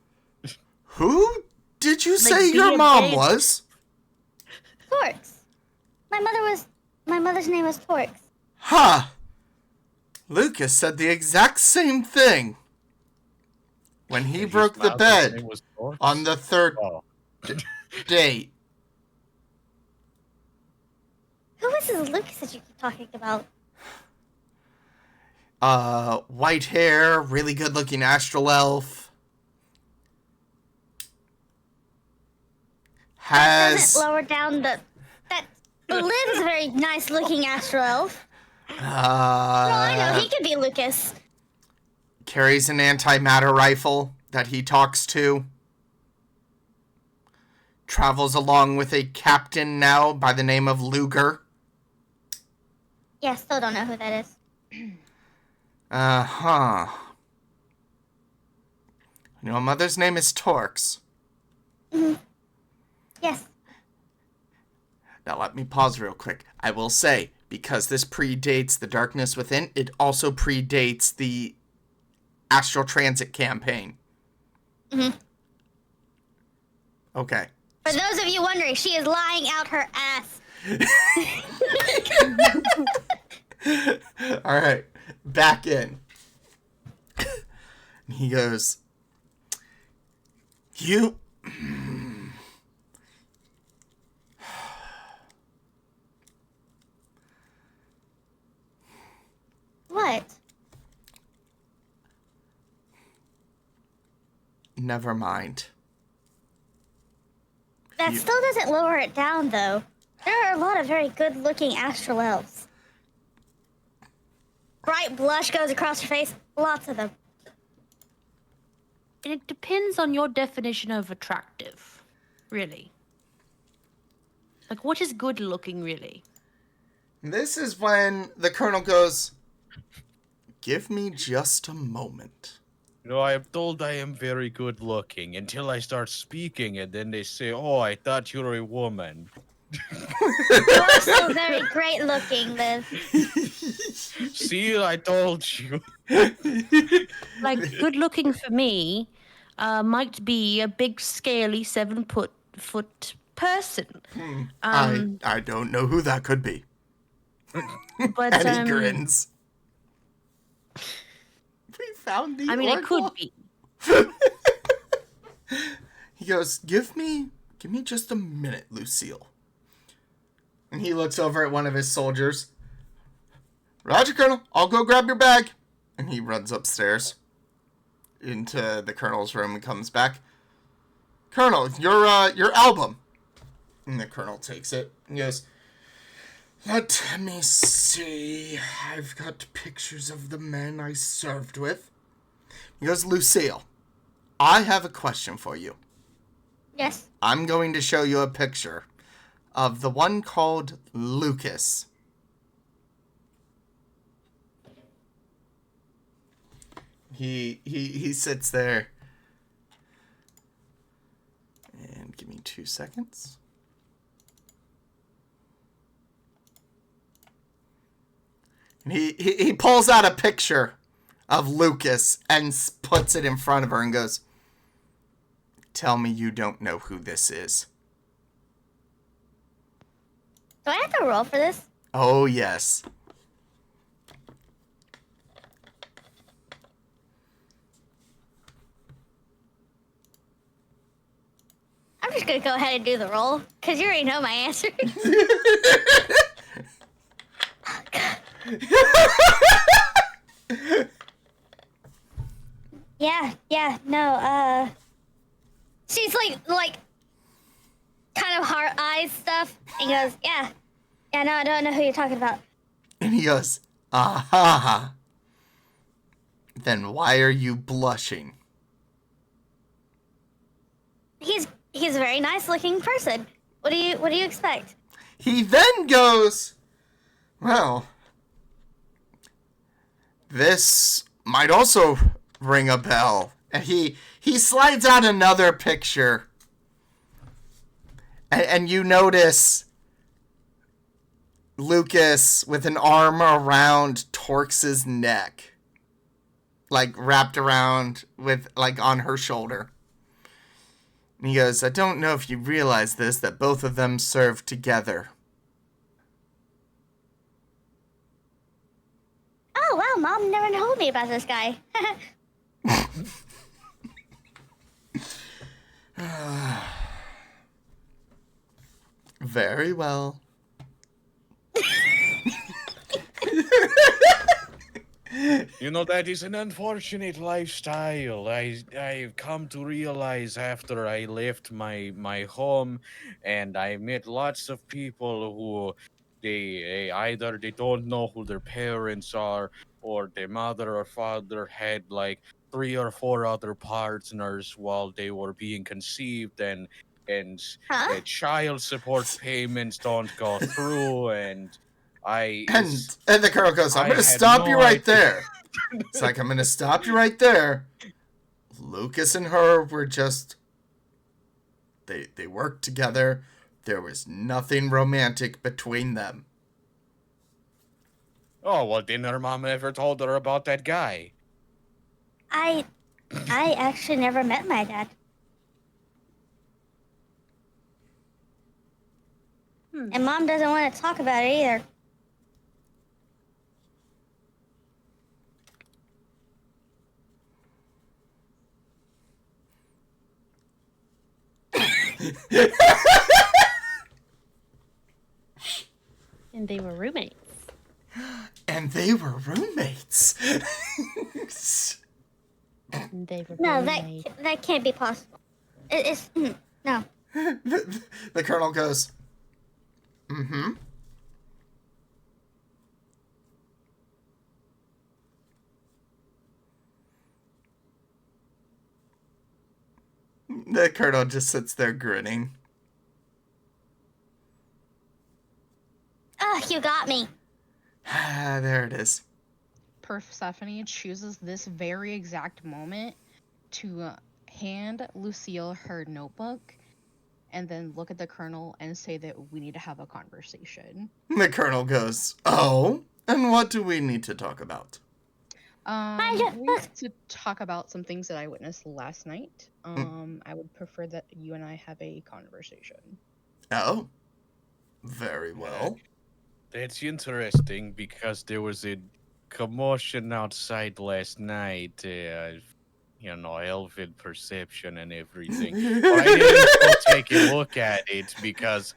Who did you say be your a mom babe. was? Torx. My mother's name was Torx. Huh. Lucas said the exact same thing. When he And broke his the mouth, his bed name was Torx? on the 3rd Oh. date. Who is this Lucas that you keep talking about? White hair, really good looking astral elf. That has doesn't lower down the. That Liv is a very nice looking astral elf. Oh, I know. He could be Lucas. carries an antimatter rifle that he talks to. Travels along with a captain now by the name of Luger. Yeah, still don't know who that is. Uh-huh. Your mother's name is Torx. Yes. Now let me pause real quick. I will say, because this predates the Darkness Within, it also predates the Astral Transit campaign. Okay. For those of you wondering, she is lying out her ass. All right. Back in. He goes, you... What? Never mind. That You- still doesn't lower it down, though. There are a lot of very good-looking astral elves. Bright blush goes across her face. Lots of them. And it depends on your definition of attractive, really. Like, what is good looking, really? This is when the colonel goes, give me just a moment. You know, I am told I am very good looking until I start speaking, and then they say, "Oh, I thought you were a woman." You are still very great-looking, Liv. See, I told you. Like, good looking for me might be a big, scaly 7-foot person. I don't know who that could be. But And he grins. We found the I mean, it oracle. could be. He goes, give me just a minute, Lucille. And he looks over at one of his soldiers. Roger, Colonel. I'll go grab your bag. And he runs upstairs into the colonel's room and comes back. Colonel, your album. And the colonel takes it and goes, let me see. I've got pictures of the men I served with. He goes, Lucille, I have a question for you. Yes. I'm going to show you a picture of the one called Lucas. He sits there. And give me 2 seconds. And he pulls out a picture of Lucas and puts it in front of her and goes, tell me you don't know who this is. Do I have to roll for this? Oh, yes. I'm just gonna go ahead and do the roll, because you already know my answer. No, she's like, kind of heart eyes stuff, and goes, yeah, no, I don't know who you're talking about. And he goes, aha. Then why are you blushing? He's a very nice looking person. What do you expect? He then goes, well, this might also ring a bell. And he slides out another picture. And you notice Lucas with an arm around Torx's neck. Like wrapped around with, like, on her shoulder. And he goes, I don't know if you realize this, that both of them served together. Oh, wow, Mom never told me about this guy. Very well. You know, that is an unfortunate lifestyle. I've come to realize after I left my home, and I met lots of people who they either they don't know who their parents are, or their mother or father had like 3 or 4 other partners while they were being conceived, and Huh? child support payments don't go through, and I is And the colonel goes, I'm I going to had stop you no right idea. there. It's like, I'm going to stop you right there. Lucas and her were just, they worked together. There was nothing romantic between them. Oh, well, didn't her mom ever told her about that guy? I actually never met my dad. And Mom doesn't want to talk about it either. And they were roommates. And they were roommates. And they were No, roommates. that can't be possible. It's no. The colonel goes, mm-hmm. The colonel just sits there grinning. Ugh, you got me. Ah, there it is. Persephone chooses this very exact moment to hand Lucille her notebook and then look at the colonel and say that we need to have a conversation. The colonel goes, oh, and what do we need to talk about? We need to talk about some things that I witnessed last night. I would prefer that you and I have a conversation. Oh, very well. That's interesting because there was a commotion outside last night. Elven perception and everything. But I didn't go take a look at it because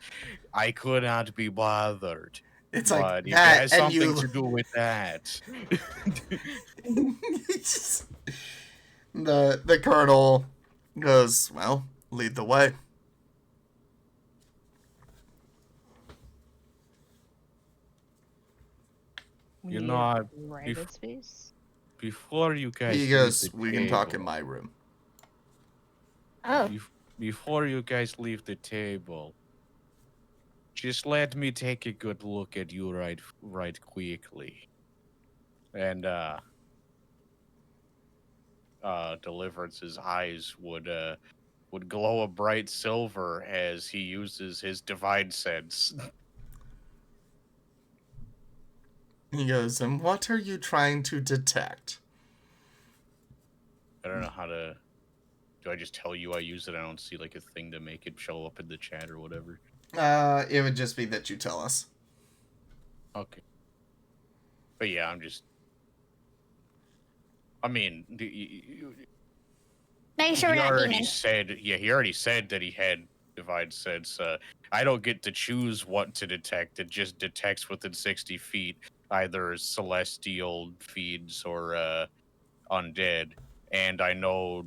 I could not be bothered. It's But like if it that, has and something you... to do with that. the colonel goes, well, lead the way. We You need know, a private space. Before you guys He leave goes, the we can talk in table, my room. Oh, before you guys leave the table, just let me take a good look at you right quickly. And Deliverance's eyes would glow a bright silver as he uses his divine sense. He goes, and what are you trying to detect? I don't know how to. Do I just tell you I use it? I don't see like a thing to make it show up in the chat or whatever. It would just be that you tell us. Okay. But yeah, I'm just. I mean, make sure we're he not already demons. said. Yeah, he already said that he had divine sense. I don't get to choose what to detect. It just detects within 60 feet, either celestial feeds or undead. And I know,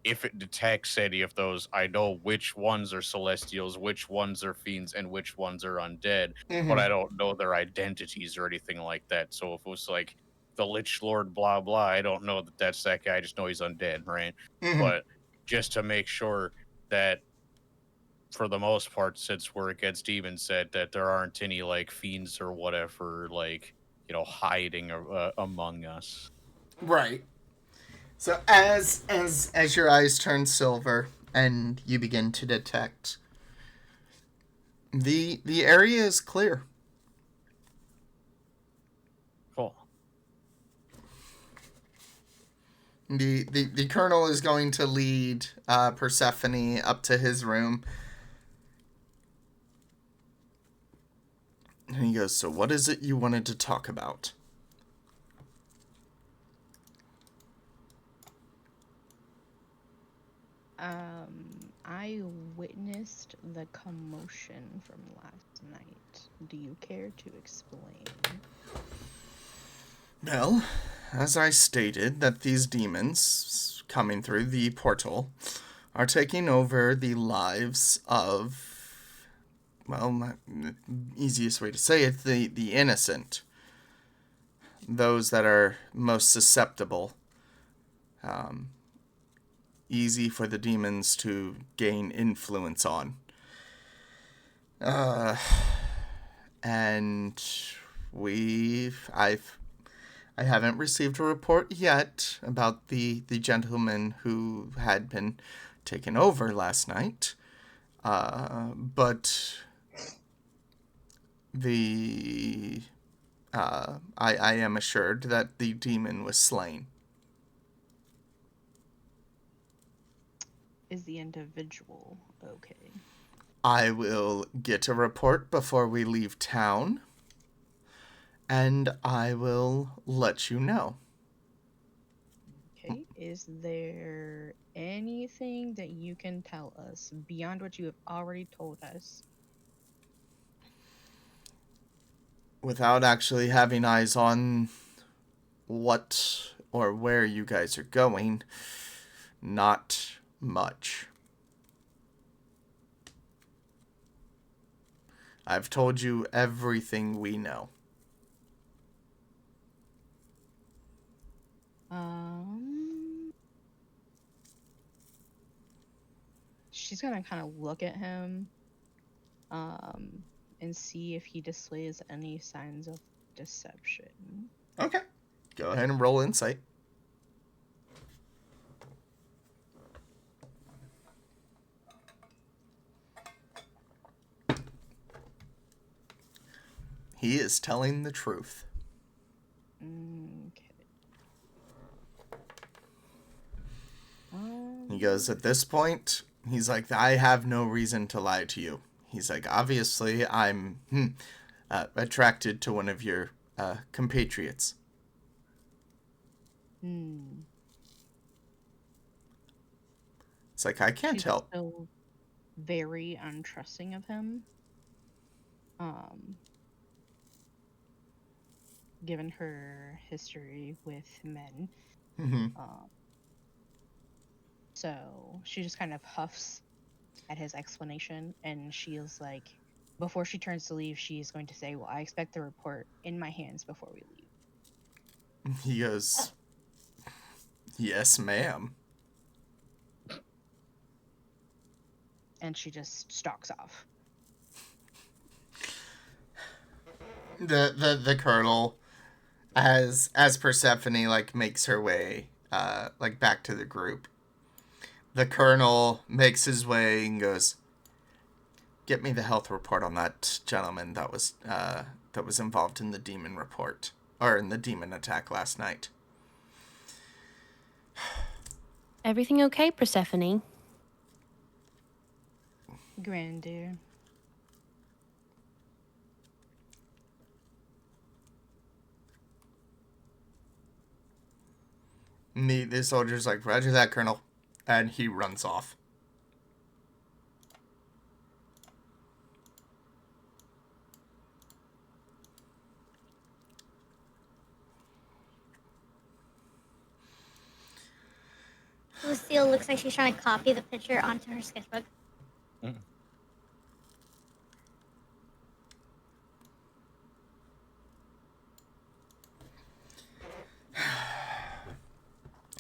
if it detects any of those, I know which ones are celestials, which ones are fiends, and which ones are undead. But I don't know their identities or anything like that. So if it was like the Lich Lord, blah blah, I don't know that that's that guy. I just know he's undead, right? But just to make sure that, for the most part, since we're against demons, said that there aren't any like fiends or whatever, like hiding among us. Right. So as your eyes turn silver and you begin to detect, the area is clear. Cool. The colonel is going to lead Persephone up to his room. And he goes, so what is it you wanted to talk about? I witnessed the commotion from last night. Do you care to explain? Well, as I stated, that these demons coming through the portal are taking over the lives of, well, easiest way to say it, the innocent. Those that are most susceptible. Easy for the demons to gain influence on. And I haven't received a report yet about the gentleman who had been taken over last night. But I am assured that the demon was slain. Is the individual okay? I will get a report before we leave town, and I will let you know. Okay. Is there anything that you can tell us beyond what you have already told us? Without actually having eyes on what or where you guys are going, not much. I've told you everything we know. She's gonna kind of look at him, and see if he displays any signs of deception. Okay. Go ahead and roll insight. He is telling the truth. Okay. He goes, at this point, he's like, I have no reason to lie to you. He's like, obviously, I'm attracted to one of your compatriots. It's like, I can't She's help. still very untrusting of him. Given her history with men. Mm-hmm. So she just kind of huffs at his explanation, and she is like, before she turns to leave, she is going to say, well, I expect the report in my hands before we leave. He goes, yes, ma'am. And she just stalks off. The colonel, as Persephone like makes her way like back to the group, the colonel makes his way and goes, get me the health report on that gentleman that was involved in the demon report, or in the demon attack last night. Everything okay, Persephone? Grandeur. And the soldier's like, roger that, colonel. And he runs off. Lucille looks like she's trying to copy the picture onto her sketchbook.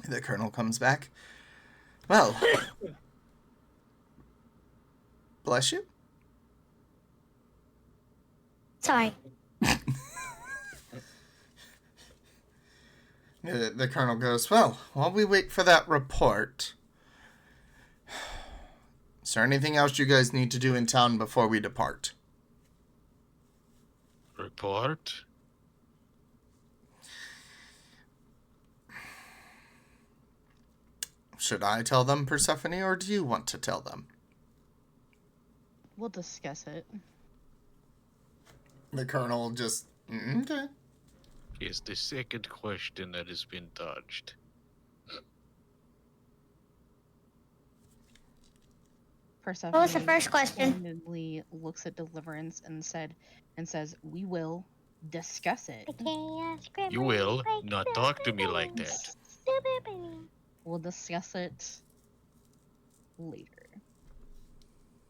The colonel comes back. Well, bless you. Sorry. The colonel goes, well, while we wait for that report, is there anything else you guys need to do in town before we depart? Report? Should I tell them, Persephone, or do you want to tell them? We'll discuss it. The colonel just, okay. Is the second question that has been dodged. Persephone What was the first question? candidly looks at Deliverance and says, "We will discuss it. You will not talk to me like that. We'll discuss it later.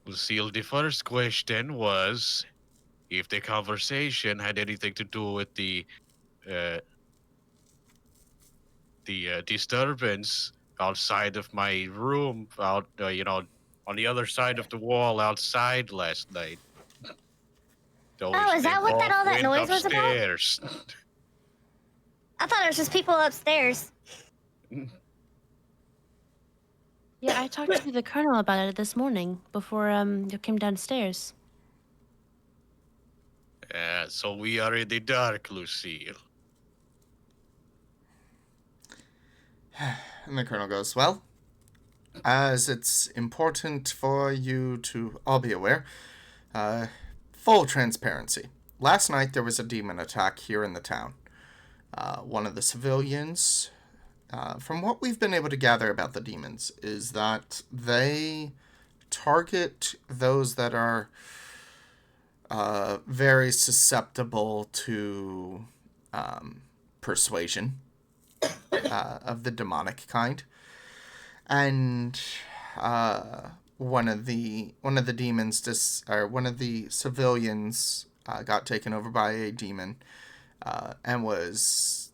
Lucille, the first question was if the conversation had anything to do with uh, the disturbance outside of my room, on the other side of the wall outside last night. Oh, is that what all that noise was about? upstairs. I thought it was just people upstairs. Yeah, I talked to the colonel about it this morning before you came downstairs. So we are in the dark, Lucille. And the colonel goes, well, as it's important for you to all be aware, full transparency. Last night there was a demon attack here in the town. One of the civilians, from what we've been able to gather about the demons, is that they target those that are very susceptible to persuasion of the demonic kind. And one of the demons, one of the civilians got taken over by a demon and was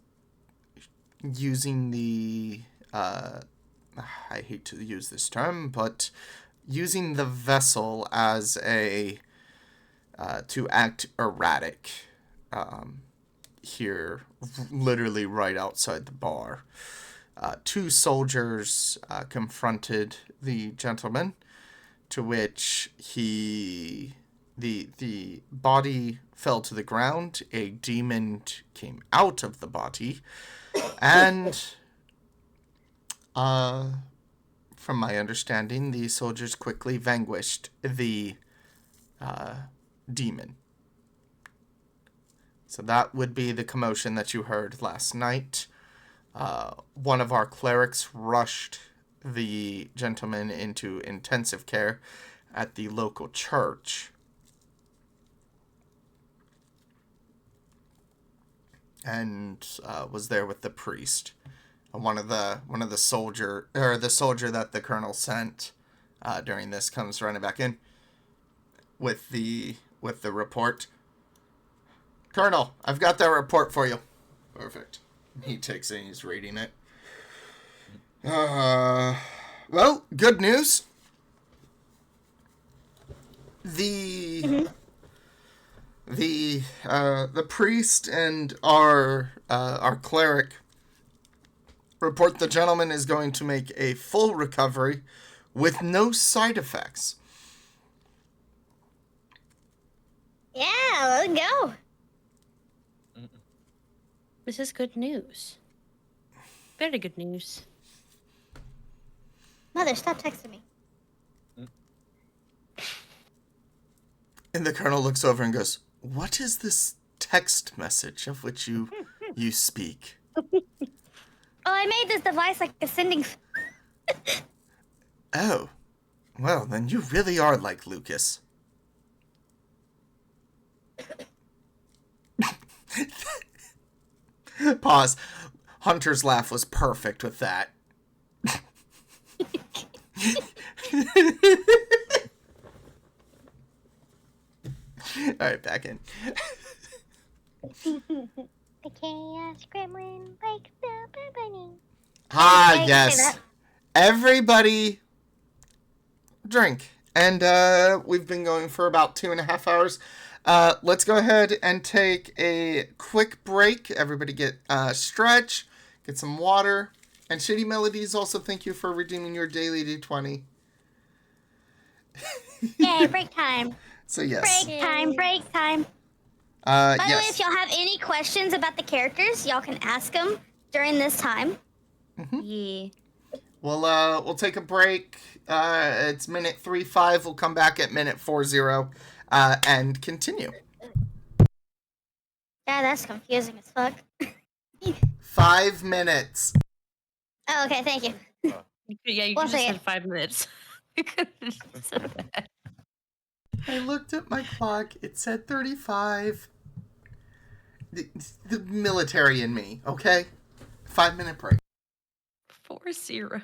using the I hate to use this term, but using the vessel as a to act erratic here, literally right outside the bar. Two soldiers confronted the gentleman, to which the body fell to the ground. A demon came out of the body, and from my understanding, the soldiers quickly vanquished the demon. So that would be the commotion that you heard last night. One of our clerics rushed the gentleman into intensive care at the local church. And was there with the priest. One of the soldier that the colonel sent during this comes running back in with the report. Colonel, I've got that report for you. Perfect. He takes it and he's reading it. Well, good news. The priest and our cleric report the gentleman is going to make a full recovery with no side effects. Yeah, let's go. This is good news. Very good news. Mother, stop texting me. And the colonel looks over and goes, "What is this text message of which you speak?" Oh, I made this device like a sending. Oh, well, then you really are like Lucas. Pause. Hunter's laugh was perfect with that. Alright, back in. The chaos gremlin wakes up a bunny. Ah, yes. Everybody drink. And we've been going for about 2.5 hours. Let's go ahead and take a quick break. Everybody get stretch, get some water. And Shitty Melodies, also thank you for redeeming your daily D20. Yay, break time. So yes. Break time. By the way, yes. if y'all have any questions about the characters, y'all can ask them during this time. Mm-hmm. Yeah. We'll take a break. It's minute 3:05. We'll come back at minute 40 and continue. Yeah, that's confusing as fuck. 5 minutes. Oh, okay, thank you. Yeah, you One just second. said 5 minutes. I looked at my clock. It said 35. the military in me, okay? 5-minute break. 4-0.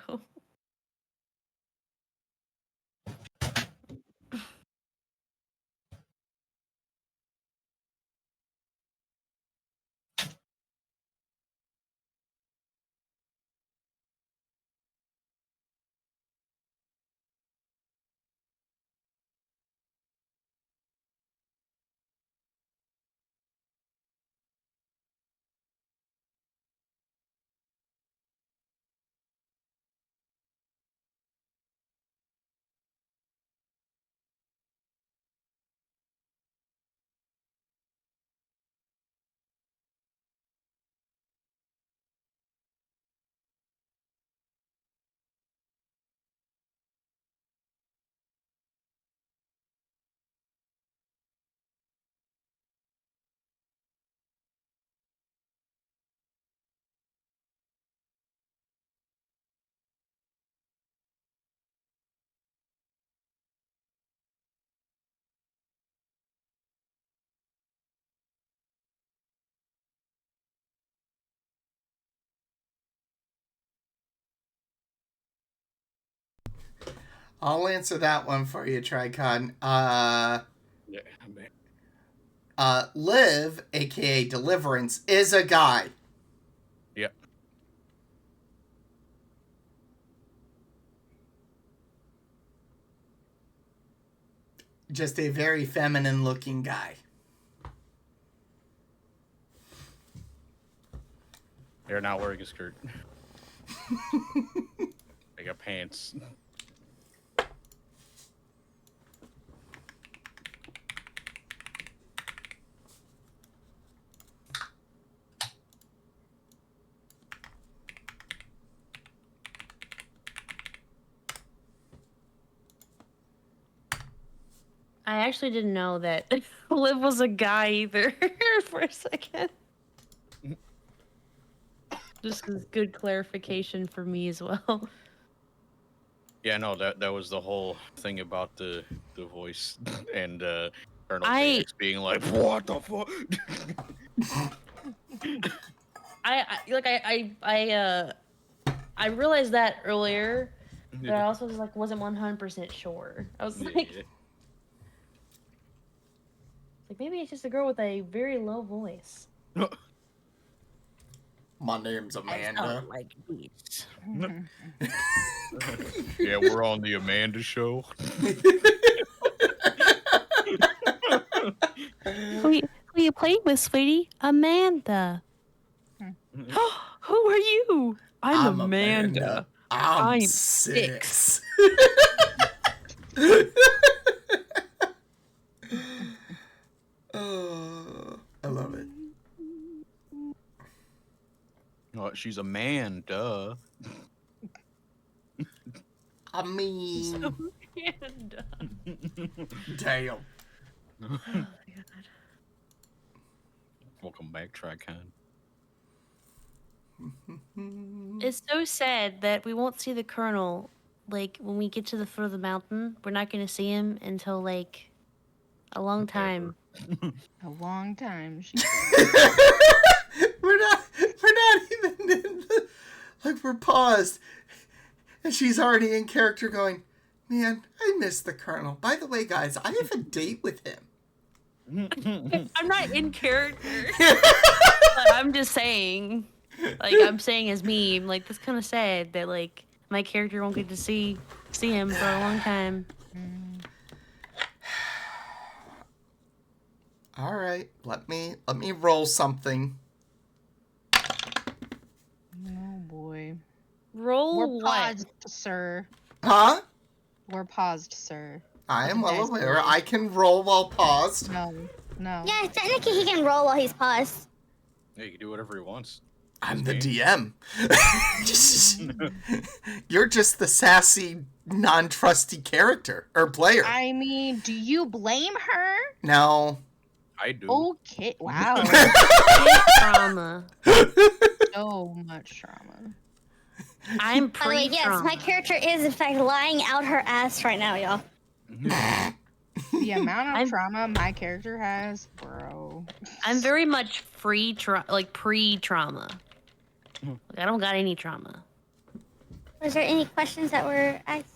I'll answer that one for you, Tricon. Yeah, man. Liv, aka Deliverance, is a guy. Yeah. Just a very feminine looking guy. They're not wearing a skirt. They got pants. I actually didn't know that Liv was a guy either for a second. Just as good clarification for me as well. Yeah, no, that was the whole thing about the voice and Colonel I- JX being like, "What the fuck?" I realized that earlier, but I also just like wasn't 100% sure. I was like, Yeah. maybe it's just a girl with a very low voice. My name's I Amanda. sound like this. Yeah, we're on the Amanda show. Who you playing with, sweetie? Amanda. Who are you? I'm Amanda. I'm I'm 6. Oh, I love it. Oh, she's a man, duh. I mean, Amanda. damn. Oh my god. Welcome back, Tricon. It's so sad that we won't see the Colonel, like, when we get to the foot of the mountain. We're not going to see him until, like, a long time. A long time. we're not even in the, like, we're paused. And she's already in character going, man, I miss the Colonel. By the way, guys, I have a date with him. I'm not in character. But I'm just saying. Like, I'm saying as me, like, that's kind of sad that, like, my character won't get to see him for a long time. All right, let me roll something. Oh boy. Roll We're what? paused, sir. Huh? We're paused, sir. I am What did well I say? aware. I can roll while paused. No. Yeah, technically he can roll while he's paused. Yeah, he can do whatever he wants. I'm the DM. You're just the sassy, non-trusty character or player. I mean, do you blame her? No. I do. Okay. Wow. Trauma. So much trauma. I'm By the way, yes, pre-trauma. my character is in fact lying out her ass right now, y'all. The amount of I'm- trauma my character has, bro. I'm very much pre-trauma. Like, I don't got any trauma. Was there any questions that were asked?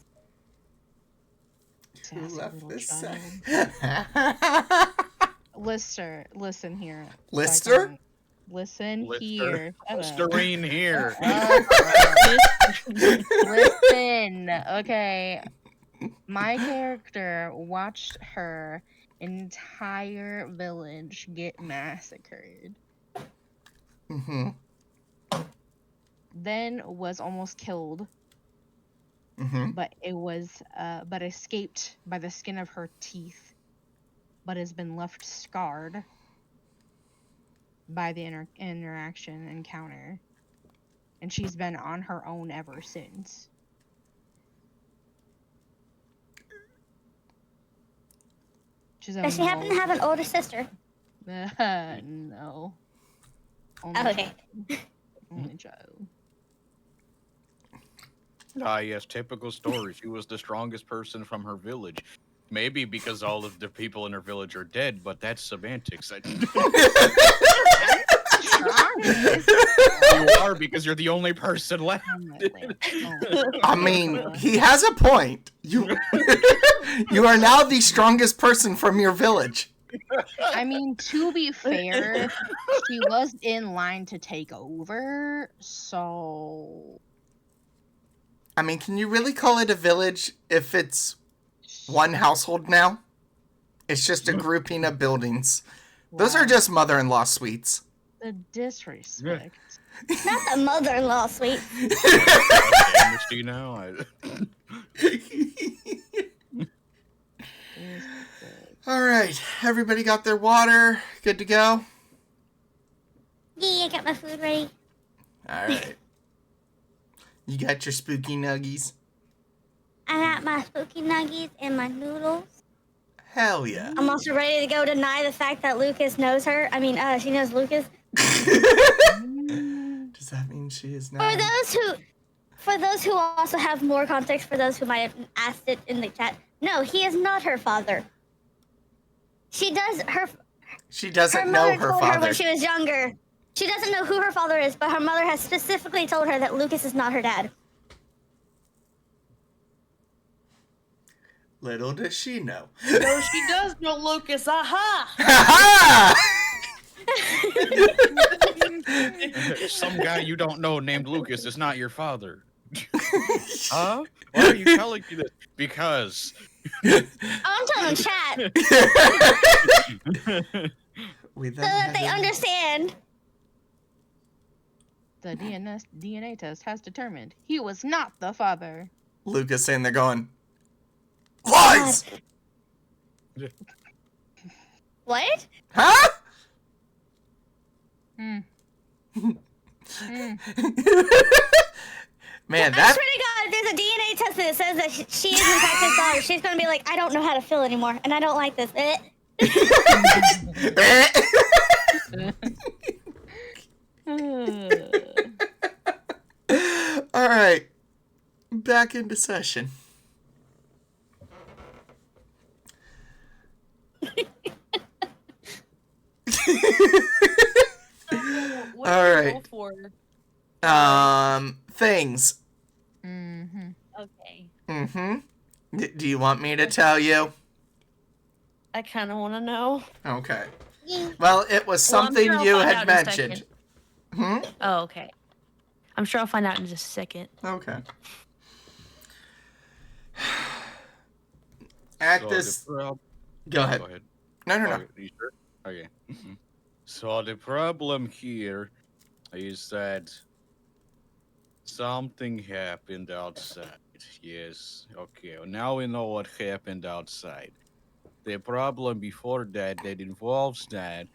Who Sassy left little this child. set? Lister, listen here. Lister? Listen Lister. here. Shut up. Listerine here. Listen, okay. My character watched her entire village get massacred. Mm-hmm. Then was almost killed, Mm-hmm. but but escaped by the skin of her teeth, but has been left scarred by the interaction encounter, and she's been on her own ever since. She's a Does she happen to have an older sister? no. Only Okay. Only child. Ah, yes, typical story. She was the strongest person from her village. Maybe because all of the people in her village are dead, but that's semantics. You are because you're the only person left. I mean, he has a point. You you are now the strongest person from your village. I mean, to be fair, she was in line to take over, so I mean, can you really call it a village if it's one household now? It's just a grouping of buildings. Those are wow, just mother-in-law suites. the disrespect. Not the mother-in-law suite. Amnesty now. All right, everybody got their water. Good to go? Yeah, I got my food ready. All right. You got your spooky nuggies? I got my spooky nuggies and my noodles. Hell yeah. I'm also ready to go deny the fact that Lucas knows her. I mean, she knows Lucas. Does that mean she is now? For those who also have more context, for those who might have asked it in the chat, no, he is not her father. She doesn't know her told her father. when she was younger. She doesn't know who her father is, but her mother has specifically told her that Lucas is not her dad. Little does she know. No, she does know Lucas. Aha! Ha Some guy you don't know named Lucas is not your father. Huh? Why are you telling me this? Because. I'm telling chat We so then that they had- understand. The DNA test has determined he was not the father. Lucas saying they're going, lies! What? Huh? Man, I that swear to God, if there's a DNA test that says that she is in fact his daughter, she's gonna be like, I don't know how to feel anymore, and I don't like this. All right. Back into session. All right. Things. Mm-hmm. Okay. Do you want me to tell you? I kind of want to know. Okay. Well, it was Well, I'm something sure I'll you find had out in a mentioned. Oh, okay. I'm sure I'll find out in just a second. Okay. At So this. the prob- Go ahead. Go ahead. No. Okay, you sure? Okay. So the problem here is that something happened outside. Yes. Okay. Well, now we know what happened outside. The problem before that involves that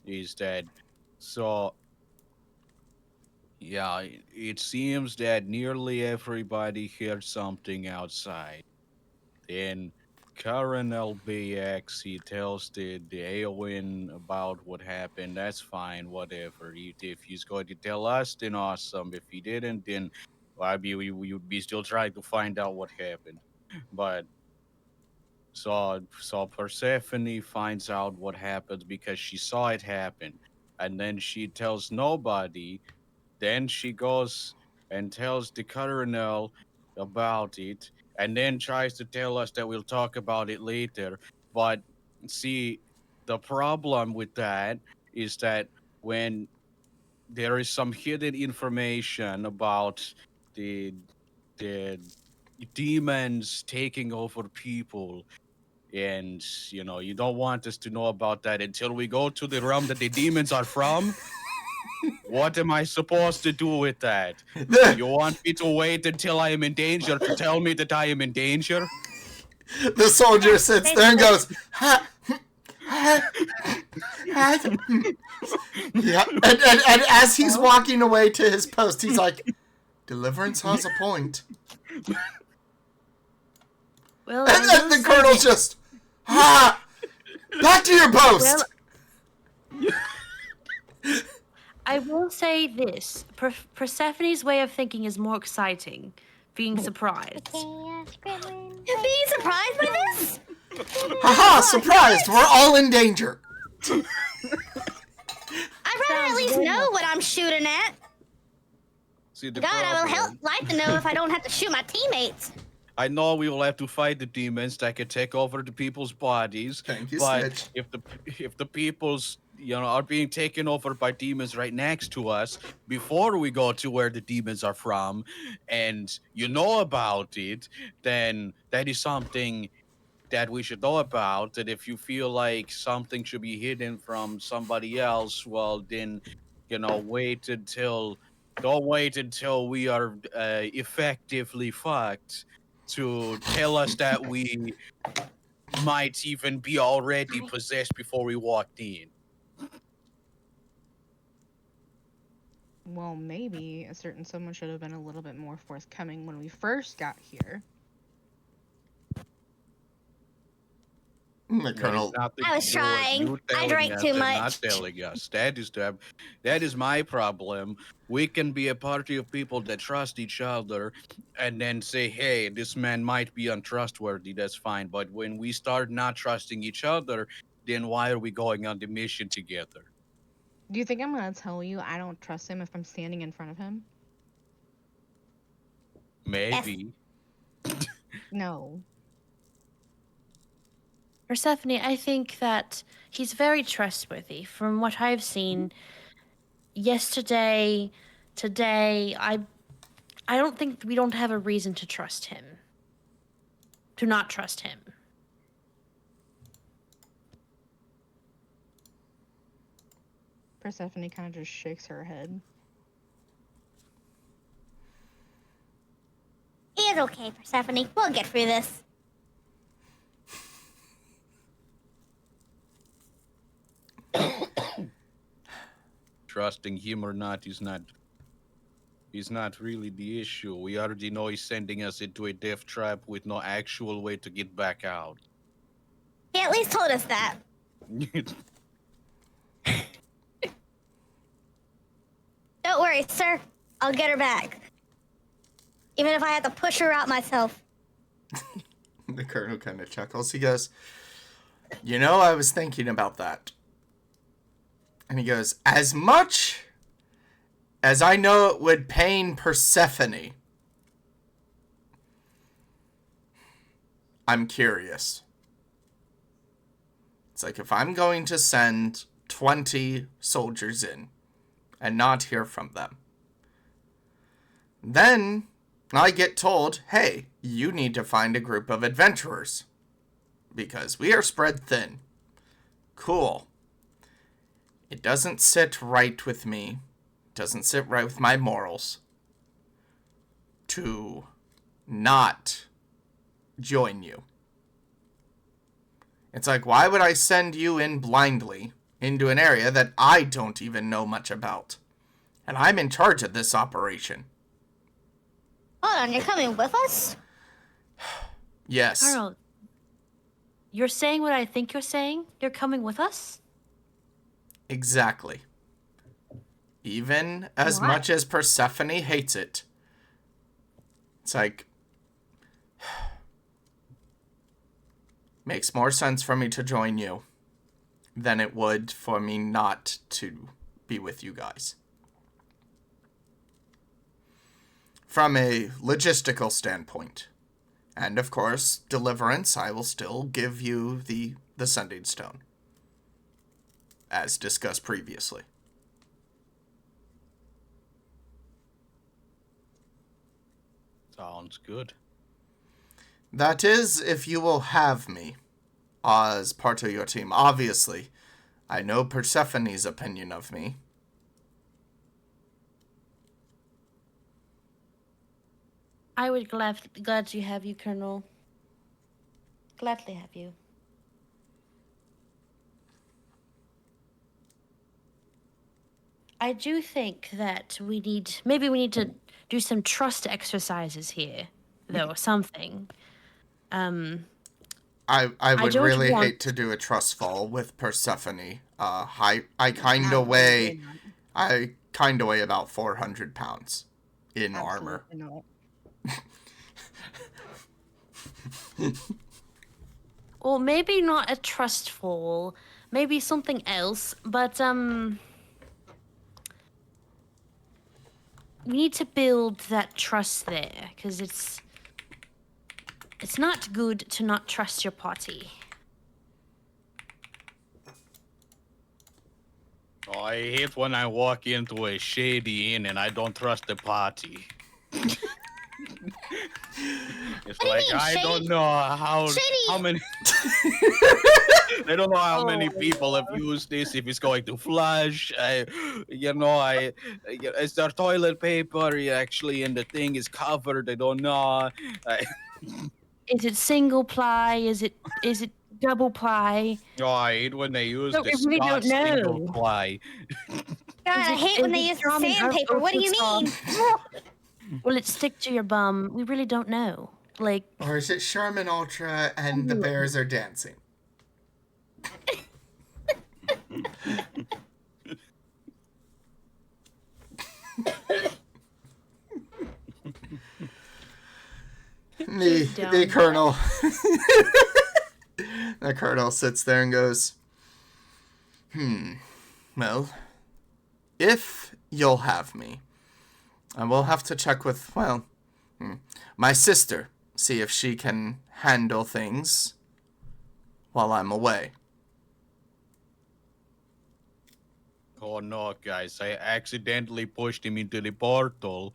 is that yeah, it seems that nearly everybody heard something outside. Then Karen LBX, he tells the Aowen about what happened. That's fine, whatever. If he's going to tell us, then awesome. If he didn't, then we would be still trying to find out what happened. But So Persephone finds out what happened because she saw it happen, and then she tells nobody. Then she goes and tells the colonel about it, and then tries to tell us that we'll talk about it later. But see, the problem with that is that when there is some hidden information about the the demons taking over people, and you don't want us to know about that until we go to the realm that the demons are from. What am I supposed to do with that? You want me to wait until I am in danger to tell me that I am in danger? The soldier sits there and goes, ha, ha, ha. Yeah. And as he's walking away to his post, he's like, Deliverance has a point. Well, And then the colonel's just, ha! Back to your post! I will say this: Persephone's way of thinking is more exciting. Being surprised. You're being surprised by this? Haha, surprised! We're all in danger! I'd rather at least know what I'm shooting at. See, the God, I will problem- like to know if I don't have to shoot my teammates. I know we will have to fight the demons that can take over the people's bodies. Thank you, but Snitch. if the people's are being taken over by demons right next to us before we go to where the demons are from, and you know about it, then that is something that we should know about. That if you feel like something should be hidden from somebody else, well then, wait until don't wait until we are effectively fucked to tell us that we might even be already possessed before we walked in. Well, maybe a certain someone should have been a little bit more forthcoming when we first got here. The colonel. I was trying. I drank too much. Not telling us. That is my problem. We can be a party of people that trust each other, and then say, "Hey, this man might be untrustworthy." That's fine. But when we start not trusting each other, then why are we going on the mission together? Do you think I'm gonna tell you I don't trust him if I'm standing in front of him? Maybe. No. Persephone, I think that he's very trustworthy. From what I've seen yesterday, today, I don't think we don't have a reason to trust him. To not trust him. Persephone kind of just shakes her head. It's okay, Persephone. We'll get through this. Trusting him or not is not really the issue. We already know he's sending us into a death trap with no actual way to get back out. He at least told us that. Don't worry, sir. I'll get her back. Even if I have to push her out myself. The colonel kind of chuckles. He goes, I was thinking about that. And he goes, as much as I know it would pain Persephone, I'm curious. It's like if I'm going to send 20 soldiers in and not hear from them, then I get told, hey, you need to find a group of adventurers because we are spread thin. Cool. It doesn't sit right with me. It doesn't sit right with my morals to not join you. It's like, why would I send you in blindly into an area that I don't even know much about? And I'm in charge of this operation. Hold on, you're coming with us? Yes. Carl, you're saying what I think you're saying? You're coming with us? Exactly. Even as Why? much as Persephone hates it. It's like... makes more sense for me to join you than it would for me not to be with you guys. From a logistical standpoint. And of course, deliverance, I will still give you the Sending Stone. As discussed previously. Sounds good. That is, if you will have me as part of your team. Obviously, I know Persephone's opinion of me. I would glad to have you, Colonel. Gladly have you. I do think that maybe we need to do some trust exercises here, though, or something. I I would don't really want- hate to do a trust fall with Persephone. I kind of Absolutely weigh about 400 pounds in not. armor. Absolutely not. Or maybe not a trust fall, maybe something else, but we need to build that trust there, because it's not good to not trust your party. Oh, I hate when I walk into a shady inn and I don't trust the party. It's What do you like mean, I shady? don't know how Shady. many. I don't know how many people have used this. If it's going to flush, is there toilet paper actually, and the thing is covered? I don't know. Is it single ply? Is it double ply? I hate when they use No, the I really don't Scotch single know. ply. God, I hate when they use the sandpaper. What do you mean? Will it stick to your bum? We really don't know. Like, Or is it Charmin Ultra and the bears are dancing? The colonel. The colonel sits there and goes, well, if you'll have me, I will have to check with, my sister, see if she can handle things while I'm away. Oh no, guys! I accidentally pushed him into the portal.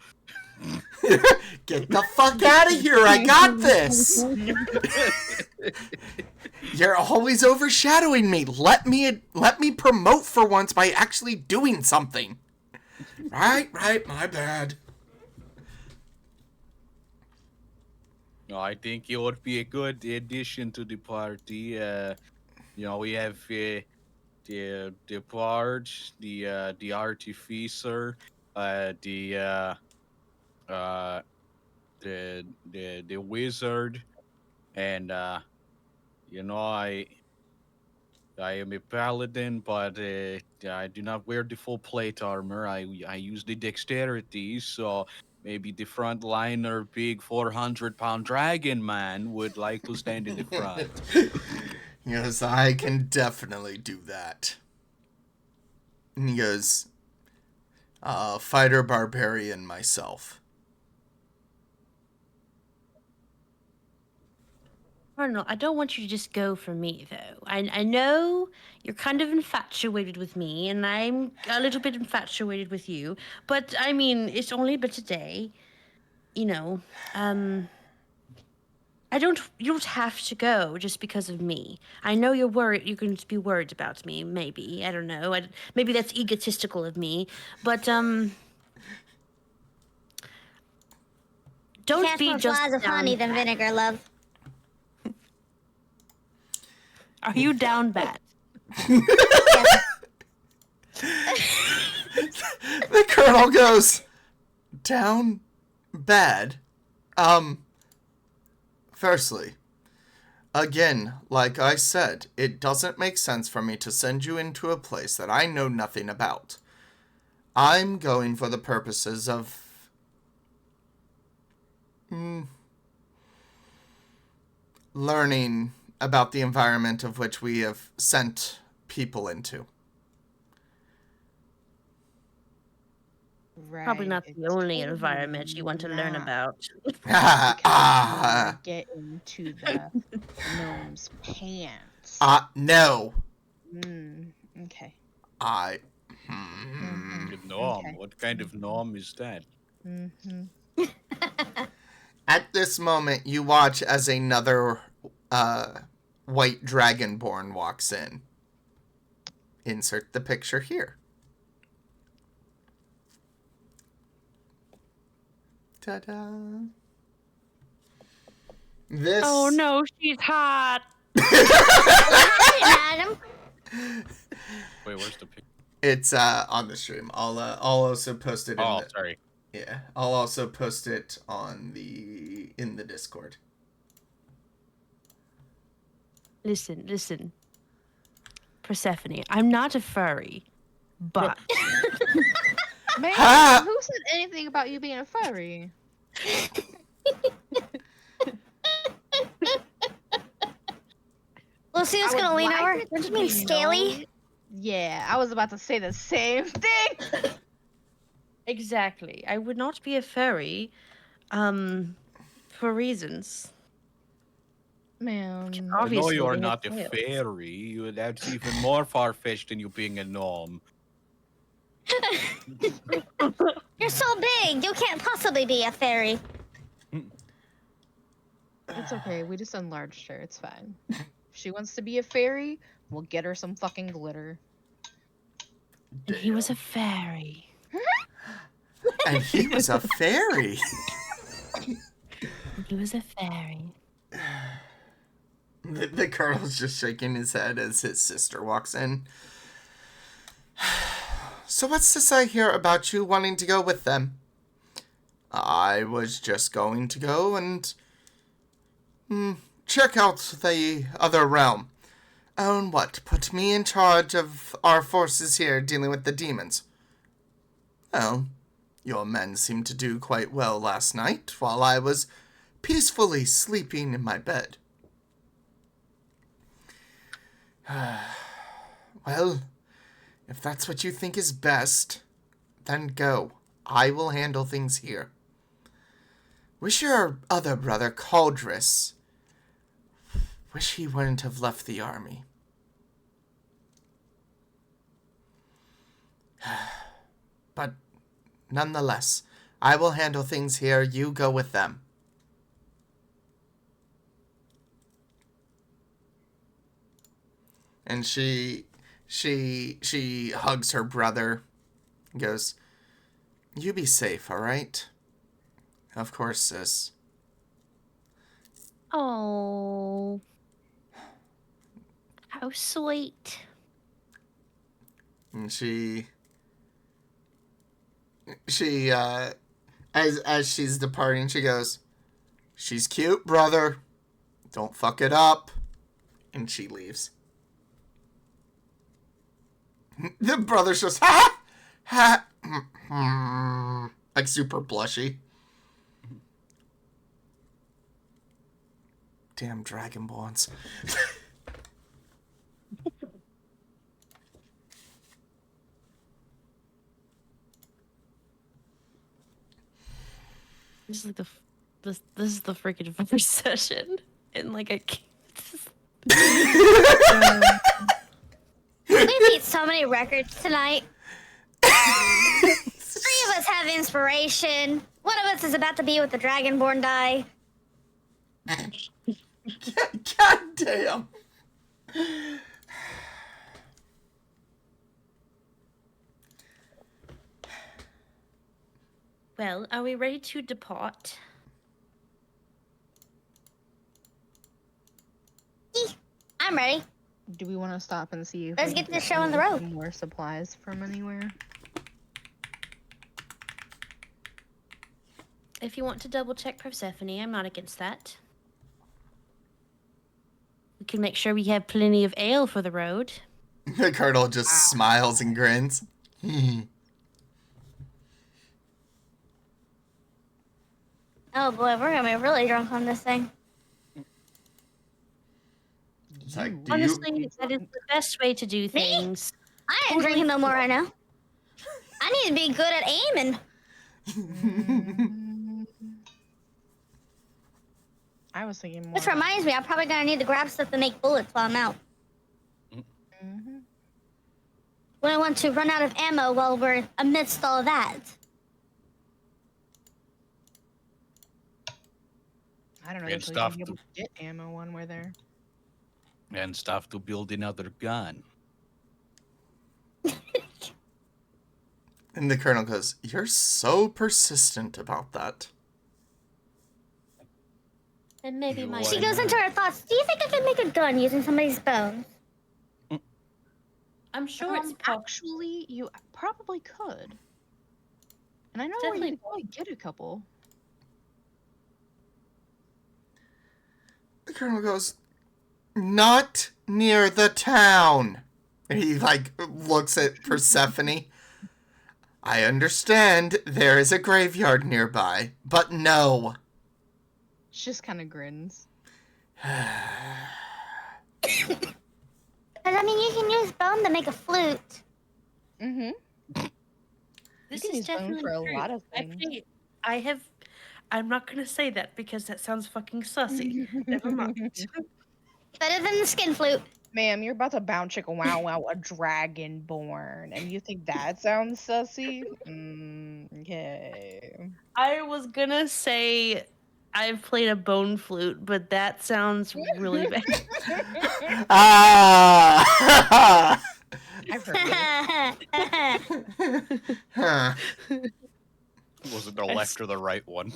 Get the fuck out of here! I got this! You're always overshadowing me. Let me promote for once by actually doing something. Right, my bad. No, I think he would be a good addition to the party. We have the bard, the artificer, the the wizard, and I am a paladin, but I do not wear the full plate armor. I use the dexterity, so maybe the frontliner, big 400-pound dragon man would like to stand in the front. Yes, I can definitely do that. And he goes, fighter barbarian myself. Colonel, I don't want you to just go for me, though. I know you're kind of infatuated with me, and I'm a little bit infatuated with you. But, I mean, it's only but a day. You know, you don't have to go just because of me. I know you're worried, you can be worried about me, maybe. I don't know. Maybe that's egotistical of me. But, don't Catch be more just flies of honey than vinegar, love. Are you down bad? The colonel goes, down bad? Firstly, again, like I said, it doesn't make sense for me to send you into a place that I know nothing about. I'm going for the purposes of learning about the environment of which we have sent people into. Right. Probably not the only totally environment you want to learn not, about. because Ah, wanna get into the gnome's pants. no. Okay. I. Mhm. A gnome. Okay. What kind of gnome is that? Mm-hmm. At this moment, you watch as another white dragonborn walks in. Insert the picture here. Ta-da. This. Oh no, she's hot. Hi, madam. Wait, where's the picture? It's on the stream. I'll also post it in Oh, the. sorry. Yeah, I'll also post it in the Discord. Listen. Persephone, I'm not a furry, but Man, Ha! who said anything about you being a furry? Lucille's I gonna would lean like over. it Don't to you mean be scaly? known- Yeah, I was about to say the same thing. exactly, I would not be a furry, for reasons. Man, I know Obviously, you are they have not a tails. fairy. That's even more far-fetched than you being a gnome. You're so big. You can't possibly be a fairy. it's okay. We just enlarged her. It's fine. If she wants to be a fairy, we'll get her some fucking glitter. And he was a fairy. And he was a fairy. He was a fairy. The colonel's just shaking his head as his sister walks in. So what's this I hear about you wanting to go with them? I was just going to go and check out the other realm. Oh, and what? Put me in charge of our forces here dealing with the demons. Well, your men seemed to do quite well last night while I was peacefully sleeping in my bed. Well, if that's what you think is best, then go. I will handle things here. Wish your other brother, Caldris. Wish he wouldn't have left the army. But nonetheless, I will handle things here. You go with them. And she hugs her brother and goes, "You be safe, all right?" Of course, sis. Oh, how sweet. And as she's departing, she goes, "She's cute, brother. Don't fuck it up." And she leaves. The brother's just ha, like super blushy. Damn dragonborns. This is like this is the freaking first session, and like I can't. We beat so many records tonight. 3 of us have inspiration. One of us is about to be with the Dragonborn die. God damn. Well, are we ready to depart? I'm ready. Do we want to stop and see if Let's we get can this show on the any road. more supplies from anywhere? If you want to double check Persephone, I'm not against that. We can make sure we have plenty of ale for the road. The colonel just smiles and grins. Oh boy, we're gonna be really drunk on this thing. It's like, do Honestly, that is the best way to do things. I ain't drinking no more right now. I need to be good at aiming. I was thinking more. Which reminds me, I'm probably gonna need to grab stuff to make bullets while I'm out. Mm-hmm. We don't want to run out of ammo while we're amidst all that. I don't know. And That's how you stuff can be able to get ammo when we're there. And stuff to build another gun. And the colonel goes, "You're so persistent about that." And maybe You my want- She goes into her thoughts. Do you think I can make a gun using somebody's bones? I'm sure it's Actually, you probably could. And I know where you Definitely could probably get a couple. The colonel goes, "Not near the town." And he, like, looks at Persephone. "I understand there is a graveyard nearby, but no." She just kind of grins. Because, I mean, you can use bone to make a flute. Mm-hmm. This can is use bone definitely for a true. lot of things. Actually, I'm not gonna say that because that sounds fucking sussy. Never mind. Better than the skin flute. Ma'am, you're about to bound chicken wow wow a dragonborn, and you think that sounds sussy? Okay. I was gonna say I've played a bone flute, but that sounds really bad. Ah! I've heard it. Huh. Was it the left or the right one?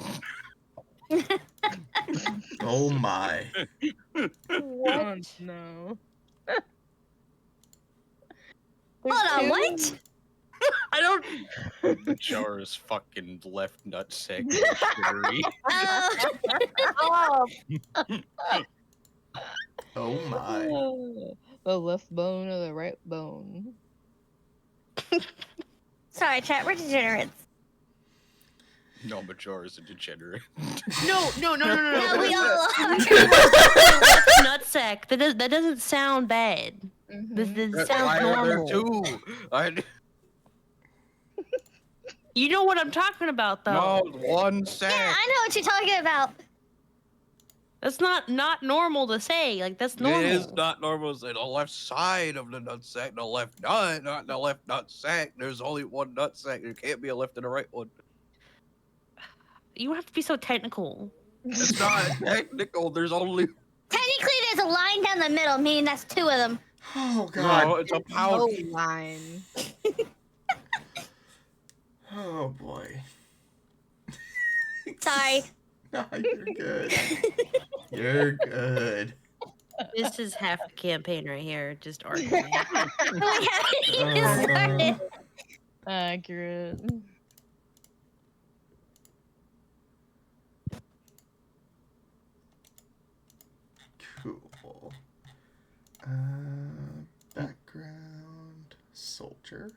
Oh my. Oh, no. Hold on, what? I don't. The jar is fucking left nutsack. Shittery. Oh, Oh my. The left bone or the right bone? sorry, chat. We're degenerates. No, Major is a degenerate. No. No, we all are. Nutsack. That doesn't sound bad. This That's sounds why I'm there normal. too. You know what I'm talking about, though. No, one Yeah, sack. I know what you're talking about. That's not normal to say. Like that's normal. It is not normal. It's the left side of the nutsack, the left nut, not the left nutsack. There's only one nutsack. There can't be a left and a right one. You don't have to be so technical. It's not technical. There's only Technically, there's a line down the middle, meaning that's two of them. Oh god. no. It's a pouch. No line. Oh boy. Sorry. No, you're good. You're good. This is half the campaign right here, just arguing. We haven't even started. Accurate. Cool. Background soldier.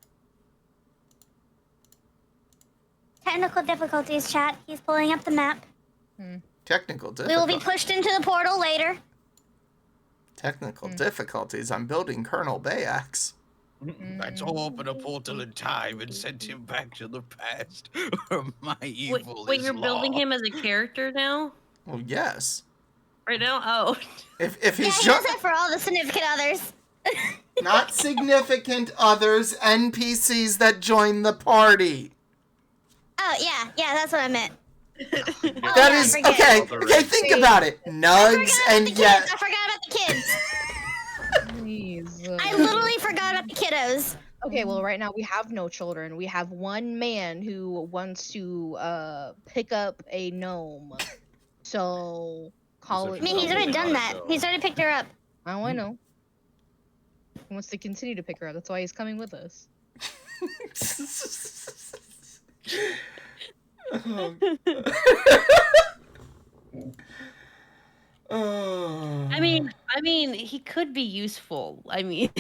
Technical difficulties, chat. He's pulling up the map. Technical We will be difficulties. pushed into the portal later. Technical difficulties. I'm building Colonel Bayax. Let's open a portal in time and send him back to the past. Where my evil Wait, is you're building law. him as a character now? Well, yes. Right now? Oh. If Yeah, he's he does that for all the significant others. not significant others, NPCs that join the party. Oh, yeah, that's what I meant. That yeah, is forget okay. it. Okay, think about it. Nugs and I yet. forgot about the kids. Please. I literally forgot about the kiddos. Okay, well, right now we have no children. We have one man who wants to pick up a gnome. So call Is it. I mean, he's already done that. He's already picked her up. Oh, I know. He wants to continue to pick her up. That's why he's coming with us. Oh. I mean, he could be useful. I mean,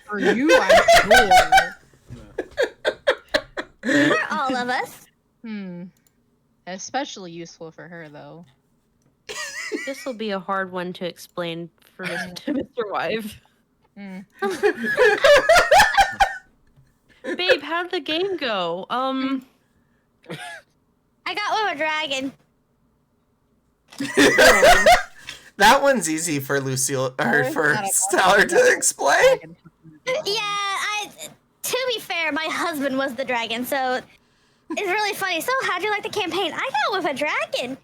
For you, I'm sure. For all of us. Especially useful for her, though. This will be a hard one to explain for Mr. Wife. Mm. Babe, how'd the game go? I got with a dragon. That one's easy for Lucille or it's for not a Stellar to explain. Yeah, to be fair, my husband was the dragon, so it's really funny. So, how'd you like the campaign? I got with a dragon.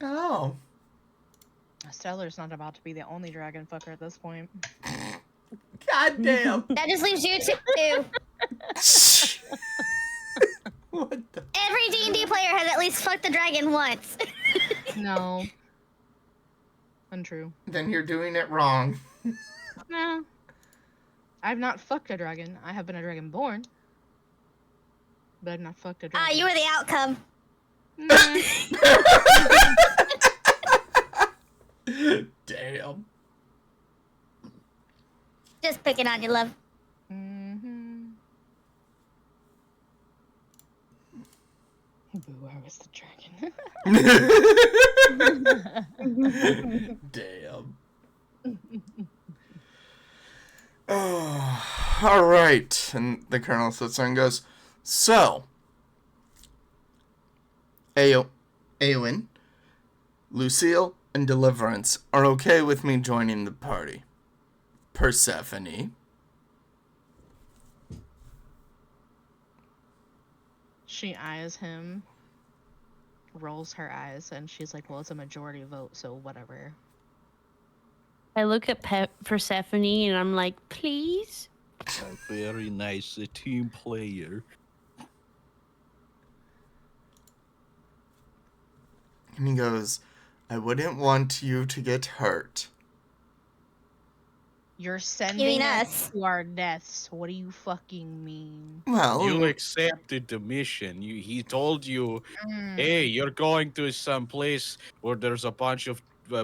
Oh. Stellar's not about to be the only dragon fucker at this point. God damn. That just leaves you two. What the? Every D&D player has at least fucked the dragon once. No. Untrue. Then you're doing it wrong. No. I've not fucked a dragon. I have been a dragon born. But I've not fucked a dragon. You were the outcome. Damn. Just picking on you, love. Mm-hmm. Boo, I was the dragon. Damn. Oh, all right. And the colonel sits there and goes, so, Eowyn, Lucille, and Deliverance are okay with me joining the party. Persephone. She eyes him, rolls her eyes, and she's like, well, it's a majority vote, so whatever. I look at Persephone and I'm like, please? Very nice, a team player. And he goes, I wouldn't want you to get hurt. You're sending You mean us us? to our deaths. What do you fucking mean? Well, You accepted the mission. He told you, hey, you're going to some place where there's a bunch of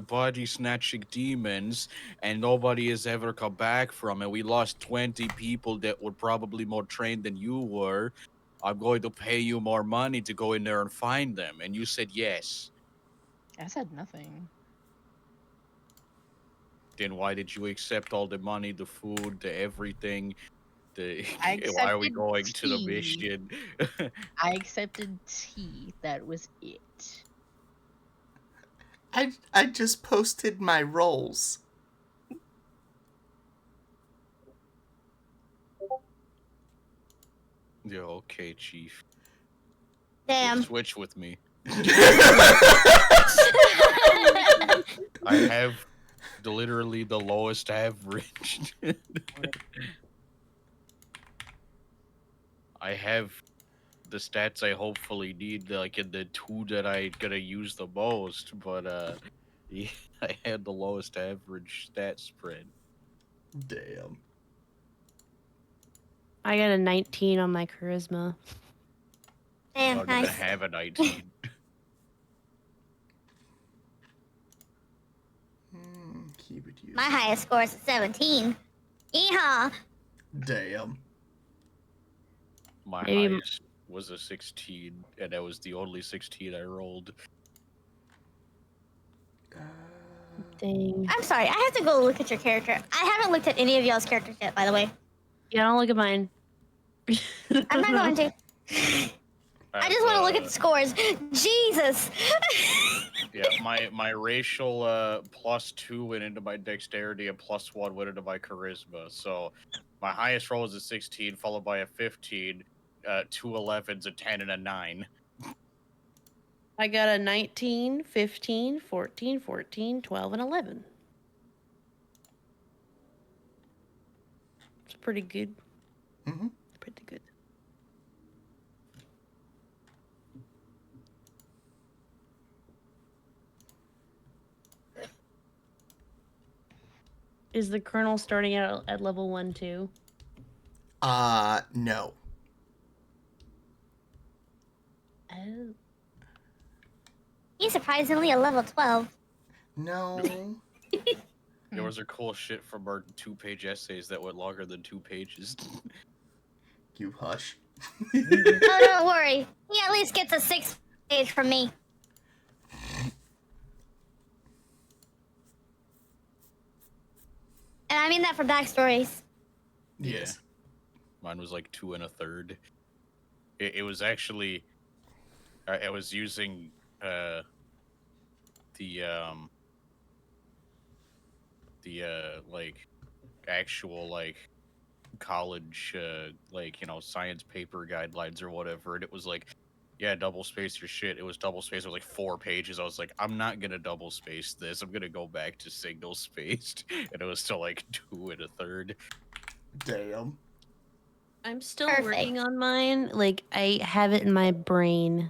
body snatching demons, and nobody has ever come back from it. We lost 20 people that were probably more trained than you were. I'm going to pay you more money to go in there and find them. And you said yes. I said nothing. Then why did you accept all the money, the food, the everything? I Why are we accepted going to the tea. mission? I accepted tea. That was it. I just posted my rolls. Yeah, okay, Chief. Damn. Switch with me. I have literally the lowest average. I have the stats I hopefully need, like in the two that I gonna use the most, but yeah, I had the lowest average stat spread. Damn. I got a 19 on my charisma. Damn, I'm gonna nice. have a 19. Keep it used. My highest score is a 17. Yeehaw. Damn. My Maybe- highest was a 16, and that was the only 16 I rolled. Dang. I'm sorry, I have to go look at your character. I haven't looked at any of y'all's characters yet, by the way. Yeah, don't look at mine. I'm not going to. I just want to look at the scores. Jesus. Yeah, my racial +2 went into my dexterity and +1 went into my charisma. So my highest roll is a 16, followed by a 15, 2 11s, a 10, and a 9. I got a 19, 15, 14, 14, 12, and 11. It's pretty good. Mm-hmm. Pretty good. Is the colonel starting out at level 1 too? No. Oh. He's surprisingly a level 12. No. There was a cool shit from our 2-page essays that went longer than 2 pages. You hush. Oh, don't worry. He at least gets a 6 page from me. I mean that for backstories. Yes. Mine was like 2 1/3. It was actually I was using the like actual like college like science paper guidelines or whatever, and it was like, yeah, double space your shit. It was double space. It was like 4 pages. I was like, I'm not gonna double space this. I'm gonna go back to single spaced, and it was still like 2 1/3. Damn. I'm still Perfect. working on mine. Like, I have it in my brain.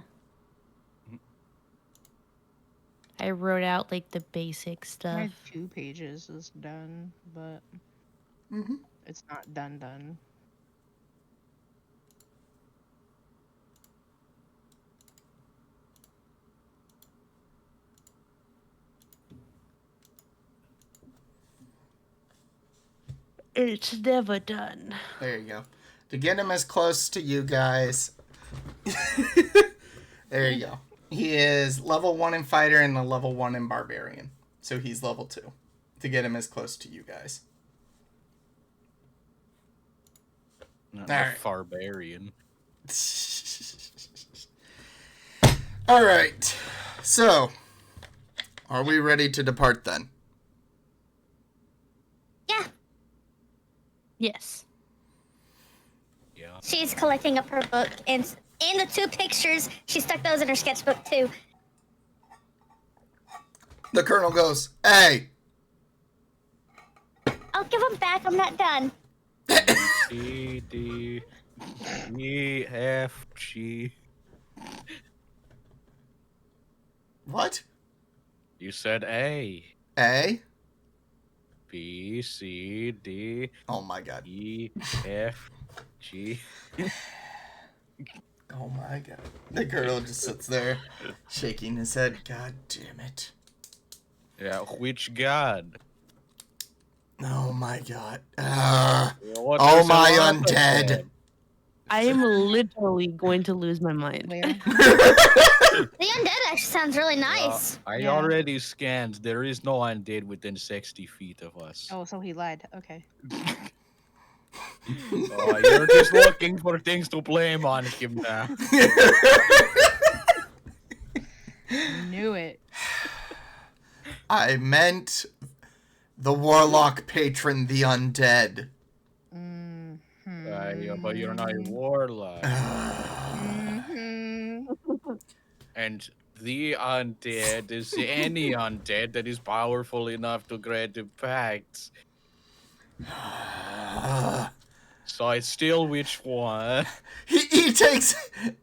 I wrote out, like, the basic stuff. My 2 pages is done, but Mm-hmm. it's not done. It's never done. There you go. To get him as close to you guys. There you go. He is level 1 in fighter and a level 1 in barbarian. So he's level 2. To get him as close to you guys. Not All a right. barbarian. All right. So, are we ready to depart then? Yeah, Yes. Yeah. she's collecting up her book, and the 2 pictures, she stuck those in her sketchbook too. The colonel goes, "Hey, I'll give them back. I'm not done. C D E F G. what? You said A. A? B C D Oh my god. E F G. Oh my god." The colonel just sits there, shaking his head. God damn it. Yeah, which god? Oh my god. What Oh does my it want to undead. say? I am literally going to lose my mind. Where? The undead actually sounds really nice. I Yeah. already scanned. There is no undead within 60 feet of us. Oh, so he lied. Okay. You're just looking for things to blame on him now. Knew it. I meant the warlock patron, the undead. Mm-hmm. Yeah, but you're not a warlock. Mm-hmm. And the undead is any undead that is powerful enough to grant a pact. So it's still which one? He takes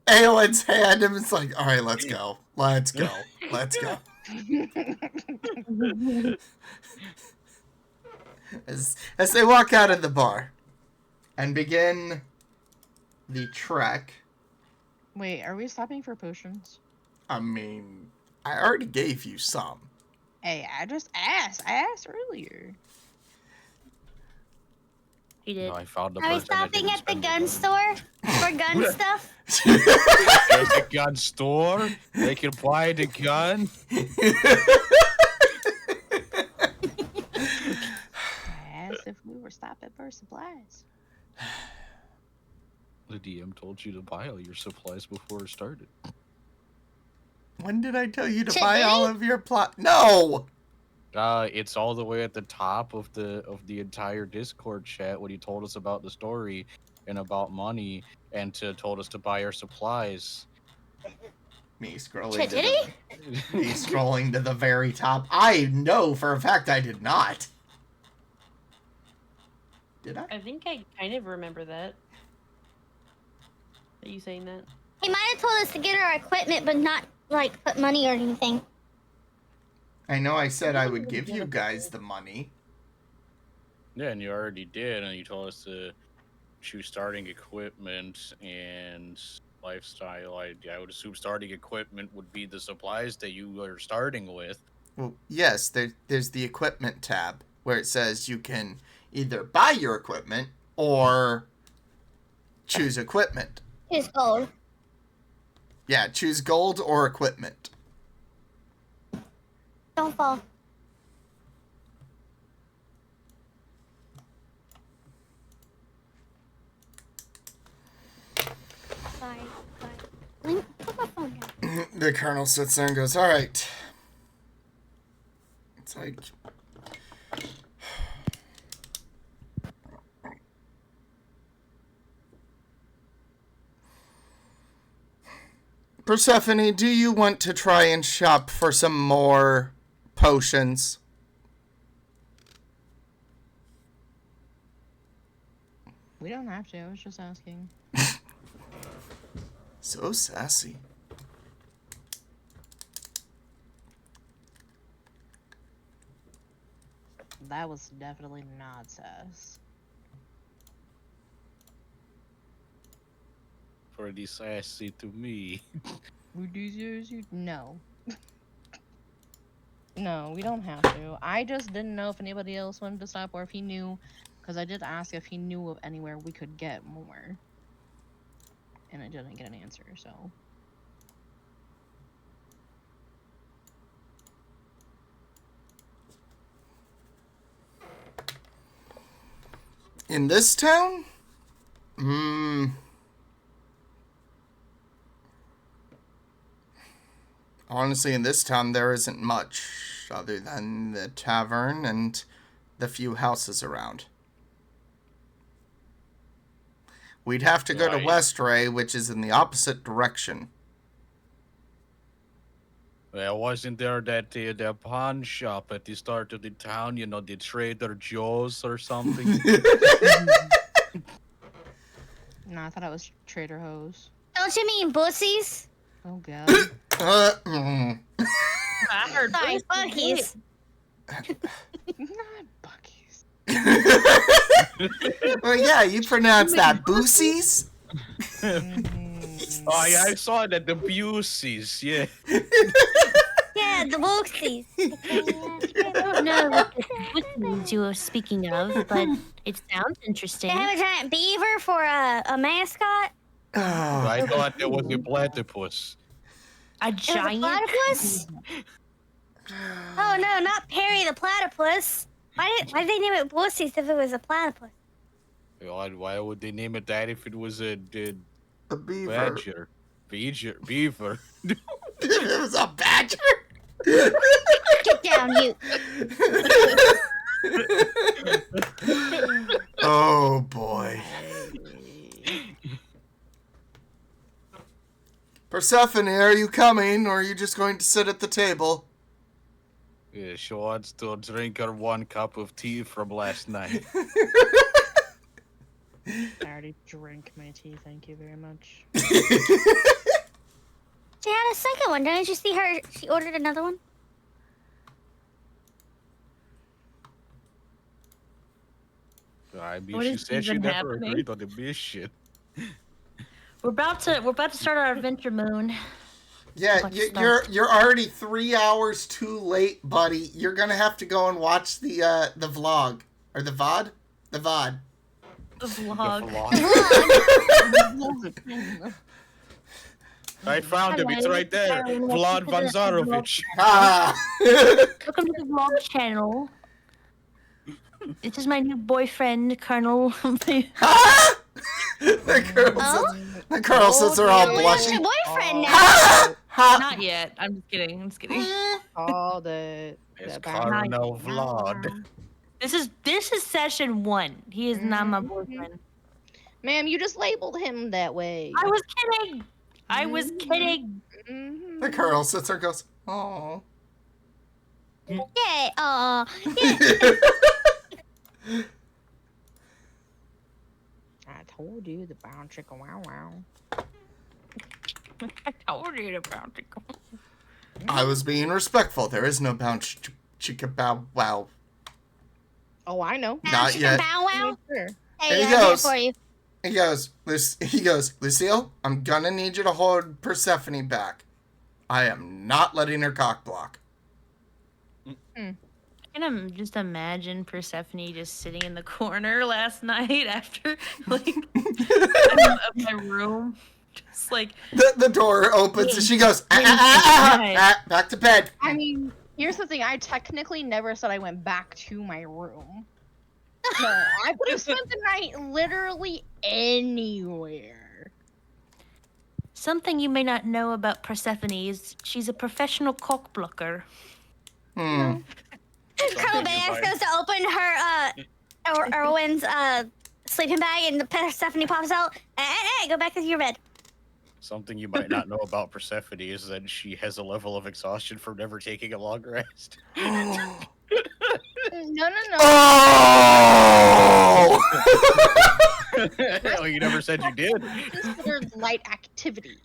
Aowen's hand and it's like, all right, let's go. Let's go. Let's go. As they walk out of the bar and begin the trek, Wait, are we stopping for potions? I mean, I already gave you some. Hey, I just asked. I asked earlier. He did. No, I found the Are we person that stopping didn't at the spend gun store for gun stuff? There's a gun store. They can buy the gun. I asked if we were stopping for supplies. The DM told you to buy all your supplies before it started. When did I tell you to Shit, buy did all he? of your plot? No! It's all the way at the top of the entire Discord chat when he told us about the story and about money and told us to buy our supplies. Me scrolling Shit, to did the, me scrolling to the very top. I know for a fact I did not. Did I? I think I kind of remember that. Are you saying that? He might have told us to get our equipment, but not like put money or anything. I know I said I would give you guys the money. Yeah, and you already did, and you told us to choose starting equipment and lifestyle. I would assume starting equipment would be the supplies that you are starting with. Well, yes, there's the equipment tab where it says you can either buy your equipment or choose equipment. Here's gold. Yeah, choose gold or equipment. Don't fall. The colonel sits there and goes, all right. It's like... Persephone, do you want to try and shop for some more potions? We don't have to. I was just asking. So sassy. That was definitely not sass. Pretty sassy to me. No. No, we don't have to. I just didn't know if anybody else wanted to stop or if he knew, because I did ask if he knew of anywhere we could get more. And I didn't get an answer, so. In this town? Honestly, in this town, there isn't much other than the tavern and the few houses around. We'd have to go to Right. Westray, which is in the opposite direction. Well, wasn't there that the pawn shop at the start of the town? You know, the Trader Joe's or something. No, I thought it was Trader Hose. Don't you mean bussies? Oh god. I heard Sorry, Bucky's. Bucky's. Not Bucky's. Well, yeah, you pronounce that Boosies? Oh, yeah, I saw that. The Buseys, yeah. Yeah, the bussies. I don't know what the Switzerlands you were speaking of, but it sounds They interesting. have a giant beaver for a mascot. Oh, I thought there was a platypus. A It was a giant. platypus? Oh no, not Perry the platypus. Why did they name it bussies if it was a platypus? Why would they name it that if it was a a beaver. badger? Beaver. It was a badger? Get down, you. Oh, boy. Persephone, are you coming, or are you just going to sit at the table? Yeah, she wants to drink her 1 cup of tea from last night. I already drank my tea, thank you very much. She had a second one. Didn't you see her? She ordered another one. I mean, What she is said she even never happening? agreed on the mission. We're about to start our adventure, Moon. Yeah, Let's you're already 3 hours too late, buddy. You're gonna have to go and watch the vlog or the VOD, the VOD. The The vlog. vlog. I found him. It's right there. Hello. Vlad Vanzarovich. Ah. Welcome to the vlog channel. This is my new boyfriend, Colonel. The girl sits there all Where's blushing. your boyfriend now? Ha! Ha! Not yet. I'm just kidding. I'm just kidding. Called it. It's The bound- Colonel Vlad. This is session 1. He is not my boyfriend. Ma'am, you just labeled him that way. I was kidding. I was kidding. Mhm. The girl sits there and goes, oh. Yeah. Yeah. I told you the brown chicken wow wow. I told you about it. I was being respectful. There is no bounce chicka bow wow. Oh, I know. Not Chicken yet. Bow Wow. Sure. Hey, There he I'm here goes. for you. He goes, Lucille, I'm gonna need you to hold Persephone back. I am not letting her cock block. I can just imagine Persephone just sitting in the corner last night after, like, of my room. Just like, The door opens and she goes, back to bed. I mean, here's the thing. I technically never said I went back to my room. So I could have spent the night literally anywhere. Something you may not know about Persephone is she's a professional cockblocker. Carl goes to open her Erwin's sleeping bag, and the Persephone pops out. Hey, go back to your bed. Something you might not know about Persephone is that she has a level of exhaustion from never taking a long rest. No. Oh! Well, you never said you did. Considered light activity.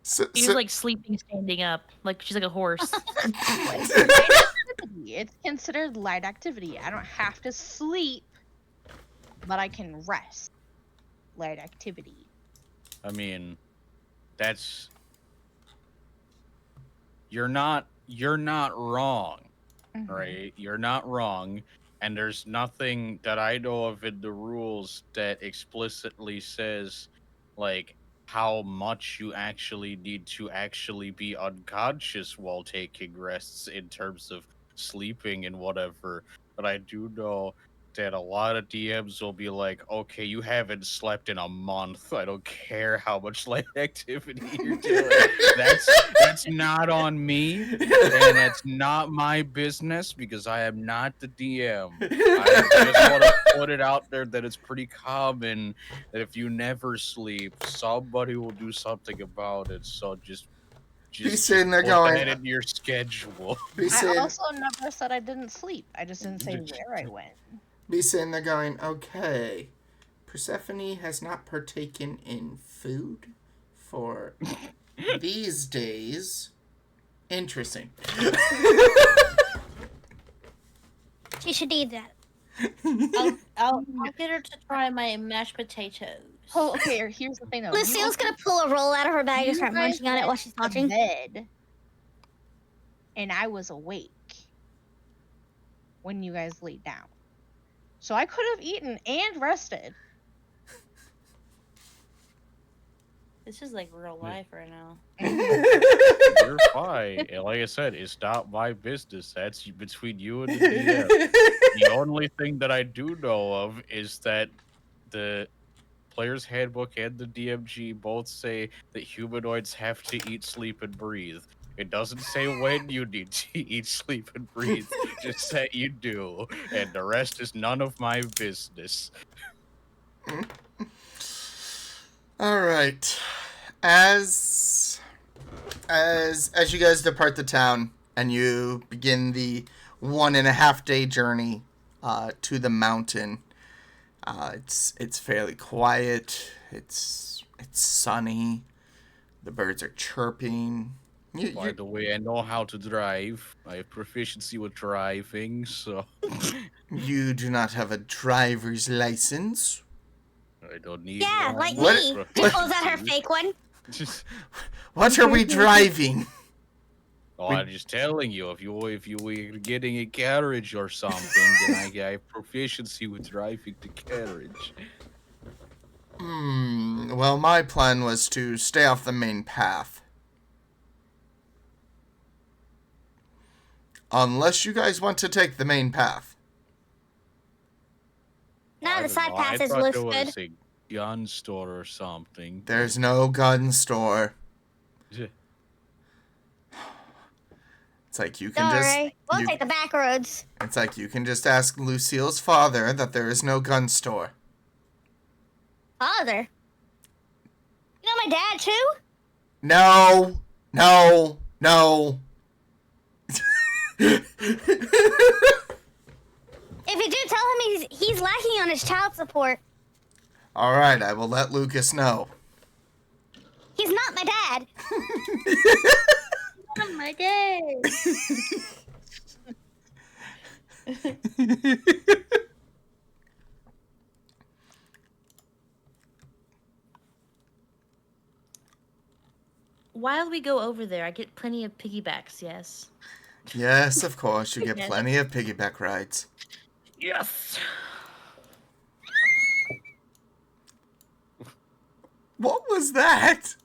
She's like sleeping standing up, like she's like a horse. It's considered light activity. I don't have to sleep, but I can rest. Light activity. I mean, that's you're not wrong, right? You're not wrong, and there's nothing that I know of in the rules that explicitly says like how much you actually need to actually be unconscious while taking rests in terms of sleeping and whatever. But I do know that a lot of DMs will be like, okay, you haven't slept in a month. I don't care how much light activity you're doing. That's not on me, and that's not my business because I am not the DM. I just want to put it out there that it's pretty common that if you never sleep, somebody will do something about it. So just sitting there put going, that in your schedule. I also never said I didn't sleep. I just didn't say where I went. Be sitting there going, okay, Persephone has not partaken in food for these days. Interesting. She should eat that. I'll get her to try my mashed potatoes. Oh, okay. Here's the thing, though. Lucille's gonna pull a roll out of her bag and start munching on it while she's went to watching. bed, and I was awake when you guys laid down. So I could have eaten and rested. This is like real life right now. You're fine. And like I said, it's not my business. That's between you and the DM. The only thing that I do know of is that the Player's Handbook and the DMG both say that humanoids have to eat, sleep, and breathe. It doesn't say when you need to eat, sleep, and breathe. Just that you do. And the rest is none of my business. All right. As you guys depart the town and you begin the 1.5 day journey to the mountain, it's fairly quiet. It's sunny. The birds are chirping. By the way, I know how to drive. I have proficiency with driving, so You do not have a driver's license. I don't need Yeah, one. like What- me. what- She pulls out her fake one. What are we driving? Oh, I'm just telling you, if you were getting a carriage or something, then I have proficiency with driving the carriage. Well, my plan was to stay off the main path. Unless you guys want to take the main path. No, I the don't side know, I passes thought looks there good. was a gun store or something. There's no gun store. It's like you can Don't just... worry. We'll you- take the back roads. It's like you can just ask Lucille's father that there is no gun store. Father. You know my dad too? No. No. No. If you do, tell him he's lacking on his child support. All right, I will let Lucas know. He's not my dad. Oh my day. While we go over there, I get plenty of piggybacks, yes? Yes, of course, you get Yes. plenty of piggyback rides. Yes. What was that?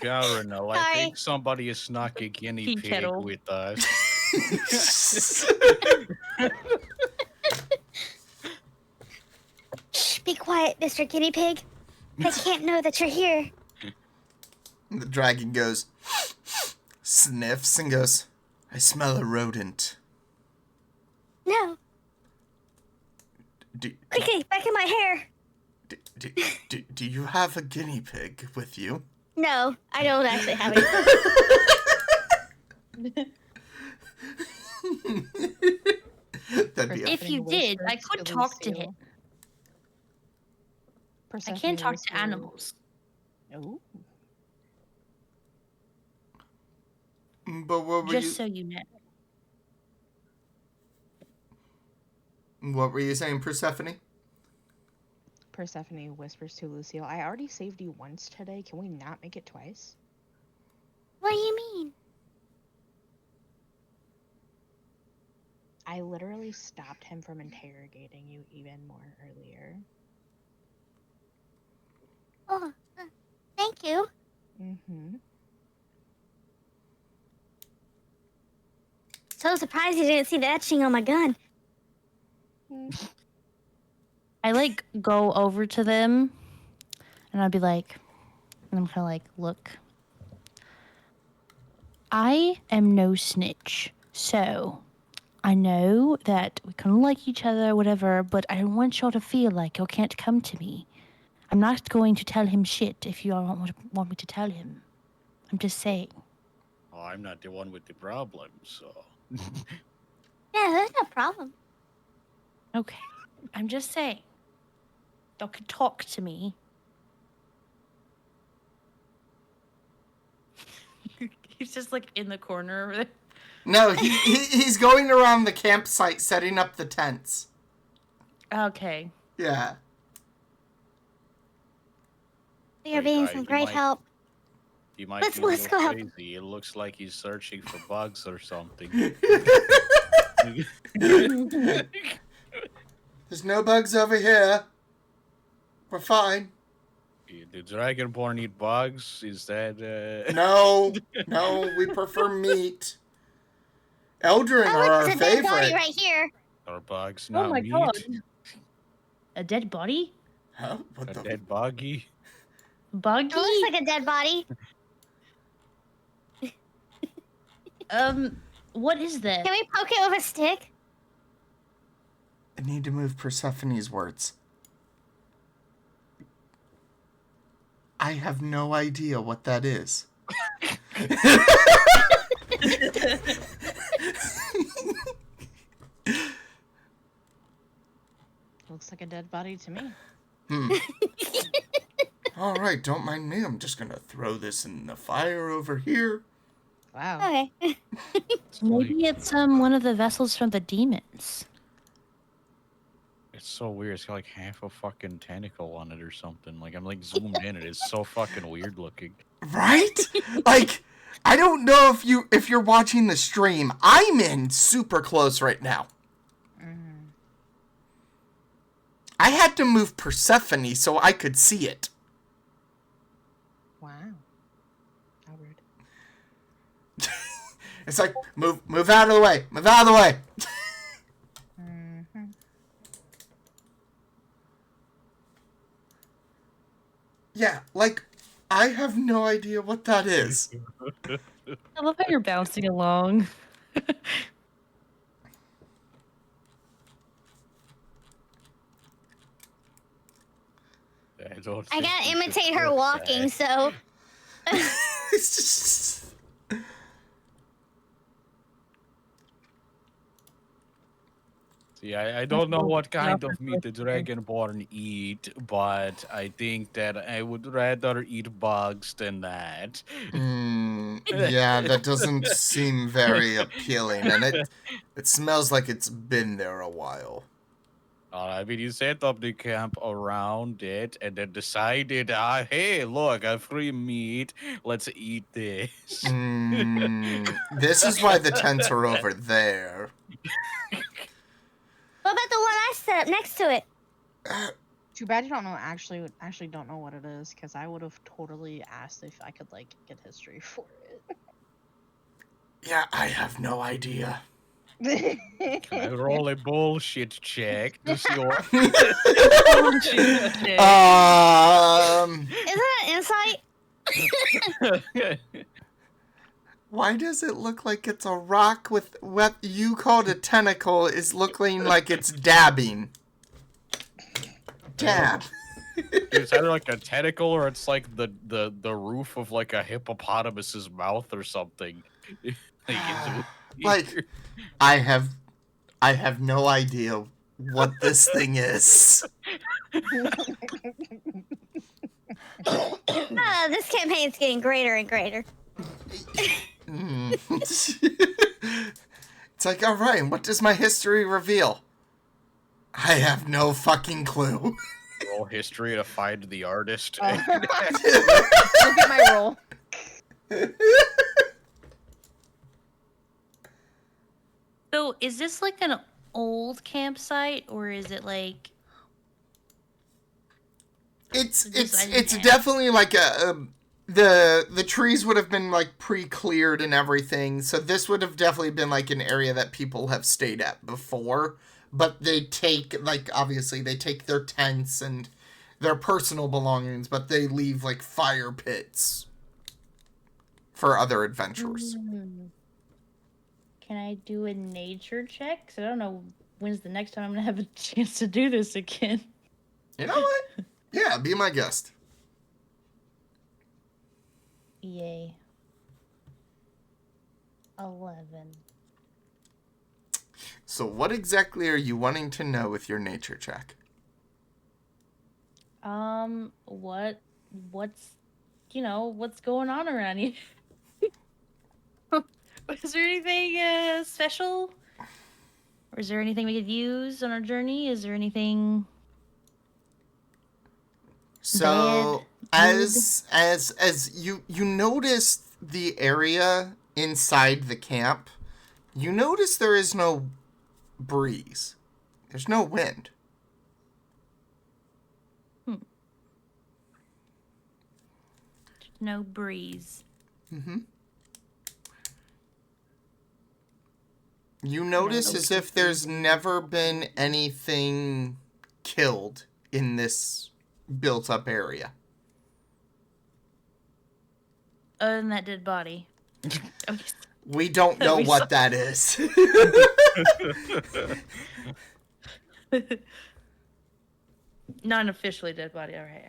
Caramel, I Sorry. think somebody has snuck a guinea Tea pig kettle. with us. Shh, be Be quiet, Mr. Guinea Pig. I can't know that you're here. The dragon goes, sniffs, and goes, I smell a rodent. No. Do, Quickly, back in my hair. do you have a guinea pig with you? No, I don't actually have it. That'd be a If you did, I whispers could talk to Lucille. him. I Persephone can't talk to whispers- animals. Oh. But what were Just so you know. What were you saying, Persephone? Persephone whispers to Lucille, I already saved you once today. Can we not make it twice? What do you mean? I literally stopped him from interrogating you even more earlier. Oh, thank you. Mm-hmm. So surprised you didn't see the etching on my gun. I like go over to them and I'd be like, and I'm kind of like, look, I am no snitch. So I know that we kind of like each other, whatever, but I don't want y'all to feel like y'all can't come to me. I'm not going to tell him shit if you all want me to tell him. I'm just saying. Oh, I'm not the one with the problem, so. Yeah, there's no problem. Okay. I'm just saying. Y'all can talk to me. He's just like in the corner over there. No, he's going around the campsite setting up the tents. Okay. Yeah. You're Like, being he some great might- help. He might Let's- be a let's little go help. crazy. It looks like he's searching for bugs or something. There's no bugs over here. We're fine. Do Dragonborn eat bugs? Is that No, we prefer meat. Eldrin Oh, are look, our there's a dead body favorite. right here. Are bugs Oh not my meat? God. A dead body? Huh? What A the? dead buggy? Buggy? It looks like a dead body. What is that? Can we poke it with a stick? I need to move Persephone's words. I have no idea what that is. Looks like a dead body to me. All right, don't mind me. I'm just gonna throw this in the fire over here. Wow. Okay. Maybe it's one of the vessels from the demons. It's so weird. It's got like half a fucking tentacle on it or something. Like I'm like zoomed in. It is so fucking weird looking. Right? Like, I don't know if you're watching the stream. I'm in super close right now. Mm. I had to move Persephone so I could see it. Wow. How rude. It's like, move out of the way. Move out of the way. Mm-hmm. Yeah, like, I have no idea what that is. I love how you're bouncing along. I don't. I think gotta we should imitate her put walking, that. so. It's just... See, I don't know what kind of meat the Dragonborn eat, but I think that I would rather eat bugs than that. Yeah, that doesn't seem very appealing, and it smells like it's been there a while. I mean, you set up the camp around it and then decided, hey, look, a free meat. Let's eat this. This is why the tents are over there. What about the one I set up next to it? Too bad you don't know. Actually don't know what it is, because I would have totally asked if I could like get history for it. Yeah, I have no idea. Can I roll a bullshit check to see what? Is that an insight? Why does it look like it's a rock with what you called a tentacle is looking like it's dabbing? Dab. It's either like a tentacle or it's like the roof of like a hippopotamus's mouth or something. Like, I have no idea what this thing is. This campaign's getting greater and greater. It's like, all right, what does my history reveal? I have no fucking clue. Roll history to find the artist. Look at my roll. So, is this like an old campsite, or is it like? It's I didn't ask. definitely like the trees would have been like pre-cleared and everything, so this would have definitely been like an area that people have stayed at before. But they take, like, obviously they take their tents and their personal belongings, but they leave like fire pits for other adventurers. Can I do a nature check? 'Cause I don't know when's the next time I'm gonna have a chance to do this again. You know what? Yeah, be my guest. Yay. 11. So what exactly are you wanting to know with your nature check? What's going on around you? Is there anything special? Or is there anything we could use on our journey? Is there anything So bad, as you notice the area inside the camp, you notice there is no breeze. There's no wind. no breeze? Mm-hmm. You notice as if there's never been anything killed in this built-up area. Other than that dead body. Okay. We don't know We what saw- that is. Not an officially dead body. All right.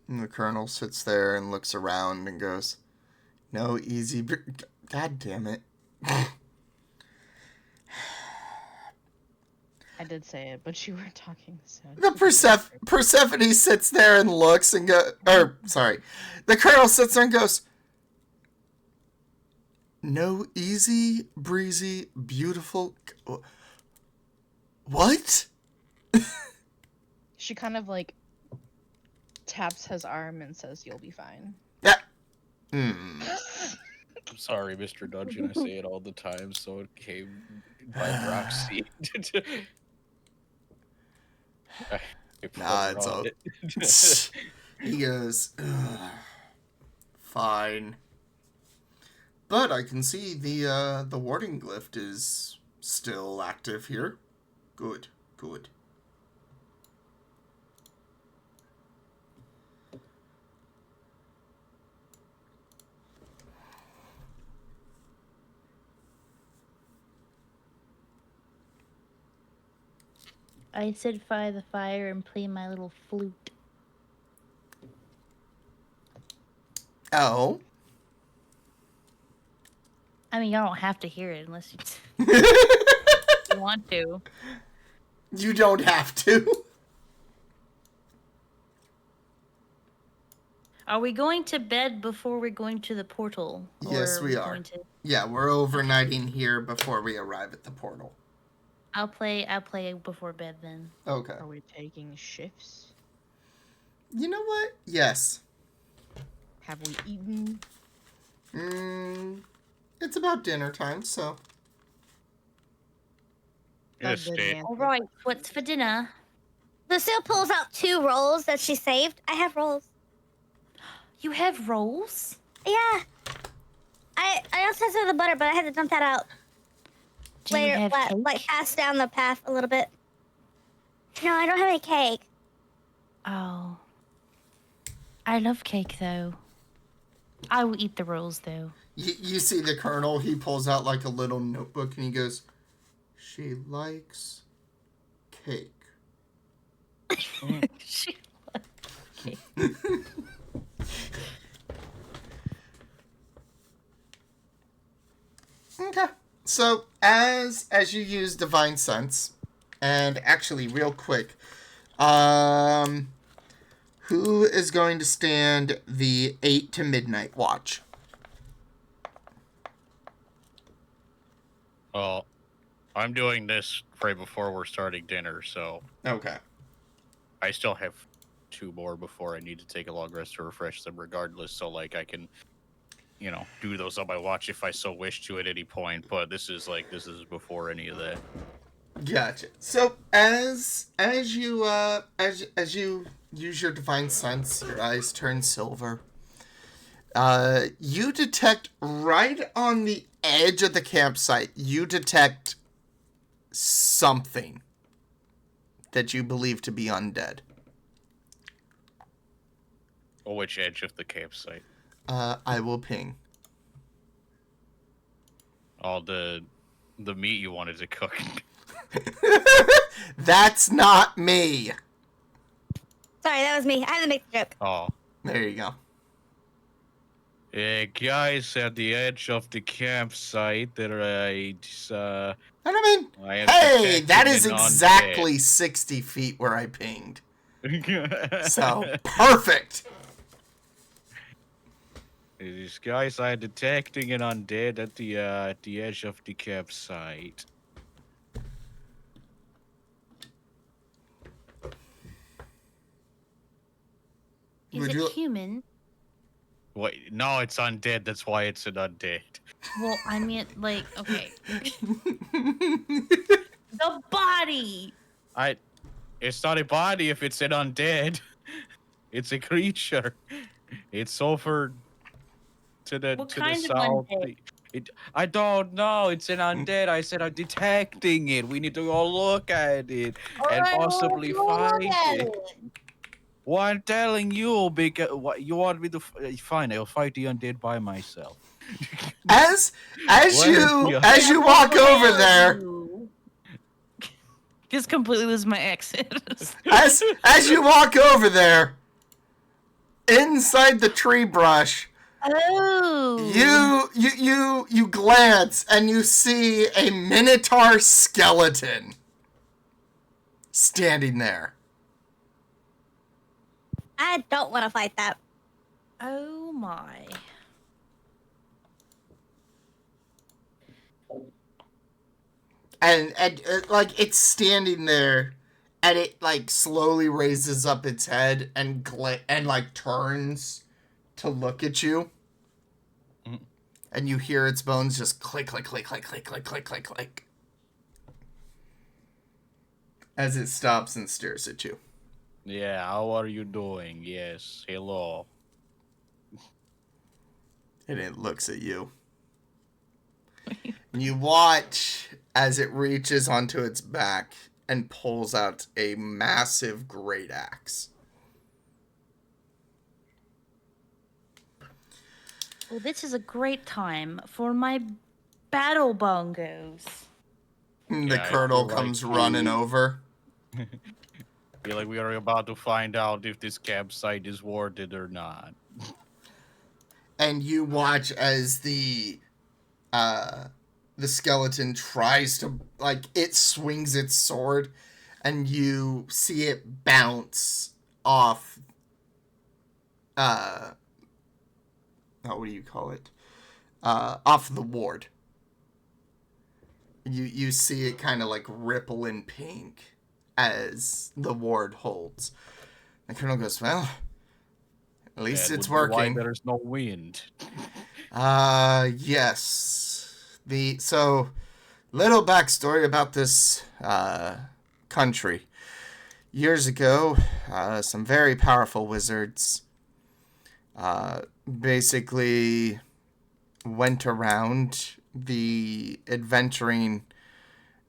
And the colonel sits there and looks around and goes, "No easy... God damn it." I did say it, but you were talking so. The Persephone sits there and looks and the colonel sits there and goes, "No easy, breezy, beautiful... What?" She kind of like taps his arm and says, "You'll be fine." Yeah. I'm sorry, Mr. Dungeon. I say it all the time, so it came by proxy. Nah, it's all... He goes, "Ugh, fine. But I can see the warding glyph is still active here. Good, good." I said fire the fire and play my little flute. Oh? I mean, y'all don't have to hear it unless you want to. You don't have to. Are we going to bed before we're going to the portal? Yes, Or we are are. going to... Yeah, we're overnighting here before we arrive at the portal. I'll play before bed then. Okay. Are we taking shifts? You know what? Yes. Have we eaten? It's about dinner time, so... Yes, good Dave. answer. All right, what's for dinner? Lucille pulls out 2 rolls that she saved. I have rolls. You have rolls? Yeah. I also have some of the butter, but I had to dump that out Do you later. have cake? Like pass down the path a little bit. No, I don't have any cake. Oh. I love cake, though. I will eat the rolls, though. You see the colonel, he pulls out like a little notebook and he goes, "She likes cake." She cake. Okay. So as you use divine sense, and actually real quick, who is going to stand the 8 to midnight watch? Well, I'm doing this right before we're starting dinner, so Okay. I still have 2 more before I need to take a long rest to refresh them regardless, so like I can, do those on my watch if I so wish to at any point, but this is before any of that. Gotcha. So as you as you use your divine sense, your eyes turn silver. You detect right on the edge of the campsite, you detect something that you believe to be undead. Which edge of the campsite? I will ping. All the meat you wanted to cook. That's not me. Sorry, that was me. I had to make the joke. Oh. There you go. Guys at the edge of the campsite that And I mean, I am hey, that detecting is an exactly 60 feet where I pinged. undead. So, perfect. These guys are detecting an undead at the edge of the campsite. Is Would it you- human? Wait, no, it's undead. That's why it's an undead. Well, I mean, like, okay. The body! It's not a body if it's an undead. It's a creature. It's over to the What to kind the of south. undead? I don't know. It's an undead. I said I'm detecting it. We need to go look at it and Alright, possibly well, let's go find look at it. Well, I'm telling you, because what you want me to fine. I'll fight the undead by myself. As Well, you walk over there, Just completely lose my accent. as you walk over there, inside the tree brush, Oh. you glance and you see a minotaur skeleton standing there. I don't want to fight that. Oh my. And like it's standing there, and it like slowly raises up its head and like turns to look at you. Mhm. And you hear its bones just click, click, click, click, click, click, click, click, click, as it stops and stares at you. Yeah, how are you doing? Yes, hello. And it looks at you. And you watch as it reaches onto its back and pulls out a massive great axe. Well, this is a great time for my battle bongos. And the Yeah, I colonel feel comes like- running over. Feel like we are about to find out if this campsite is warded or not. And you watch as the skeleton tries to, like, it swings its sword, and you see it bounce off, what do you call it? Off the ward. You see it kind of like ripple in pink as the ward holds. The colonel goes, well, at least That it's would be why working. there's no wind. Yes. So Little backstory about this country. Years ago, some very powerful wizards basically went around the adventuring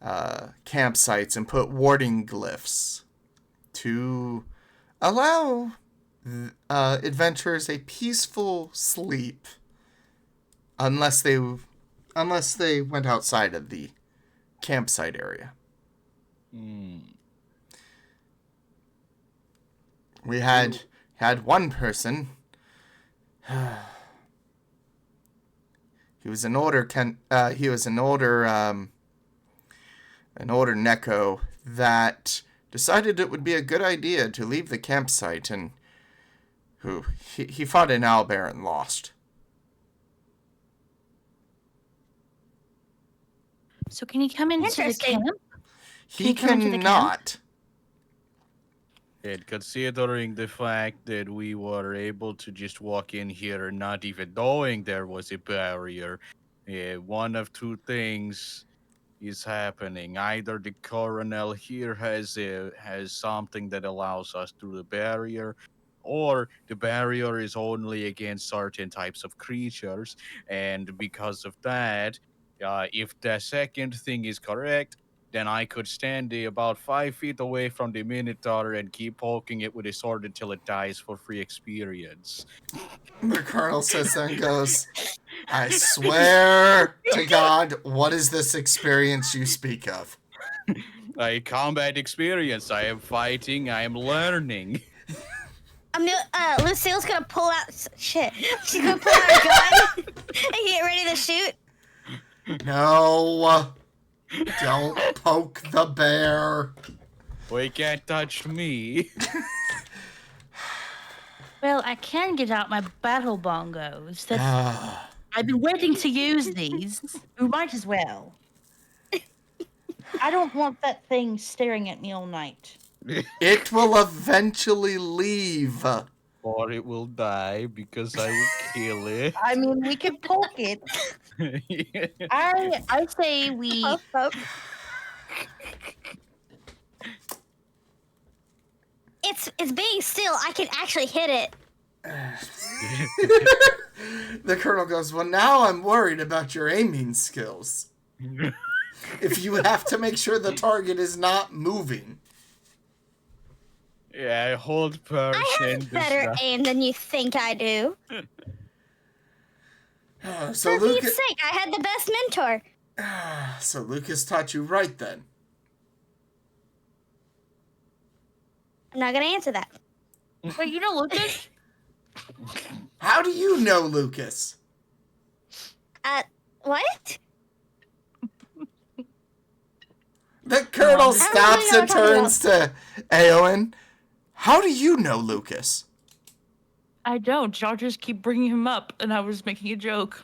campsites and put warding glyphs to allow adventurers a peaceful sleep unless they went outside of the campsite area. We had one person. He was an older Neko that decided it would be a good idea to leave the campsite, and he fought an owlbear and lost. So can he come into the Interesting. camp? He come into the camp? cannot. And considering the fact that we were able to just walk in here not even knowing there was a barrier, one of two things is happening. Either the coronel here has something that allows us through the barrier, or the barrier is only against certain types of creatures, and because of that, if the second thing is correct, then I could stand about 5 feet away from the Minotaur and keep poking it with a sword until it dies for free experience. The colonel says and goes, I swear to God, what is this experience you speak of? A combat experience. I am fighting. I am learning. Lucille's gonna pull out shit. She's gonna pull out her gun and get ready to shoot. No, don't poke the bear. Well, you can't touch me. Well, I can get out my battle bongos. I've been waiting to use these. We might as well. I don't want that thing staring at me all night. It will eventually leave. Or it will die because I will kill it. I mean, we can poke it. I say we. Poke. It's being still. I can actually hit it. The colonel goes, well, now I'm worried about your aiming skills. If you have to make sure the target is not moving. Yeah, hold person. I have better aim than you think I do. So For Pete's sake, I had the best mentor. So Lucas taught you right then. I'm not gonna answer that. Wait, you know Lucas? How do you know Lucas? What? The colonel I stops don't and really know what turns to Aowen. How do you know Lucas? I don't. Y'all just keep bringing him up, and I was making a joke.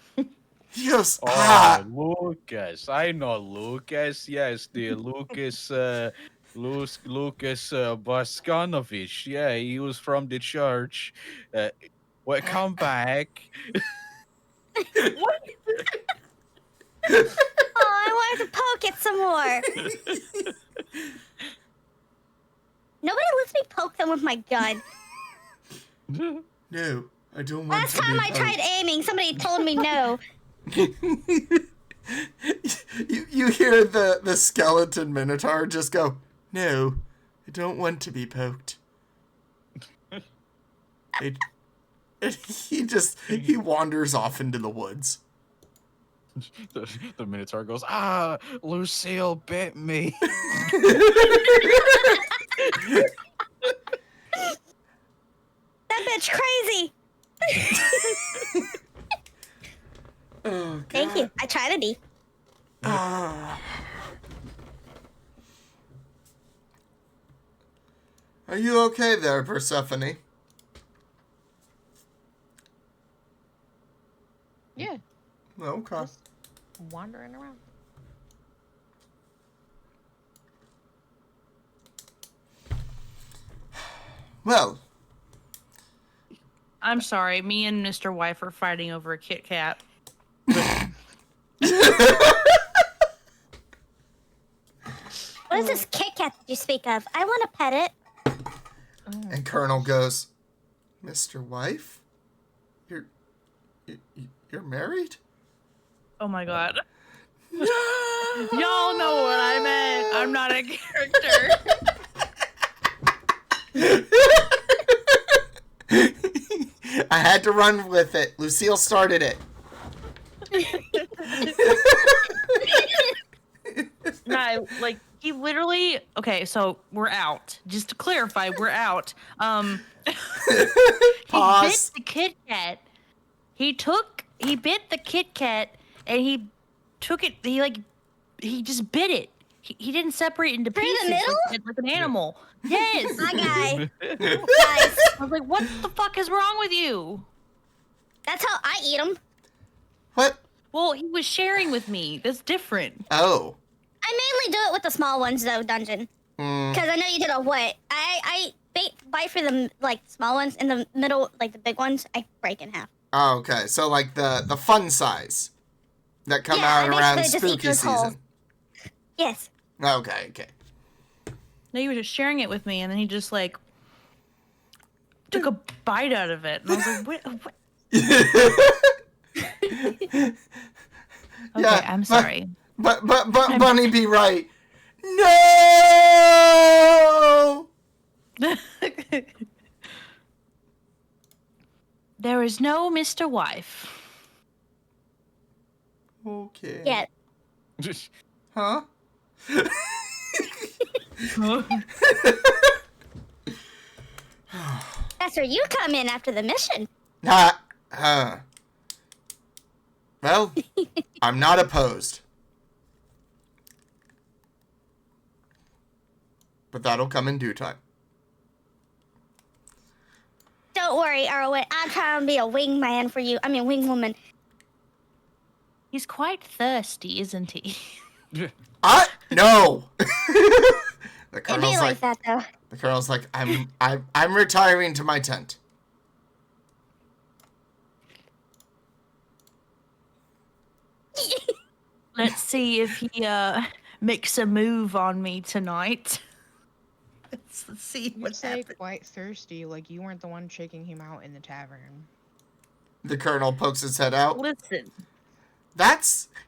He goes, Oh, Lucas. I know Lucas. Yes, the Lucas, Lucas Boskanovich. Yeah, he was from the church. Well, come back. Oh, I wanted to poke it some more. Nobody lets me poke them with my gun. No, I don't want Last to time be I tried aiming, somebody told me no. you hear the skeleton minotaur just go, no, I don't want to be poked. He wanders off into the woods. The Minotaur goes, Lucille bit me. That bitch crazy. Oh, Thank you. I try to be. Are you okay there, Persephone? Yeah, Okay. just wandering around. Well, I'm sorry. Me and Mr. Wife are fighting over a Kit Kat. this Kit Kat that you speak of? I want to pet it. And Colonel goes, Mr. Wife? You're married? Oh my god. No! Y'all know what I meant. I'm not a character. I had to run with it. Lucille started it. No, like he literally. Okay, so we're out. Just to clarify, we're out. He Pause. bit the Kit Kat. He bit the Kit Kat, and he took it. He just bit it. He didn't separate it into Through the pieces middle? like an animal. Yes. My guy. Guys, I was like, what the fuck is wrong with you? that's how I eat them. What? Well, he was sharing with me. That's different. Oh. I mainly do it with the small ones, though, Dungeon. Mm. Because I know you did a what? I bite for the like small ones, in the middle, like the big ones, I break in half. Oh, okay. So like the fun size that come Yeah, out I around basically just eat spooky those whole. season. Yes. Okay. No, he was just sharing it with me, and then he just like took a bite out of it, and I was like, what? Okay, Yeah, I'm sorry. But Bunny be right. No. There is no Mr. Wife. Okay. Yeah. Huh? That's where you come in after the mission. Well, I'm not opposed. But that'll come in due time. Don't worry, Arwen. I'm trying to be a wingman for you. I mean, wingwoman. He's quite thirsty, isn't he? No. The It'd colonel's be like that, though. The colonel's like, I'm retiring to my tent. Let's see if he makes a move on me tonight. Let's see You what say happens. quite thirsty, like you weren't the one checking him out in the tavern. The colonel pokes his head out. Listen,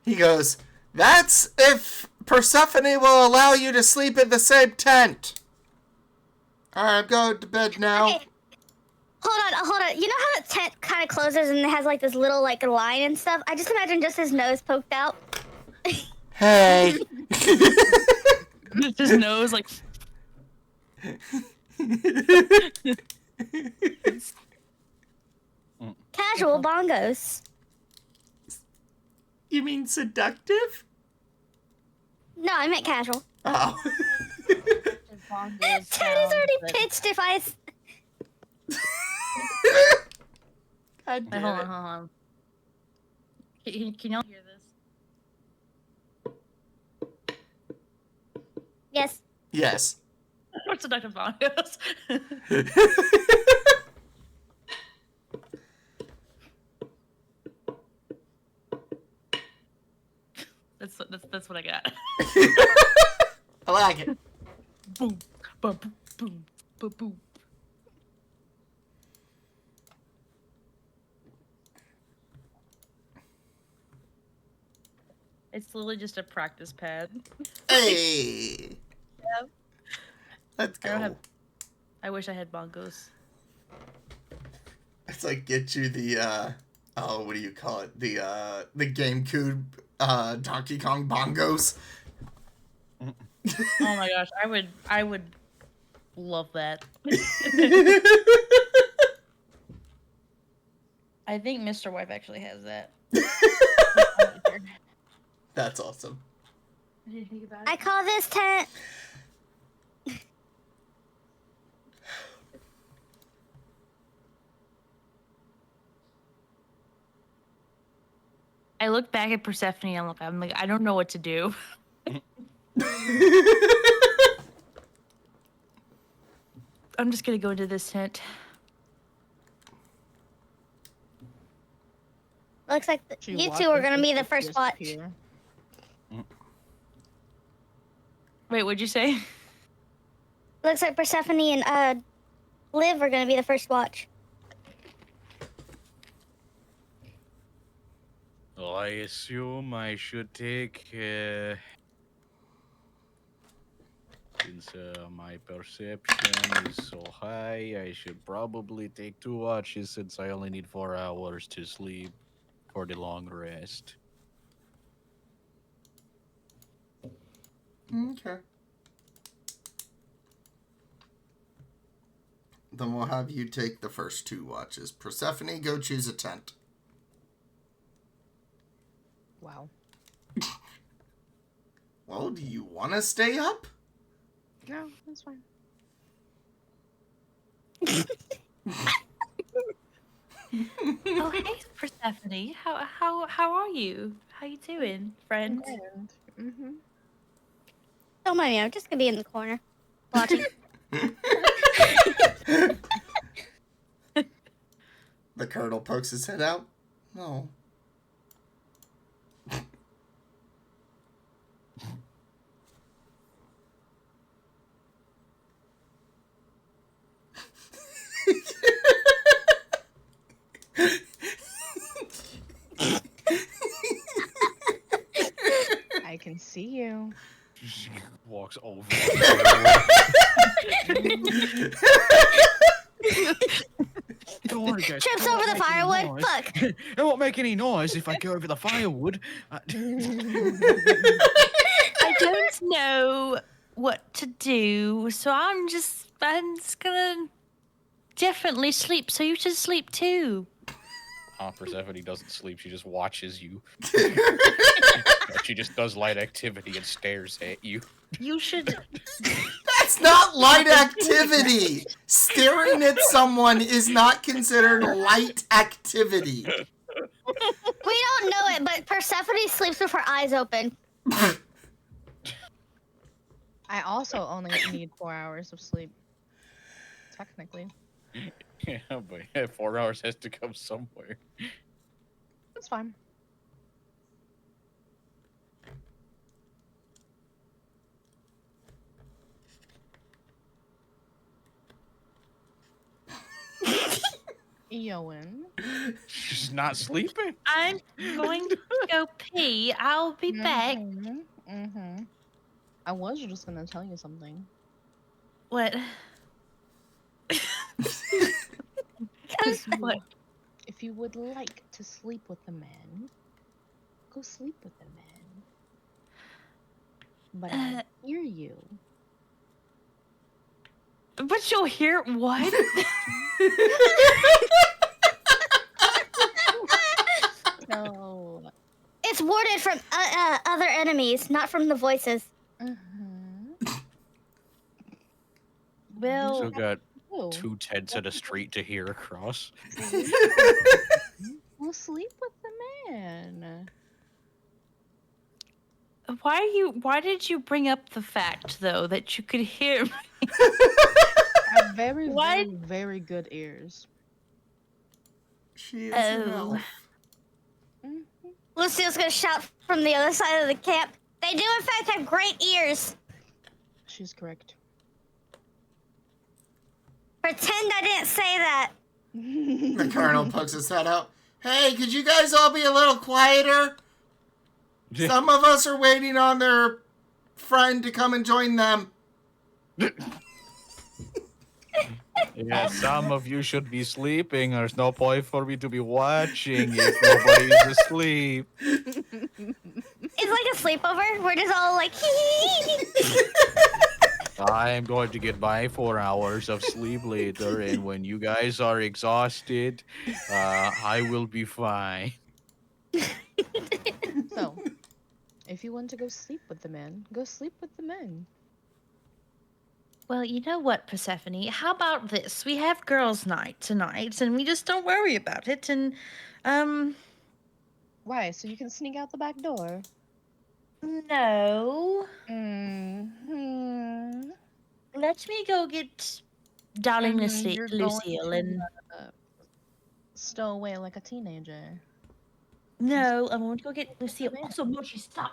He goes, that's if Persephone will allow you to sleep in the same tent. Alright, I'm going to bed now. Okay. Hold on. You know how the tent kind of closes and it has like this little like line and stuff? I just imagine just his nose poked out. Hey. just his nose like. Casual bongos. You mean seductive? No, I meant casual. Oh. Teddy's already pitched if I... God Wait, damn hold it. on. Can y'all hear this? Yes. Yes. What's seductive bongos? That's what I got. I like it. Boom, boom, boom, boom, boom. It's literally just a practice pad. Hey. Yeah. Let's I don't go. have- I wish I had bongos. It's like get you the what do you call it? The GameCube Donkey Kong bongos. Oh my gosh, I would love that. I think Mr. Wife actually has that. That's awesome. I didn't think about I call this tent... I look back at Persephone and I'm like, I don't know what to do. I'm just gonna go into this tent. Looks like She you walked two are into going to be the the first watch. disappear. Wait, what'd you say? Looks like Persephone and Liv are gonna be the first watch. Well, I assume I should take, since my perception is so high, I should probably take 2 watches since I only need 4 hours to sleep for the long rest. Okay. Then we'll have you take the first 2 watches. Persephone, go choose a tent. Wow. Well, do you want to stay up? No, that's fine. Oh, hey, Persephone. How are you? How you doing, friend? Mm-hmm. Don't mind me, I'm just gonna be in the corner watching. The colonel pokes his head out. No. I can see you. She walks over. Don't worry, guys. Trips It won't over the make any firewood. noise. Fuck. It won't make any noise if I go over the firewood. I don't know what to do, so I'm just gonna definitely sleep. So you should sleep too. Persephone doesn't sleep. She just watches you. She just does light activity and stares at you. You should. That's not light activity! Staring at someone is not considered light activity. We don't know it, but Persephone sleeps with her eyes open. I also only need 4 hours of sleep. Technically. Yeah, but 4 hours has to come somewhere. That's fine. Eowyn. She's not sleeping. I'm going to go pee. I'll be back. Mm-hmm. I was just gonna tell you something. What? What? If you would like to sleep with the man, go sleep with the man. But I hear you. But you'll hear what? No. It's warded from other enemies, not from the voices. Well, Still got Oh, 2 tents in a street to hear across. we'll sleep with the man. why did you bring up the fact though that you could hear me? I have very, What? very, very good ears. She is an Oh. elf. Lucille's gonna shout from the other side of the camp. They do in fact have great ears. She's correct. Pretend I didn't say that. The colonel pokes his head out. Hey, could you guys all be a little quieter? Some of us are waiting on their friend to come and join them. Yeah, some of you should be sleeping. There's no point for me to be watching if nobody's asleep. It's like a sleepover. We're just all like, I'm going to get my 4 hours of sleep later, and when you guys are exhausted, I will be fine. So, if you want to go sleep with the man, go sleep with the man. Well, you know what, Persephone? How about this? We have girls' night tonight, and we just don't worry about it. And, Why? So you can sneak out the back door? no. Mm-hmm. Let me go get darling You're going Lucille to, and. Stow away like a teenager. No, I'm going to go get Lucille. Also, Mochi, stop.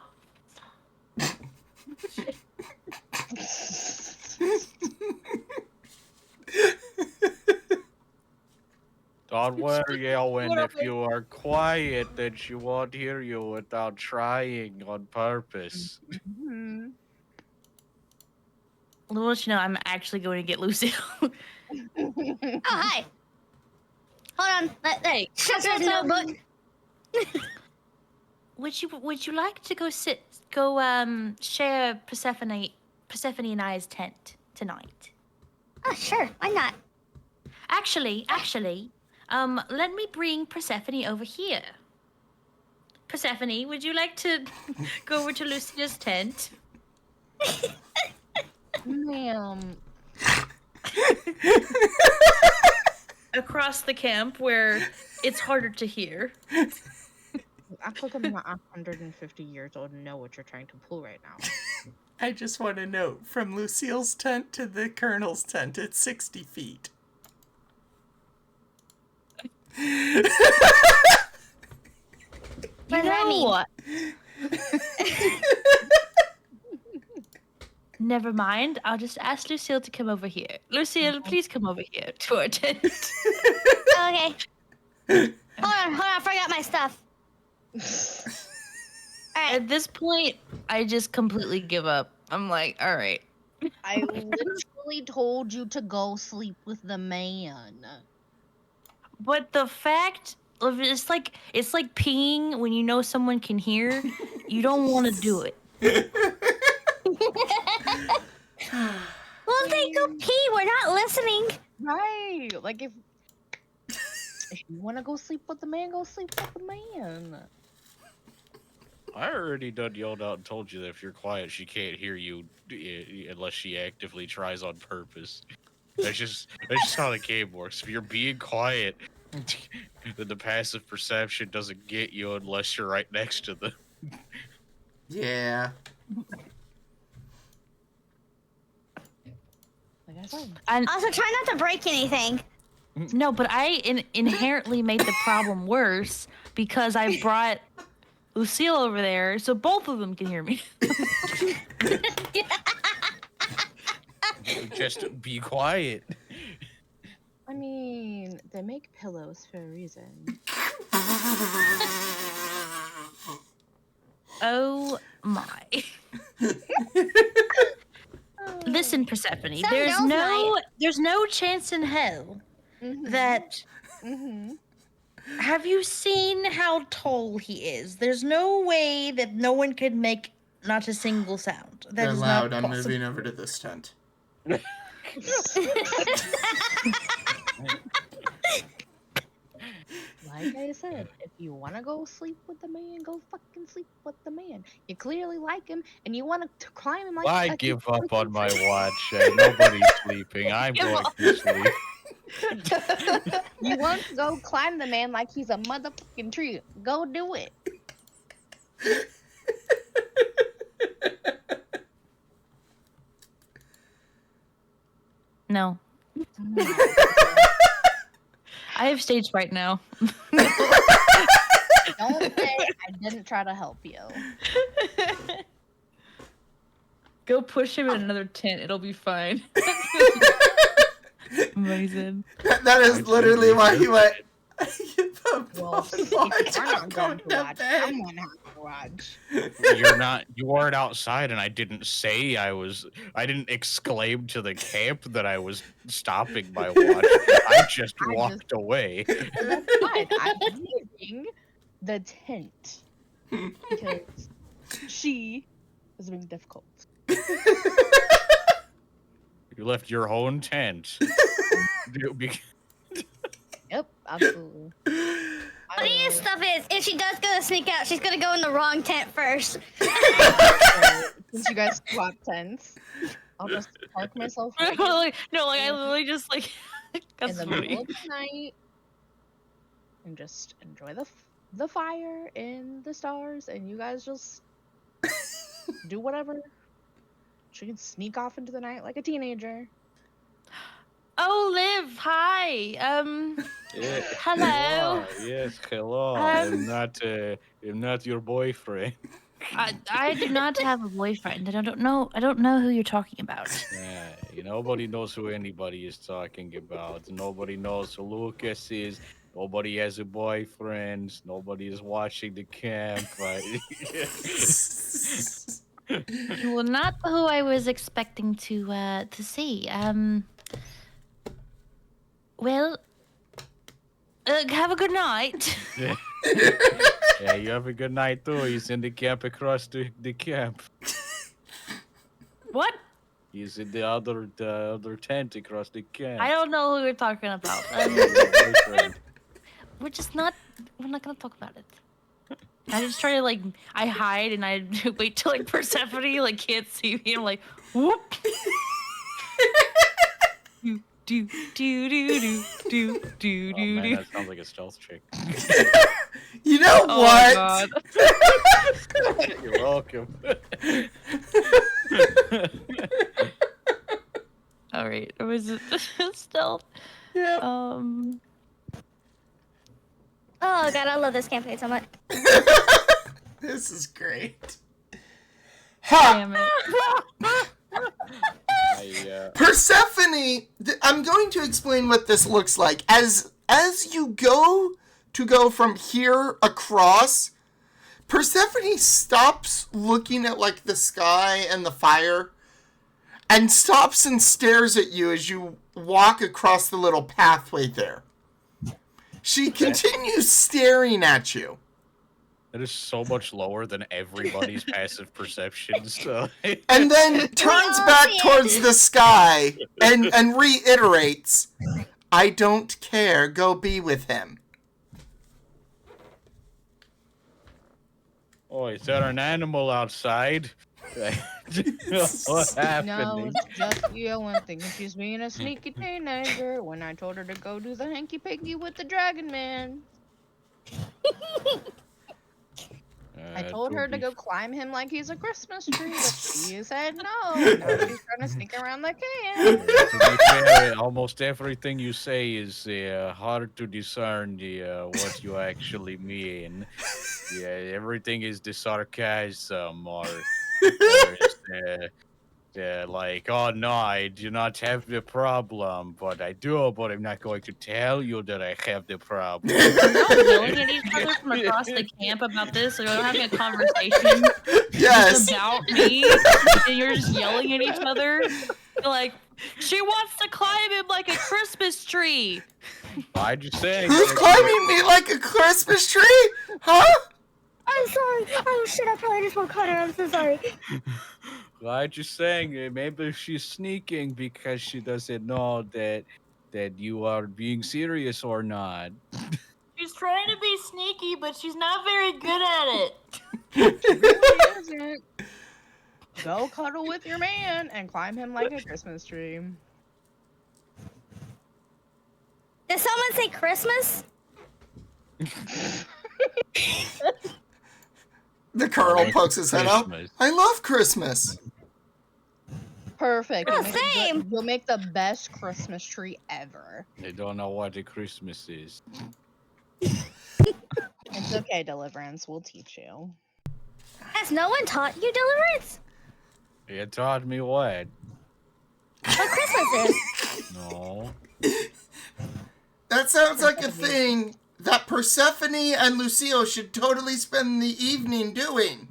Don't worry, Owen. If you are quiet, then she won't hear you without trying on purpose. Mhm. I'll let you know I'm actually going to get Lucille. Oh, hi. Hold on. Hey, There's a notebook. would you like to go share Persephone and I's tent tonight? Oh, sure. Why not? Actually, let me bring Persephone over here. Persephone, would you like to go over to Lucia's tent? Ma'am. Across the camp where it's harder to hear. I feel like I'm not 150 years old and know what you're trying to pull right now. I just want to note, from Lucille's tent to the Colonel's tent, it's 60 feet. What does that mean? What? Never mind. I'll just ask Lucille to come over here. Lucille, please come over here to our tent. Okay. Hold on. I forgot my stuff. All right. At this point, I just completely give up. I'm like, all right. I literally told you to go sleep with the man. But the fact of it's like peeing when you know someone can hear. You don't want to do it. Well, they go pee. We're not listening. Right. Like if you want to go sleep with the man, go sleep with the man. I already done yelled out and told you that if you're quiet, she can't hear you unless she actively tries on purpose. That's just how the game works. If you're being quiet, then the passive perception doesn't get you unless you're right next to them. Yeah. Like I said. And Also, try not to break anything. no, but I inherently made the problem worse because I brought Lucille over there, so both of them can hear me. Just be quiet. I mean, they make pillows for a reason. Oh my. Listen, Persephone, Some girls might. there's no chance in hell that have you seen how tall he is? There's no way that no one could make not a single sound. That They're is loud. not I'm possible. moving over to this tent. Like I said, if you want to go sleep with the man, go fucking sleep with the man. You clearly like him, and you want to climb him like. I give up on my watch. Nobody's sleeping. I'm going to sleep. You want to go climb the man like he's a motherfucking tree. Go do it. No. I have stage fright now. Don't say I didn't try to help you. Go push him in another tent. It'll be fine. Amazing. That is literally why he went. Well, if you're not going to watch, I'm gonna have to watch. You weren't outside, and I didn't say I didn't exclaim to the camp that I was stopping my watch. I just walked away. That's fine. I'm leaving the tent because she is being difficult. You left your own tent. Yep, absolutely. Funniest stuff is, if she does go to sneak out, she's gonna go in the wrong tent first. Since you guys swap tents, I'll just park myself I literally just like in that's the funny. middle of the night and just enjoy the fire and the stars, and you guys just do whatever. She can sneak off into the night like a teenager. Oh, Liv, hi. Yeah, Hello. Yes, hello. I'm not your boyfriend. I do not have a boyfriend. I don't know who you're talking about. Nobody knows who anybody is talking about. Nobody knows who Lucas is. Nobody has a boyfriend. Nobody is watching the camp. You were not who I was expecting to see. Well, have a good night. Yeah. Yeah, you have a good night too. He's in the camp across the camp. What? He's in the other tent across the camp. I don't know who you're talking about. Boyfriend. We're not gonna talk about it. I just try to I hide and I wait till Persephone can't see me. I'm like, whoop. do do do do do do Oh man, do. that sounds like a stealth chick. You know Oh what? my god. You're welcome. All right, was it stealth? Yeah. Oh god, I love this campaign so much. This is great. Ha! Damn it. Persephone, I'm going to explain what this looks like. As you go from here across, Persephone stops looking at the sky and the fire and stops and stares at you as you walk across the little pathway there. She continues staring at you. That is so much lower than everybody's passive perception. So. And then turns back towards the sky and reiterates, I don't care, go be with him. Oh, is there an animal outside? What's No, happening? it's just Ewan thinking she's being a sneaky teenager when I told her to go do the hanky-panky with the dragon man. I told her to go climb him like he's a Christmas tree, but she said no. Now she's trying to sneak around the camp. To be fair, almost everything you say is hard to discern what you actually mean. Yeah, everything is the sarcasm or is like, oh no, I do not have the problem, but I do, but I'm not going to tell you that I have the problem. You're not yelling at each other from across the camp about this, or you're having a conversation Yes. about me, and you're just yelling at each other. You're like, she wants to climb him like a Christmas tree. Why'd you say? Who's climbing me like a Christmas tree? Huh? I'm sorry. Oh shit, I probably just woke Connor. I'm so sorry. Why'd you saying maybe she's sneaking because she doesn't know that you are being serious or not. She's trying to be sneaky, but she's not very good at it. She really isn't. Go cuddle with your man and climb him like a Christmas tree. Did someone say Christmas? The colonel pokes his head up. Christmas. I love Christmas. Perfect. Oh, You'll make the- same. You'll make the best Christmas tree ever. They don't know what a Christmas is. It's okay, Deliverance. We'll teach you. Has no one taught you Deliverance? You taught me what? What Christmas is? No. That sounds like a thing that Persephone and Lucio should totally spend the evening doing,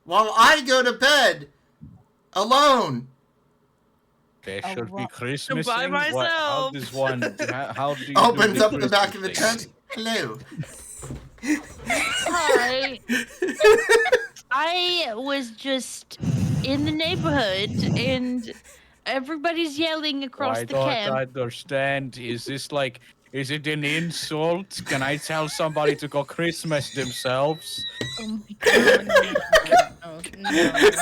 while I go to bed alone. There Oh, should be well, Christmas. by How myself. does one? How do you Opens do up the back of the Christmas tent. Hello. Hi. I was just in the neighborhood and everybody's yelling thing? across I the don't camp. understand. Is it an insult? Can I tell somebody to go Christmas themselves? Oh my god. No, no. It's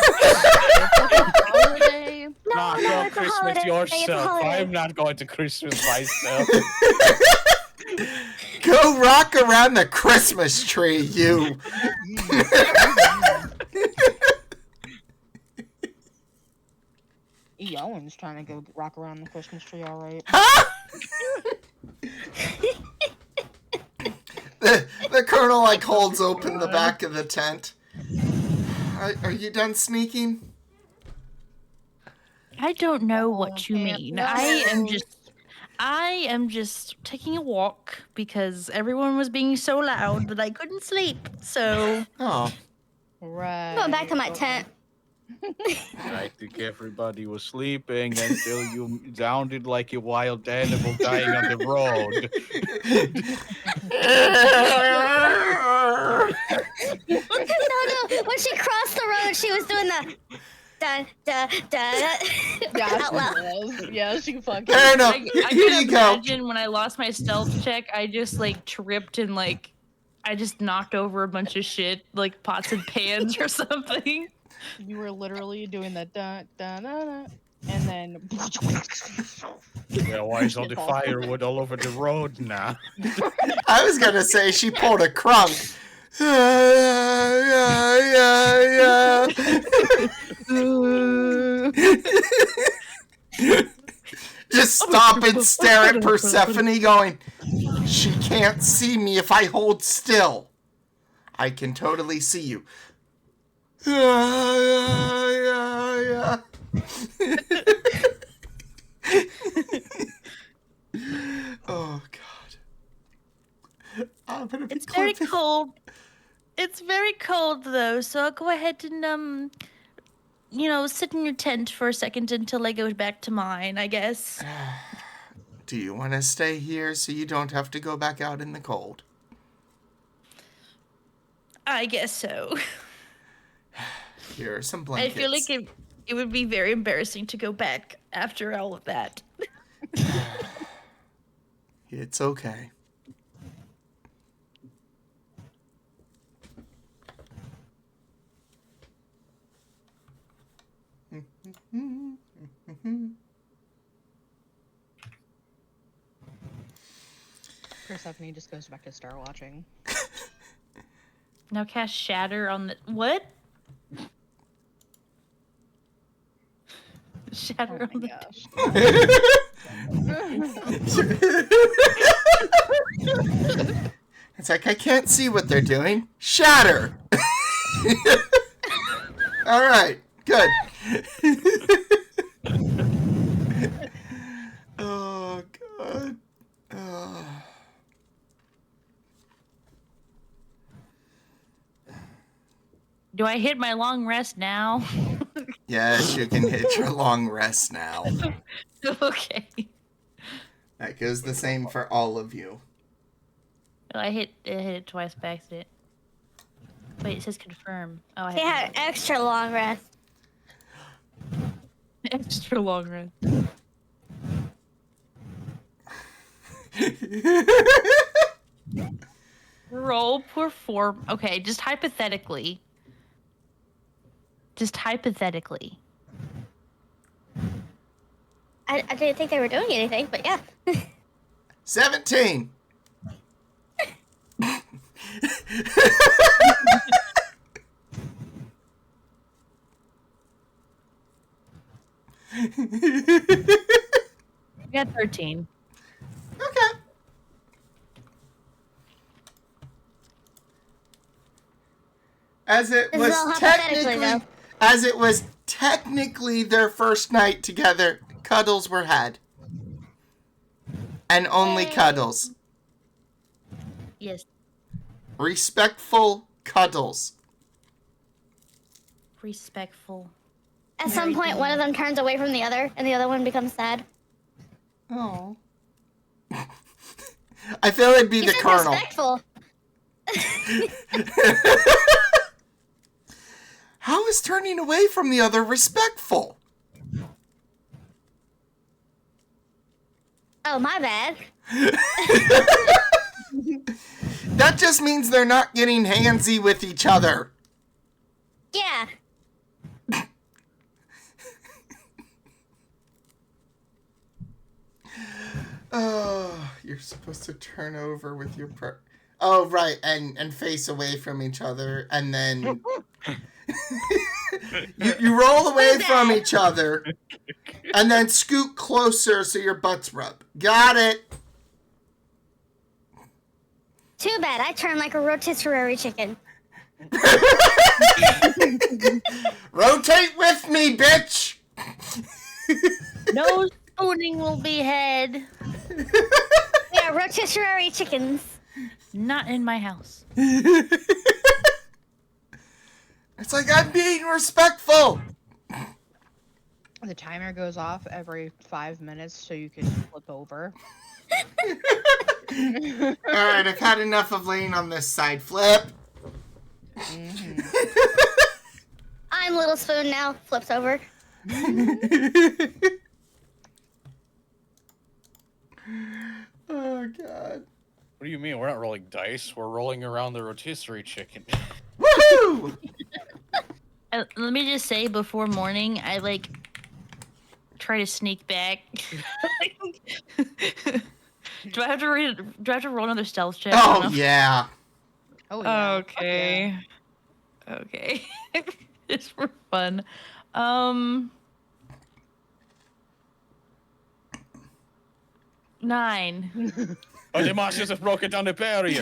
like a holiday. Nah, no, go it's a Christmas holiday. It's a yourself. holiday. I'm not going to Christmas myself. Go rock around the Christmas tree, you. Owen's trying to go rock around the Christmas tree, all right. Huh? The colonel holds open the back of the tent. Are you done sneaking? I don't know what you can't mean. know. I am just taking a walk because everyone was being so loud that I couldn't sleep. So Oh, Right. I'm going back to my tent. I think everybody was sleeping until you sounded like a wild animal dying on the road. No, when she crossed the road, she was doing the da da da Yeah, out she loud. was. Yeah, she fucking. fair enough. I Here can you go. imagine when I lost my stealth check, I just like tripped and like I just knocked over a bunch of shit, like pots and pans or something. You were literally doing the da da da da, and then. Well, why is all the firewood all over the road now? I was gonna say she pulled a crunk. Yeah. Just stop and stare at Persephone going, she can't see me if I hold still. I can totally see you. Yeah. Oh, God. I'm gonna be It's very clipping. cold. It's very cold though, so I'll go ahead and sit in your tent for a second until I go back to mine, I guess. Do you want to stay here so you don't have to go back out in the cold? I guess so. Here are some I blankets. feel like it would be very embarrassing to go back after all of that. It's okay. Persephone just goes back to star watching. Now cast Shatter on the what? Shatter Oh on my the gosh. It's like, I can't see what they're doing. Shatter! All right, good. Oh, God. Oh. Do I hit my long rest now? Yes, you can hit your long rest now. Okay. That goes the same for all of you. Oh, I hit it twice by accident. Wait, it says confirm. Oh, I She had an extra long rest. extra long rest. Roll perform. Okay, just hypothetically. Just hypothetically. I didn't think they were doing anything, but yeah. 17. We got 13. Okay. As it This was is all hypothetically, technically, though. as it was technically their first night together, cuddles were had, and only Yay. cuddles. Yes. Respectful cuddles. Respectful. At some point, one of them turns away from the other, and the other one becomes sad. Oh. I feel it'd be You the said colonel. respectful. How is turning away from the other respectful? Oh, my bad. That just means they're not getting handsy with each other. Yeah. Oh, you're supposed to turn over with your Oh, right, and face away from each other, and then you roll away from each other, and then scoot closer so your butts rub. Got it. Too bad. I turn like a rotisserie chicken. Rotate with me, bitch. No spooning will be had. We are rotisserie chickens. Not in my house. It's like, I'm being respectful. The timer goes off every 5 minutes so you can flip over. All right, I've had enough of laying on this side. Flip. I'm Little Spoon now. Flips over. Oh, God. What do you mean? We're not rolling dice. We're rolling around the rotisserie chicken. Woohoo! Let me just say, before morning, I like try to sneak back. Do I have to roll another stealth check? I don't Oh, know. yeah. Oh, yeah. Fuck Okay. Okay. Just for fun. 9. Oh, the monsters have broken down the barrier.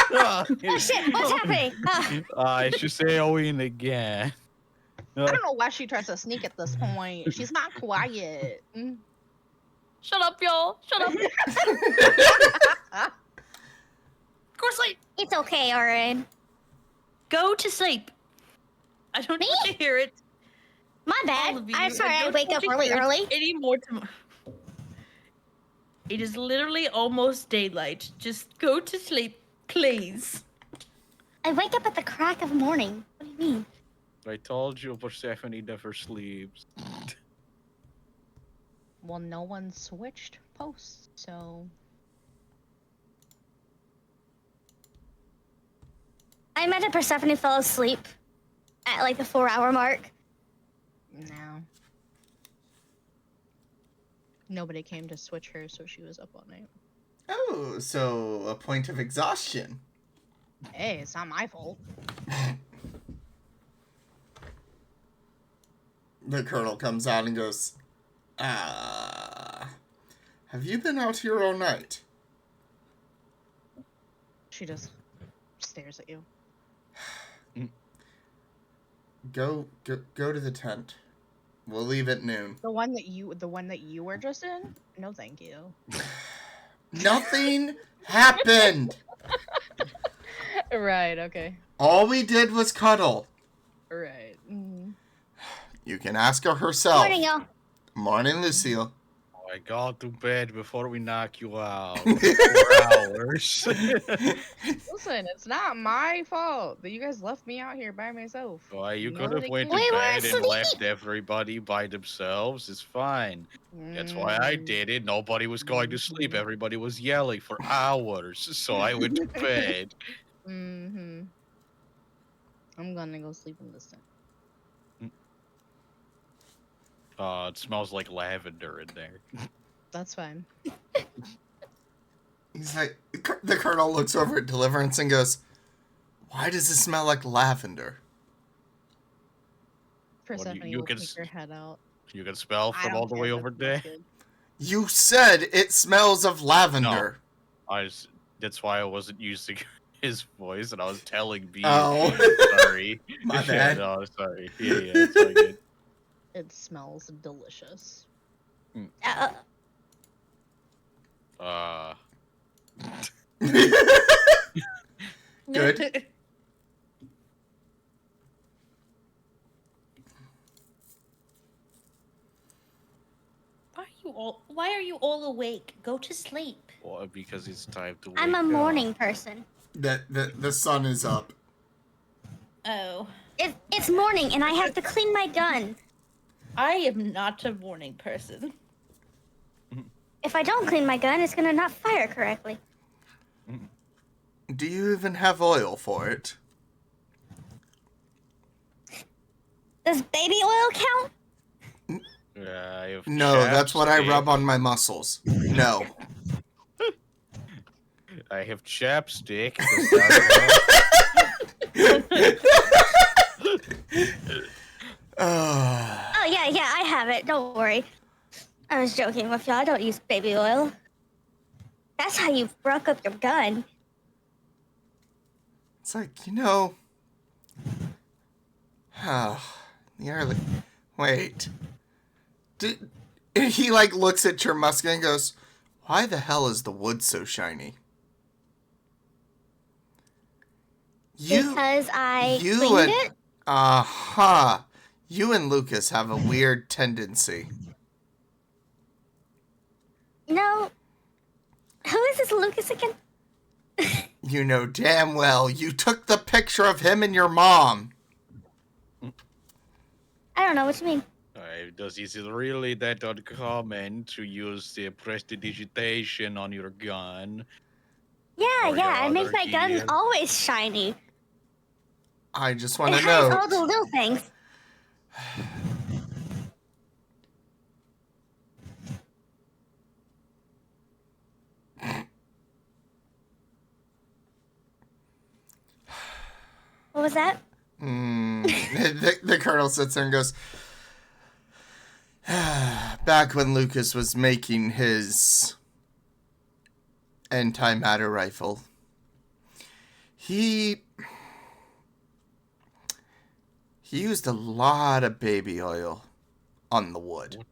Oh shit, what's happening? I should say Owen again. I don't know why she tries to sneak at this point. She's not quiet. Shut up, y'all. Shut up. Go to sleep. It's okay, Orin. Go to sleep. I don't Me? want to hear it. My All bad. of you. I'm sorry I don't wake want up to really hear it early. anymore tomorrow. It is literally almost daylight. Just go to sleep, please. I wake up at the crack of morning. What do you mean? I told you Persephone never sleeps. Well, no one switched posts, so. I imagine Persephone fell asleep at like the 4-hour mark. No. Nobody came to switch her, so she was up all night. Oh, so a point of exhaustion. Hey, it's not my fault. The colonel comes out and goes, have you been out here all night? She just stares at you. Go to the tent. We'll leave at noon. The one that you were just in? No, thank you. Nothing happened. Right. Okay. All we did was cuddle. Right. You can ask her herself. Morning, y'all. Morning, Lucille. I got to bed before we knock you out. 4 hours. Listen, it's not my fault that you guys left me out here by myself. Why you could Nobody have went to We were bed and asleep. left everybody by themselves. It's fine. That's why I did it. Nobody was going to sleep. Everybody was yelling for hours. So I went to bed. Mm-hmm. I'm gonna go sleep in this tent. It smells like lavender in there. That's fine. He's like, the colonel looks over at Deliverance and goes, "Why does it smell like lavender?" Persephone you will can stick her head out. You can smell I from don't all the care way if over it there. smells good. You said it smells of lavender. That's why I wasn't using his voice, and I was telling B. Oh. Sorry. My bad. No, sorry. Yeah, it's all good. It smells delicious. Good. Why are you all awake? Go to sleep. Well, because it's time to. I'm a wake up. morning person. The sun is up. Oh. It's morning and I have to clean my gun. I am not a morning person. If I don't clean my gun, it's gonna not fire correctly. Do you even have oil for it? Does baby oil count? Yeah, I have No, that's what I chapstick. rub on my muscles. No. I have chapstick. Oh yeah, I have it. Don't worry. I was joking with y'all. I don't use baby oil. That's how you broke up your gun. It's like, the Wait. He like looks at your musket and goes, "Why the hell is the wood so shiny?" Because I you cleaned and it. You and Lucas have a weird tendency. No. Who is this Lucas again? You know damn well you took the picture of him and your mom. I don't know what you mean. Is it really that uncommon to use the prestidigitation on your gun? Yeah, Or your I make other my gun gear? always shiny. I just It want to hides know. all the little things. What was that? The colonel sits there and goes, back when Lucas was making his antimatter rifle, he used a lot of baby oil on the wood.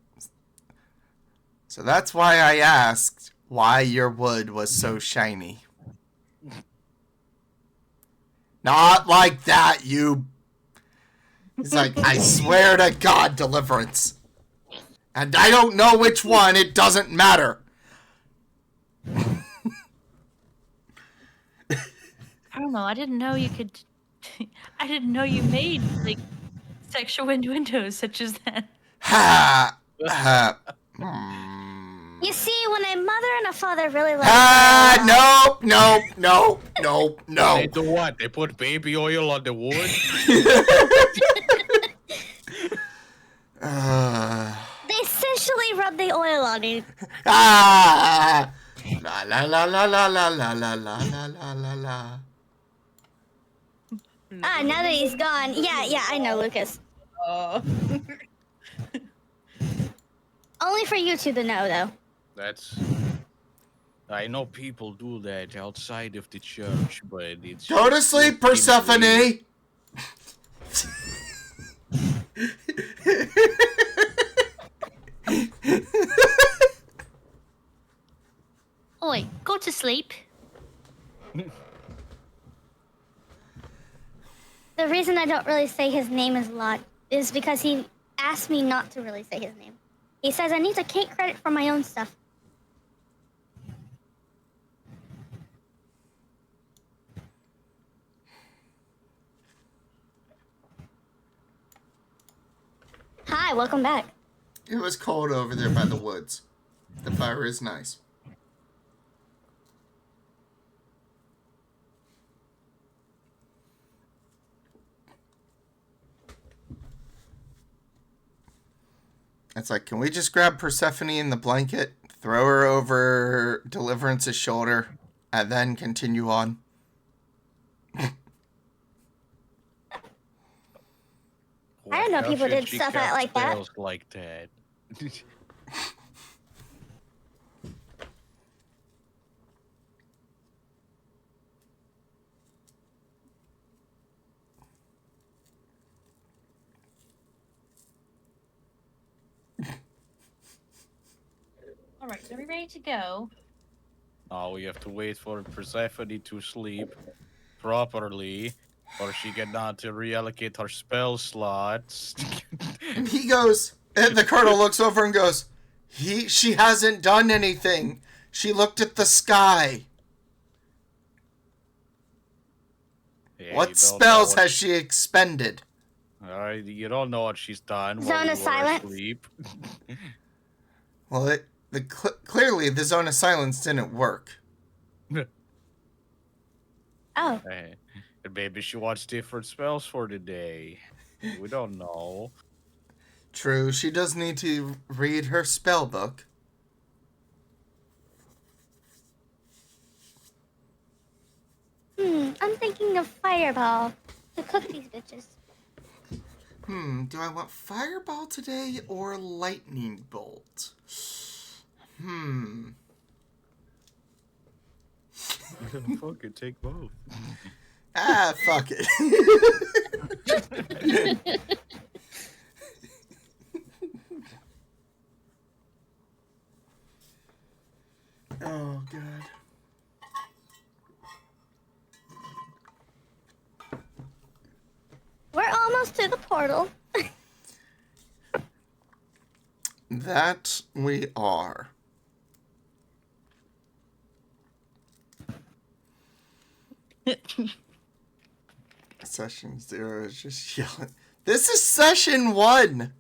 So that's why I asked why your wood was so shiny. Not like that, you... He's like, I swear to God, Deliverance. And I don't know which one, it doesn't matter. I don't know. I didn't know you could. I didn't know you made like sexual innuendos such as that. Ha! You see, when a mother and a father really love No. They do what? They put baby oil on the wood? they essentially rub the oil on it. La la la la la la la la la la la la. Ah, now that he's gone. Yeah, I know, Lucas. Only for you two to know, though. That's... I know people do that outside of the church, but it's... Go to sleep, Persephone! Oi, go to sleep. The reason I don't really say his name is a lot is because he asked me not to really say his name. He says I need to take credit for my own stuff. Hi, welcome back. It was cold over there by the woods. The fire is nice. It's like, can we just grab Persephone in the blanket, throw her over Deliverance's shoulder, and then continue on? I didn't know How people should did she stuff cast like that. spells like that? All right, are we ready to go? Oh, we have to wait for Persephone to sleep properly, or she cannot reallocate her spell slots. And he goes, and the colonel looks over and goes, she hasn't done anything. She looked at the sky. Yeah, you What don't spells know has she expended? you don't know what she's done Zone while of you were silence. asleep. Well, clearly the zone of silence didn't work. Oh, Hey, and maybe she wants different spells for the day. We don't know. True, she does need to read her spell book. I'm thinking of Fireball to cook these bitches. Do I want Fireball today or Lightning Bolt? Fuck it, take both. Fuck it. close to the portal. That we are. Session 0 is just yelling. This is session 1.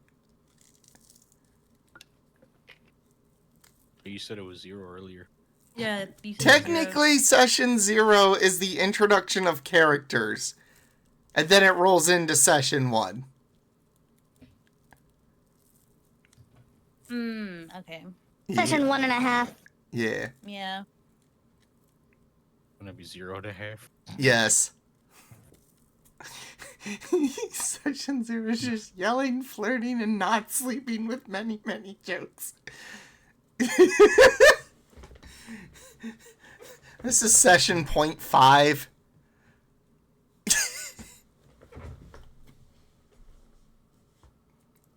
You said it was 0 earlier. Yeah. You said Technically, session 0 is the introduction of characters. And then it rolls into session 1. Okay. Session 1.5. Yeah. Yeah. Gonna be 0.5. Yes. Session 0 is just yelling, flirting, and not sleeping with many, many jokes. This is session 0.5.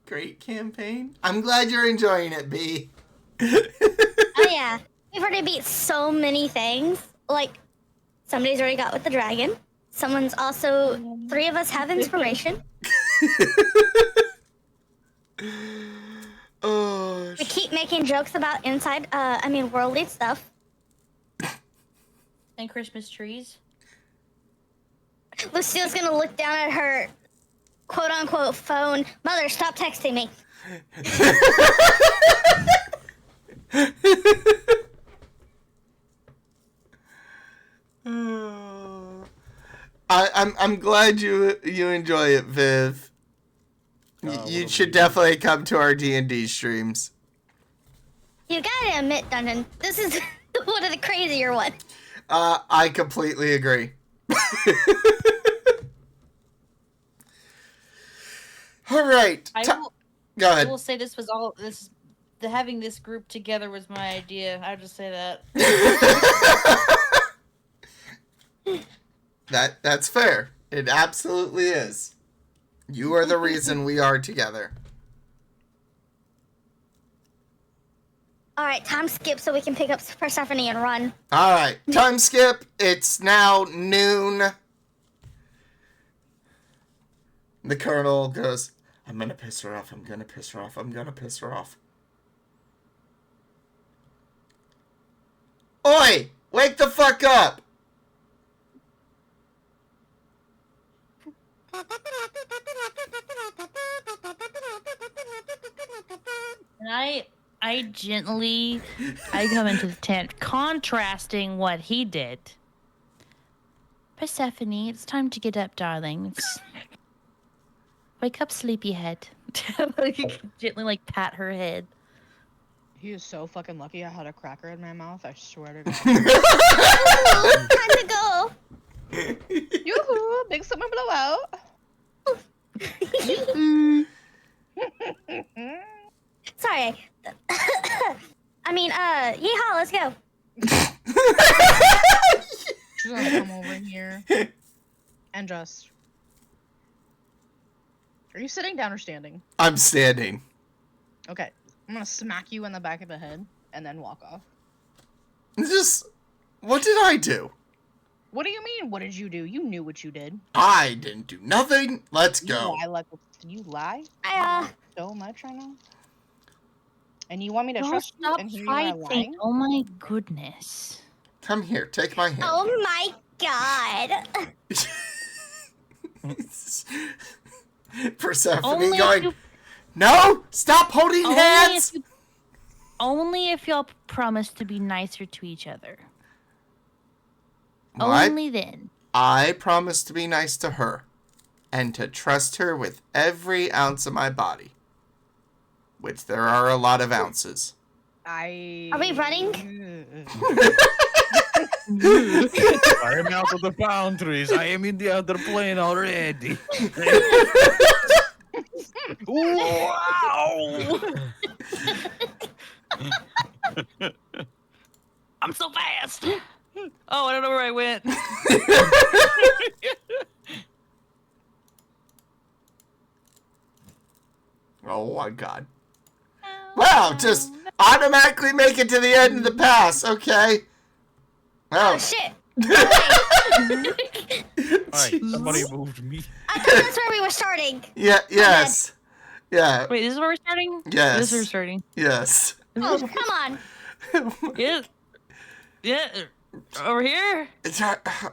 Great campaign. I'm glad you're enjoying it, B. Oh yeah, we've already beat so many things. Like, somebody's already got with the dragon. Someone's also, 3 of us have inspiration. Oh, We keep making jokes about worldly stuff. And Christmas trees. Lucille's gonna look down at her quote-unquote phone. Mother, stop texting me. I'm glad you enjoy it, Viv. You should definitely come to our D&D streams. You gotta admit, Dungeon, this is one of the crazier ones. I completely agree. All right. Go I ahead. will say this was all this. Having this group together was my idea. I'll just say that. That's fair. It absolutely is. You are the reason we are together. All right, time skip so we can pick up Persephone and run. All right, time skip. It's now noon. The colonel goes, I'm gonna piss her off. I'm gonna piss her off. I'm gonna piss her off. Oi! Wake the fuck up! And I gently, I come into the tent, contrasting what he did. Persephone, it's time to get up, darling. Wake up, sleepyhead. Gently, pat her head. He is so fucking lucky I had a cracker in my mouth. I swear to God. Time to go. Yoo-hoo! Big summer blowout. Sorry. Yeehaw, let's go. She's gonna come over here and just. Are you sitting down or standing? I'm standing. Okay. I'm gonna smack you in the back of the head and then walk off. What did I do? What do you mean? What did you do? You knew what you did. I didn't do nothing. Let's go. You lie I, so much right now. And you want me to Don't trust you stop and hear you are fighting. lying? Oh my goodness. Come here. Take my hand. oh my God. Persephone Only going, if you, no! Stop holding only hands! if y'all promise to be nicer to each other. What? Only then. I promise to be nice to her and to trust her with every ounce of my body. Which there are a lot of ounces. Are we running? I am out of the boundaries. I am in the other plane already. Wow! I'm so fast. Oh, I don't know where I went. Oh my God. Wow, just automatically make it to the end of the pass. Okay. Oh Well, shit. Hey, somebody moved me. I thought that's where we were starting. Yeah, yes. Yeah, Wait, this is where we're starting? yes. This is where we're starting. Yes. Oh, come on. Yeah. Yeah. Over here?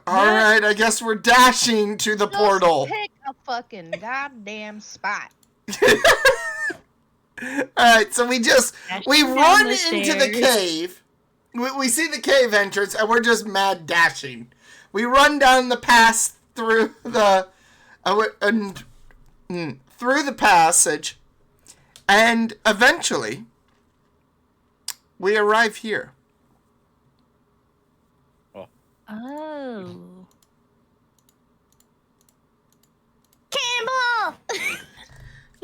Alright, I guess we're dashing to the Just portal. pick a fucking goddamn spot. Alright, so we Dashing run down the into the stairs. cave. We see the cave entrance, and we're just mad dashing. We run down the pass through the through the passage, and eventually we arrive here. Oh. Cannonball!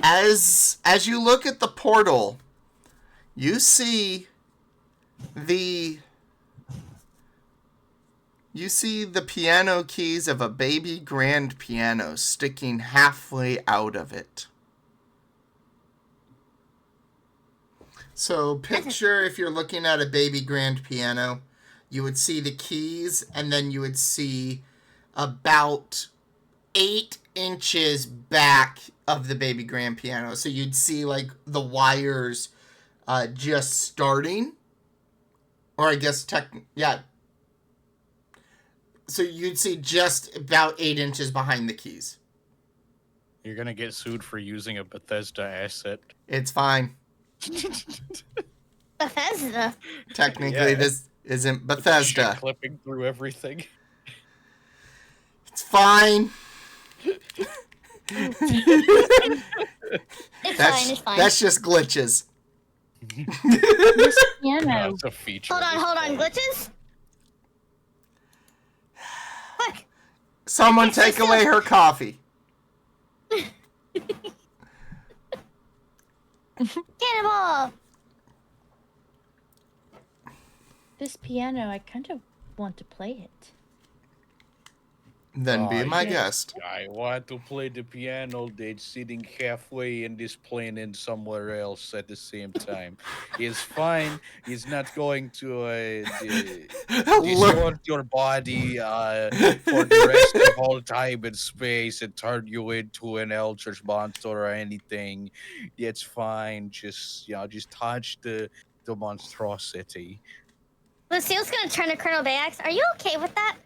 As you look at the portal, you see the piano keys of a baby grand piano sticking halfway out of it. So picture if you're looking at a baby grand piano, you would see the keys, and then you would see about 8 inches back of the baby grand piano. So you'd see like the wires just starting. Or I guess so you'd see just about 8 inches behind the keys. You're gonna get sued for using a Bethesda asset. It's fine. Bethesda. Technically, Yeah. this isn't Bethesda. Shit clipping through everything. It's fine. It's fine, it's fine. That's just glitches. This piano. That's a feature. Hold on, glitches? Look, Someone take away her coffee. cannonball! This piano, I kind of want to play it. Then be Oh, my yeah. guest. I want to play the piano. They're sitting halfway in this plane and somewhere else at the same time. It's fine. It's not going to distort your body for the rest of all time and space and turn you into an eldritch monster or anything. It's fine. Just touch the monstrosity. Lucille's gonna turn to Colonel Bayax. Are you okay with that?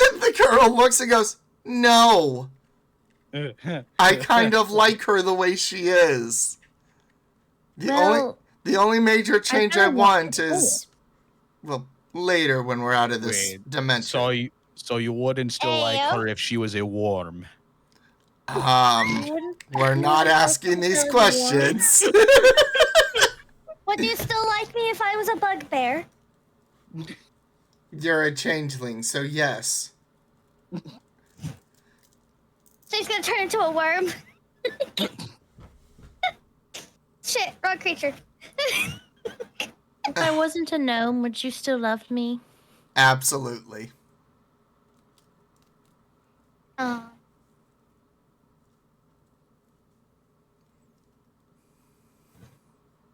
And the colonel looks and goes, "No. I kind of like her the way she is. The only major change I want is, well, later when we're out of this Wait, dimension. So you wouldn't still like Ayo. her if she was a worm? We're not asking these questions. Would you still like me if I was a bugbear? You're a changeling, so yes. She's gonna turn into a worm. Shit, wrong creature. If I wasn't a gnome, would you still love me? Absolutely. Oh.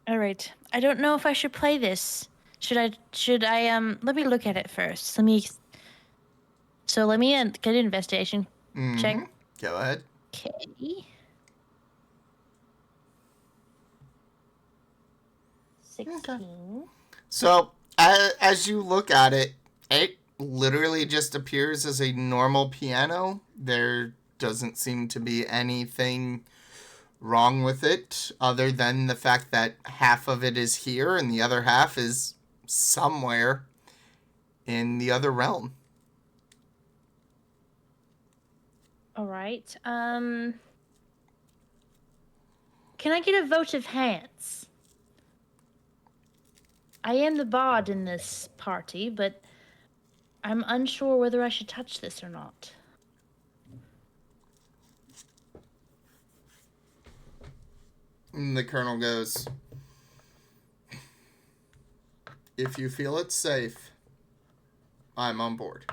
All right. I don't know if I should play this. Should I let me look at it first. Let me get an investigation check. Mhm. Go ahead. Okay. 16. So, as you look at it, it literally just appears as a normal piano. There doesn't seem to be anything wrong with it other than the fact that half of it is here and the other half is somewhere in the other realm. All right. Can I get a vote of hands? I am the bard in this party, but I'm unsure whether I should touch this or not. And the colonel goes, "If you feel it's safe, I'm on board."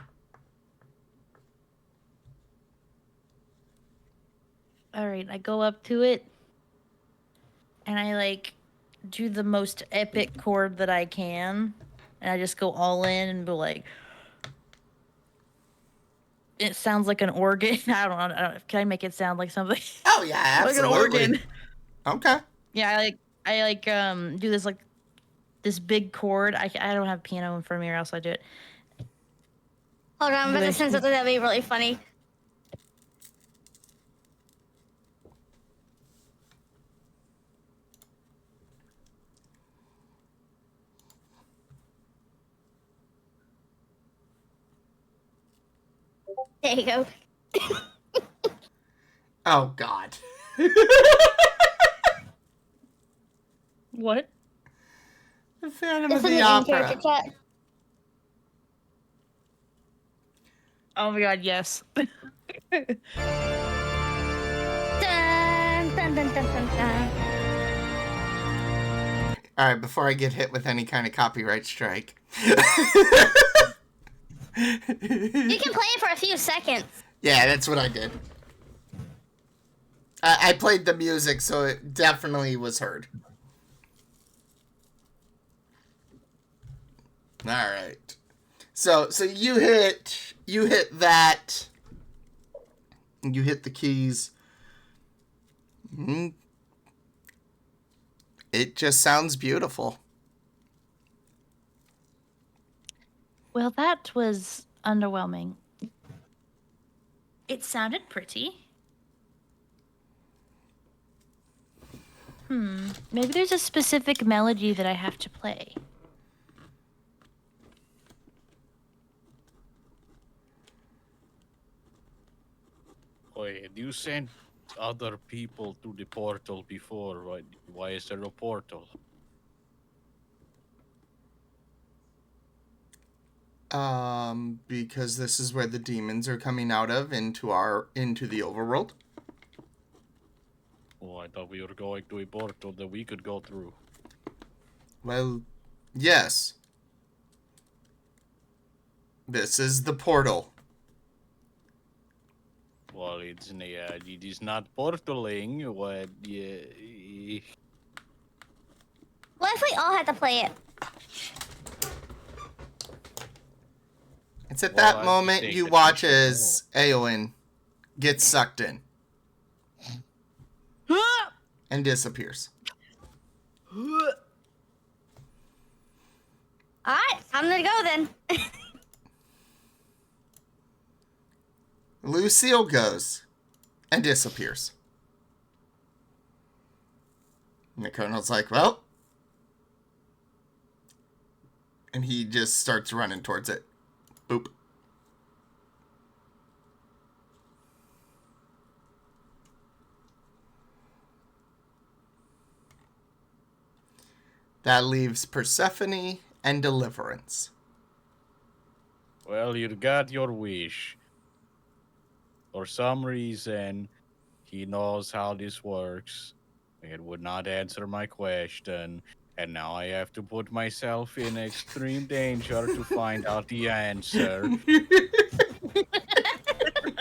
All right, I go up to it and I do the most epic chord that I can, and I just go all in and be like, it sounds like an organ. I don't know. Can I make it sound like something? Oh yeah, Like an absolutely. organ. Okay. Yeah, I do this like this big chord. I don't have piano in front of me, or else I do it. Hold on, I'm about to send something that'd be really funny. There you go. Oh God. What? The Phantom It's of in the the in-character Opera. chat. Oh my God, yes. Dun, dun, dun, dun, dun, dun. All right, before I get hit with any kind of copyright strike. You can play it for a few seconds. Yeah, that's what I did. I played the music, so it definitely was heard. All right. So you hit that. You hit the keys. It just sounds beautiful. Well, that was underwhelming. It sounded pretty. Maybe there's a specific melody that I have to play. Wait, you sent other people to the portal before. Why is there a portal? Because this is where the demons are coming out of into the overworld. Oh, I thought we were going to a portal that we could go through. Well, yes. This is the portal. Well, it is not portaling. What? Yeah. What if we all had to play it? It's at Well, that I moment think you that watch we should as Eowyn gets sucked in and disappears. Alright, I'm gonna go then. Lucille goes and disappears. And the Colonel's like, well. And he just starts running towards it. Boop. That leaves Persephone and Deliverance. Well, you got your wish. For some reason, he knows how this works. It would not answer my question. And now I have to put myself in extreme danger to find out the answer.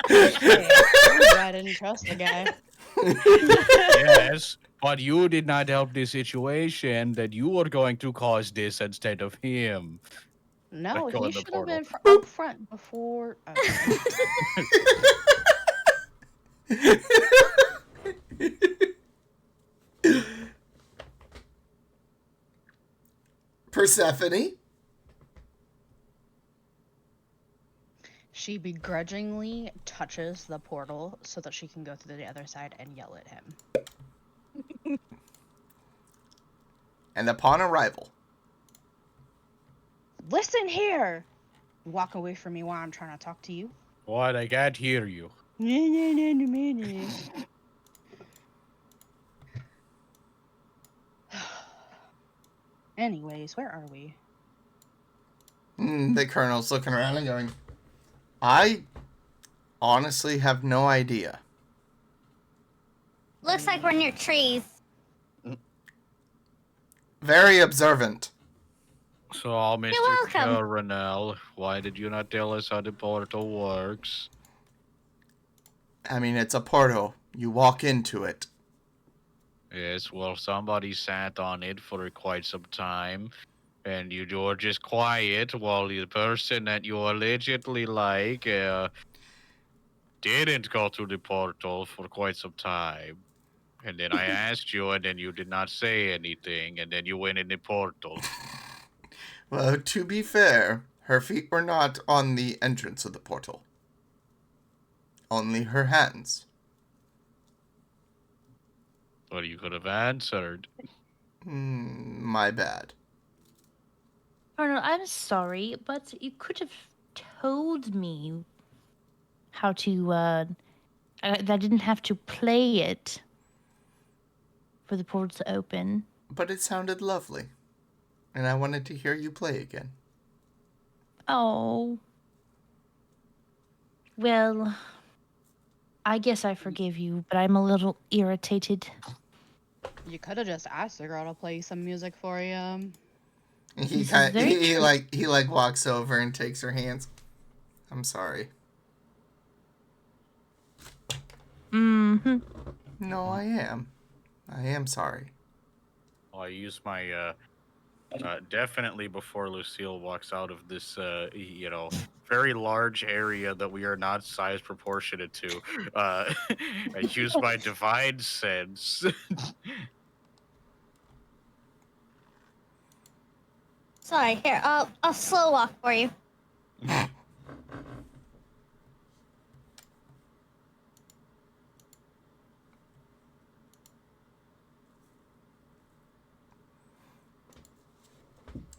Hey, I didn't trust the guy. Yes, but you did not help the situation that you were going to cause this instead of him. No, Go he in the should have been portal. up front before. Okay. Persephone. She begrudgingly touches the portal so that she can go through the other side and yell at him. And upon arrival. Listen here! Walk away from me while I'm trying to talk to you. What? I can't hear you. Anyways, where are we? The Colonel's looking around and going, I honestly have no idea. Looks like we're near trees. Very observant. So, Mr. welcome. Coronel, why did you not tell us how the portal works? I mean, it's a portal. You walk into it. Yes, well, somebody sat on it for quite some time, and you were just quiet while the person that you allegedly like didn't go through the portal for quite some time. And then I asked you, and then you did not say anything, and then you went in the portal. Well, to be fair, her feet were not on the entrance of the portal. Only her hands. Well, you could have answered. My bad. Colonel, I'm sorry, but you could have told me how to, that I didn't have to play it for the portal to open. But it sounded lovely. And I wanted to hear you play again. Oh. Well, I guess I forgive you, but I'm a little irritated. You could have just asked the girl to play some music for you. He This is very true. he walks over and takes her hands. I'm sorry. Mm-hmm. No, I am. I am sorry. I use my definitely before Lucille walks out of this very large area that we are not size proportionate to. I use my divine sense. Sorry, here, I'll slow walk for you.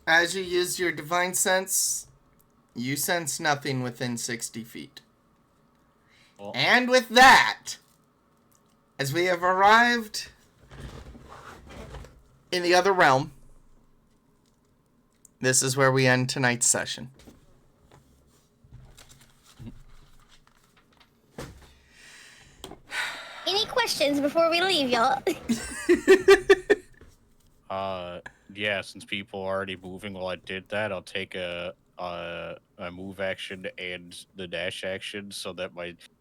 As you use your divine sense, you sense nothing within 60 feet. Well, And with that, as we have arrived in the other realm, this is where we end tonight's session. Any questions before we leave, y'all? yeah, since people are already moving while I did that, I'll take a move action and the dash action so that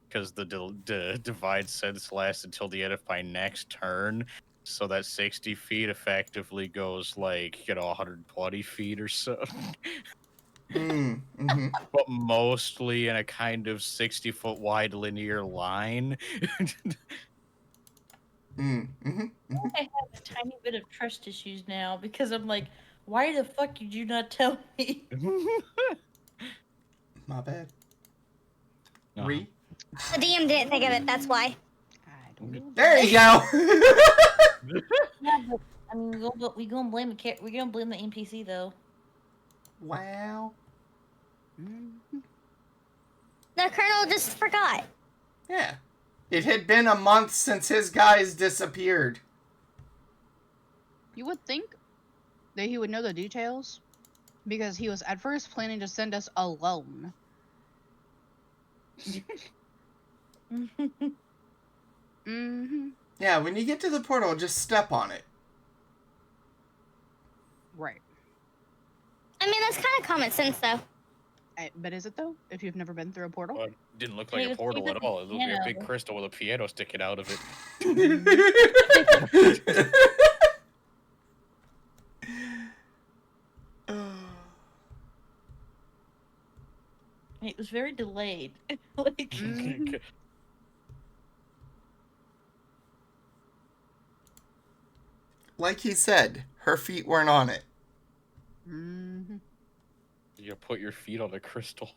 because the divine sense lasts until the end of my next turn, so that 60 feet effectively goes 120 feet or so. Mm-hmm. But mostly in a kind of 60-foot wide linear line. Mm-hmm. I have a tiny bit of trust issues now because I'm like, why the fuck did you not tell me? My bad. Uh-huh. Re? The DM didn't think of it, that's why. I don't know. There you go. Yeah, but I mean, we gonna blame we gonna blame the NPC though. Wow. The Colonel just forgot. Yeah. It had been a month since his guys disappeared. You would think that he would know the details because he was at first planning to send us alone. Mm-hmm. Yeah, when you get to the portal, just step on it. Right. I mean, that's kind of common sense, though. But is it though? If you've never been through a portal? Well, it didn't look Hey, like a it was portal even at all. It looked like a big piano. crystal with a piano sticking out of it. It was very delayed. Like, Like he said, her feet weren't on it. Mm-hmm. You put your feet on the crystal.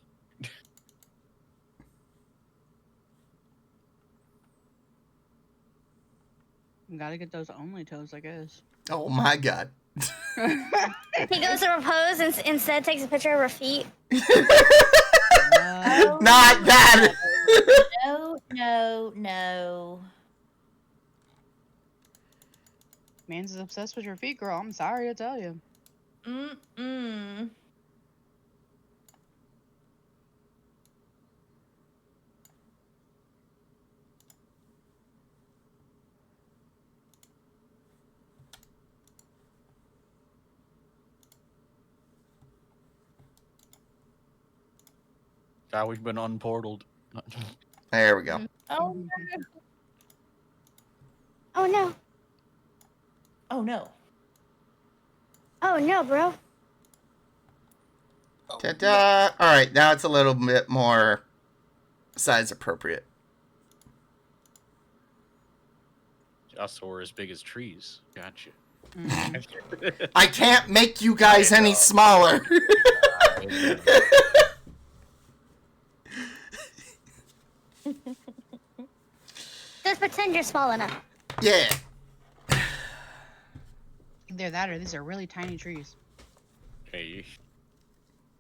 Gotta get those only toes, I guess. Oh my god. He goes to repose and instead takes a picture of her feet. Not that! no. Man's is obsessed with your feet, girl. I'm sorry to tell you. Mm-mm. Now we've been unportaled. There we go. Oh, Oh no. oh no. Oh no, bro. Ta-da! Alright, now it's a little bit more size appropriate. Also, we're as big as trees. Gotcha. I can't make you guys I any know. smaller. Just pretend you're small enough. Yeah. Either that or these are really tiny trees. Hey.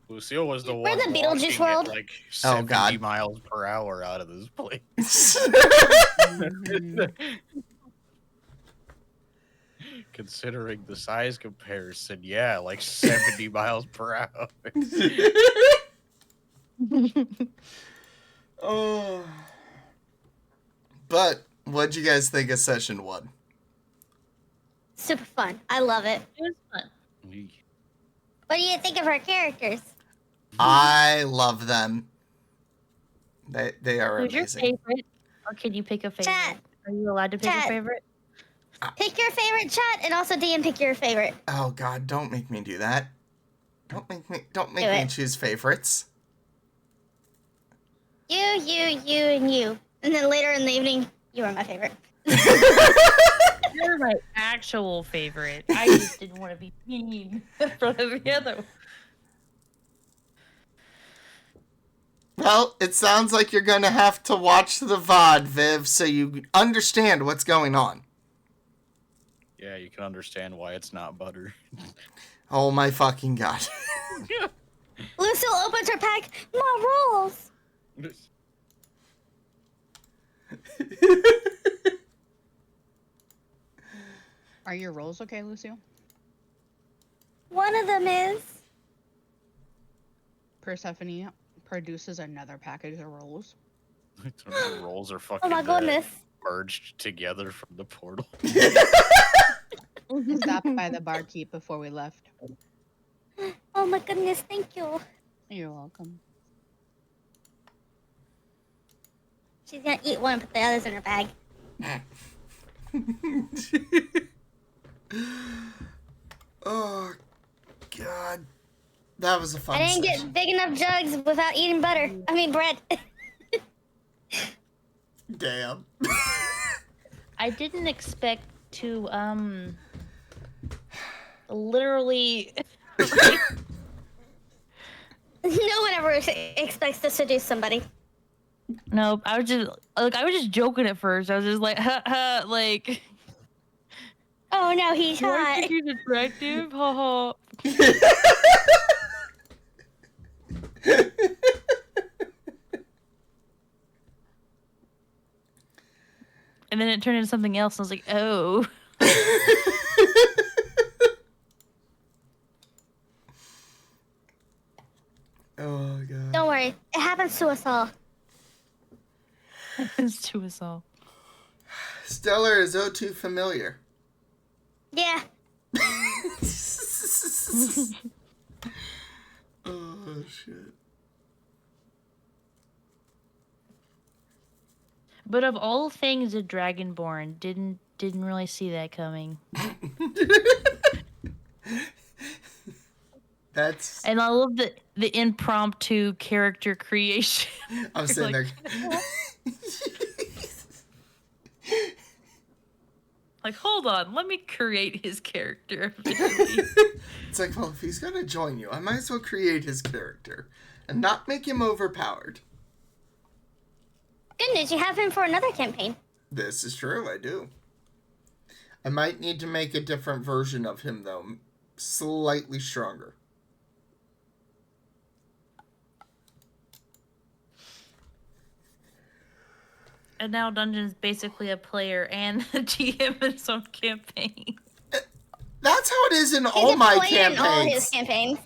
Lucille was the We're one the Beetlejuice walking world. at like Oh, 70 God. miles per hour out of this place. Considering the size comparison, yeah, like 70 miles per hour. Oh. But what'd you guys think of session 1? Super fun. I love it. It was fun. What do you think of our characters? I love them. They are Who's your amazing. favorite? Or can you pick a favorite? Chat. Are you allowed to pick Chat. a favorite? Pick your favorite chat, and also DM pick your favorite. Oh God, don't make me do that. Don't make me Do it. choose favorites. You, and you. And then later in the evening, you are my favorite. You're my actual favorite. I just didn't want to be mean in front of the other one. Well, it sounds like you're gonna have to watch the VOD, Viv, so you understand what's going on. Yeah, you can understand why it's not butter. Oh my fucking God. Lucille opens her pack. More rolls. Are your rolls okay, Lucille? One of them is. Persephone produces another package of rolls. The rolls are fucking Oh my goodness. merged together from the portal. Stopped by the barkeep before we left. Oh my goodness, thank you. You're welcome. She's gonna eat one and put the others in her bag. Oh God. That was a fun I didn't session. get big enough jugs without eating butter. I mean bread. Damn. I didn't expect to literally No one ever expects to seduce somebody. no, I was just joking at first. I was just like ha ha like Oh no, he's do I hot. think he's attractive? Ha ha. And then it turned into something else, and I was like, oh. Oh God. Don't worry, it happens to us all. It's to us all. Stellar is O2 familiar. Yeah. Oh shit. But of all things, a Dragonborn didn't really see that coming. That's. And I love the impromptu character creation. I'm sitting like, there. Like, hold on, let me create his character. It's like, well, if he's gonna join you, I might as well create his character and not make him overpowered. Good news, you have him for another campaign. This is true, I do. I might need to make a different version of him, though. Slightly stronger. And now Dungeon's basically a player and a GM in his own campaign. That's how it is in He's all a my player in all his campaigns. campaigns.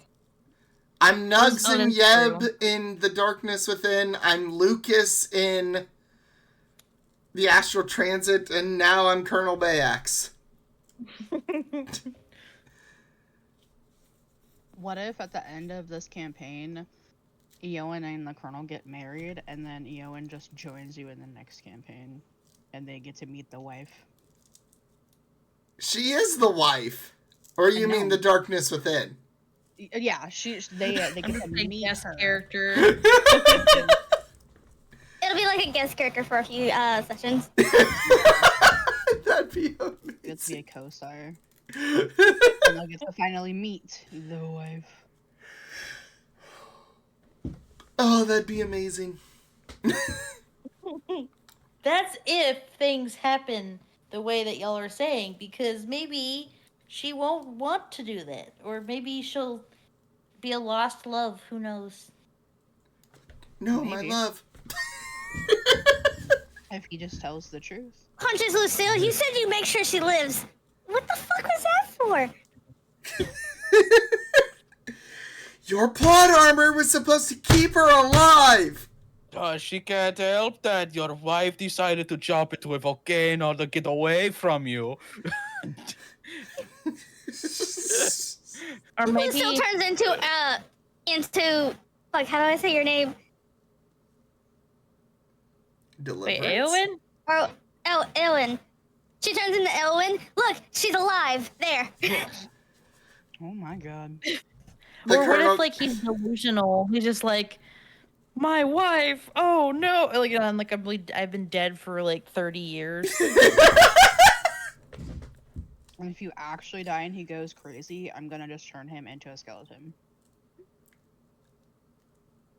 I'm Nugs Oh, and that's Yeb in The Darkness Within. I'm Lucas in The Astral Transit, and now I'm Colonel Bayax. What if at the end of this campaign, Eowyn and the Colonel get married, and then Eowyn just joins you in the next campaign, and they get to meet the wife? She is the wife. Or you I mean know. The Darkness Within? Yeah, they get to meet guest her. character. It'll be like a guest character for a few sessions. That'd be to be a co-star. And they'll get to finally meet the wife. Oh, that'd be amazing. That's if things happen the way that y'all are saying, because maybe she won't want to do that, or maybe she'll be a lost love. Who knows? No, Maybe. my love. If he just tells the truth. Punches Lucille, you said you make sure she lives. What the fuck was that for? Your plot armor was supposed to keep her alive. She can't help that. Your wife decided to jump into a volcano to get away from you. Or maybe Lucille turns into like, how do I say your name? Deliverance. Wait, Eowyn? Oh, Elwyn. She turns into Elwyn. Look, she's alive. There. Oh my god. The Or what Colonel- if like he's delusional? He's just like, my wife. Oh no! Like I'm like I've been dead for like 30 years. And if you actually die and he goes crazy, I'm gonna just turn him into a skeleton.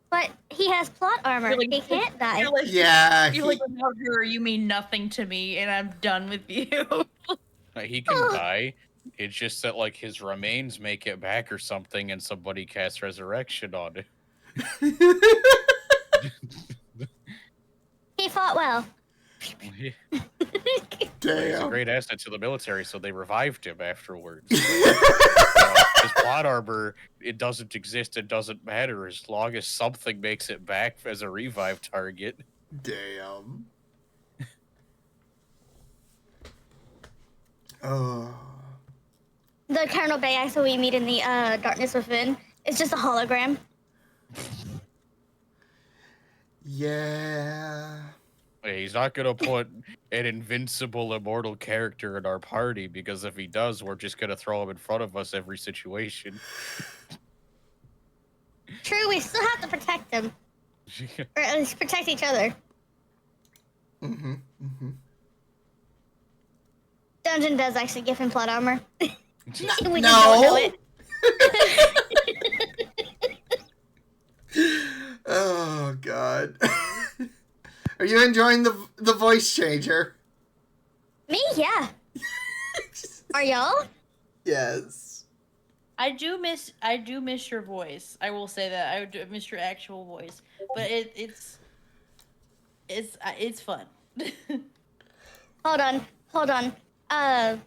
But he has plot armor. You're like- He can't die. You're like, Yeah. you're like, without her, you mean nothing to me, and I'm done with you. He can die. It's just that like his remains make it back or something, and somebody casts resurrection on it. He fought well. He's a Damn. great asset to the military, so they revived him afterwards. His plot armor, it doesn't exist. It doesn't matter as long as something makes it back as a revive target. Damn. Oh. The Colonel Bayax that we meet in the Darkness Within is just a hologram. Yeah. He's not gonna put an invincible, immortal character in our party, because if he does, we're just gonna throw him in front of us every situation. True, we still have to protect him. Or at least protect each other. Mm-hmm. Mm-hmm. Dungeon does actually give him plot armor. We just don't No. know it. Oh God. Are you enjoying the voice changer? Me? Yeah. Are y'all? Yes. I do miss your voice. I will say that I do miss your actual voice, but it's fun. Hold on.